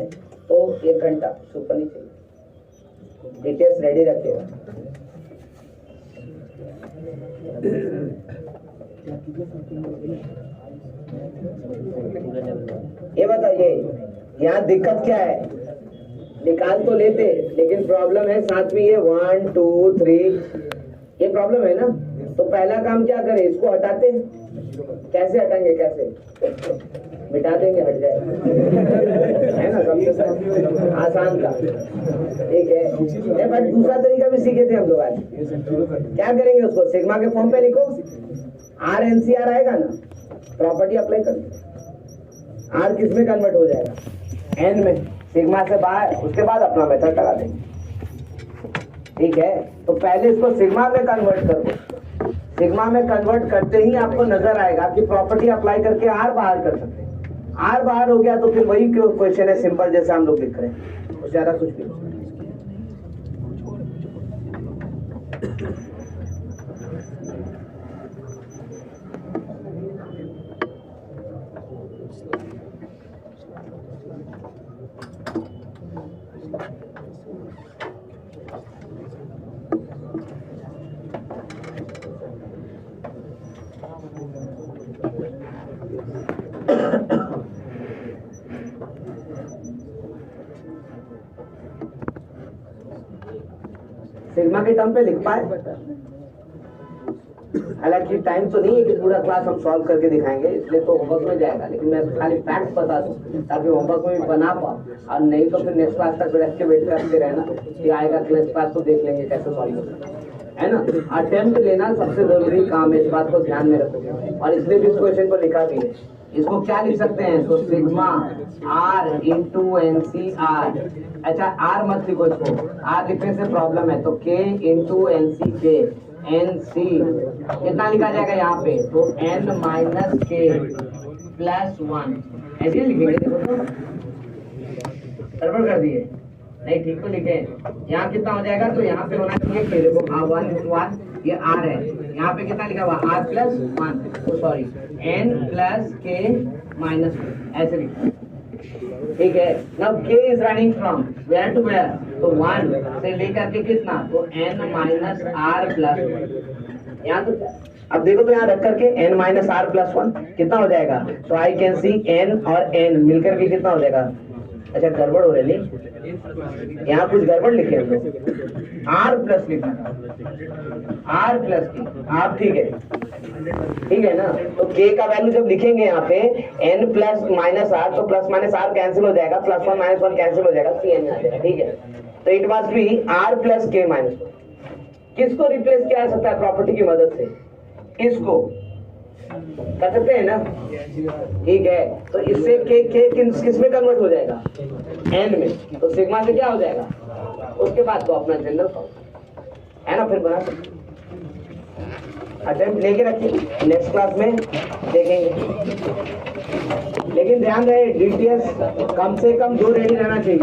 तो 1 घंटा सुपर नहीं चाहिए। डिटेल्स रेडी रखिएगा। ये बताइए यहाँ दिक्कत क्या है? निकाल तो लेते, लेकिन प्रॉब्लम है साथ में ये 1 2 3, ये प्रॉब्लम है ना। तो पहला काम क्या करें, इसको हटाते। कैसे हटाएंगे? कैसे मिटा देंगे, हट जाएगा, है ना। सबसे आसान था, ठीक है। बट दूसरा तरीका भी सीखे थे हम लोग आज। क्या करेंगे, उसको सिग्मा के फॉर्म पे लिखो। RNCR आएगा ना, प्रॉपर्टी अप्लाई कर। R किस में कन्वर्ट हो जाएगा? N में। सिग्मा से बाहर, उसके बाद अपना मेथड लगा देंगे, ठीक है। तो पहले इसको सिग्मा में कन्वर्ट करो। सिग्मा में कन्वर्ट करते ही आपको नजर आएगा कि प्रॉपर्टी अप्लाई करके R बाहर कर सकते हैं। R बाहर हो गया तो फिर वही क्वेश्चन है, सिंपल जैसे हम लोग लिख रहे हैं, उससे ज्यादा कुछ भी। सिग्मा के टर्म पे लिख पाए? हालांकि टाइम तो नहीं है कि पूरा क्लास हम सॉल्व करके दिखाएंगे, इसलिए तो होमवर्क में जाएगा। लेकिन मैं खाली फैक्ट बता दूं ताकि होमवर्क में भी बना पाओ, और नहीं तो फिर नेक्स्ट क्लास तक रख के वेट करते रहना कि आएगा क्लास तो देख लेंगे कैसे सॉल्व होगा, है ना। अटेम्प्ट लेना सबसे जरूरी काम है, इस बात को ध्यान में रखोगे। और इसलिए भी इस क्वेश्चन को लिखा भी है। इसको क्या लिख सकते हैं? तो सिग्मा R इंटू NCR। अच्छा, R मत लिखो, इसको R लिखने से प्रॉब्लम है, तो K इंटू NCK। NC कितना लिखा जाएगा यहाँ पे? तो N माइनस K प्लस 1, ऐसे लिखेंगे। देखो तो गड़बड़ कर दिए, नहीं ठीक तो लिखे। यहाँ कितना हो जाएगा? तो यहाँ पे होना चाहिए K। देखो 1 इंटू 1, ये R है। यहाँ पे कितना लिखा हुआ? R प्लस 1, तो sorry N plus K minus 1, ऐसे लिखो, ठीक है। Now K is running from where to where? तो 1 से लेकर के कितना? तो N माइनस R प्लस 1। यहाँ तो अब देखो तो यहाँ रख करके N माइनस R प्लस 1 कितना हो जाएगा? तो आई कैन सी N और N मिलकर के कितना हो जाएगा? अच्छा, गड़बड़ हो रही है, यहाँ कुछ गड़बड़ लिखे हैं। R प्लस लिखा, R प्लस की आप, ठीक है, ठीक है ना। तो K का वैल्यू जब लिखेंगे यहाँ पे N प्लस माइनस R, तो प्लस माइनस R कैंसिल हो जाएगा, प्लस 1 माइनस 1 कैंसिल हो जाएगा, CN आ जाएगा, ठीक है। तो it must be R plus K minus 1। किसको रिप्लेस किया जा सकता है प्रॉपर्टी की मदद से? इसको कर सकते हैं ना, ठीक है। तो इससे K किस में कन्वर्ट हो जाएगा? N में। तो सिग्मा से क्या हो जाएगा? उसके बाद तो अपना जनरल है ना, फिर बना सकते। अटेम्प्ट लेके रखिए, नेक्स्ट क्लास में देखेंगे। लेकिन ध्यान रहे डीटीएस कम से कम 2 रेडी रहना चाहिए।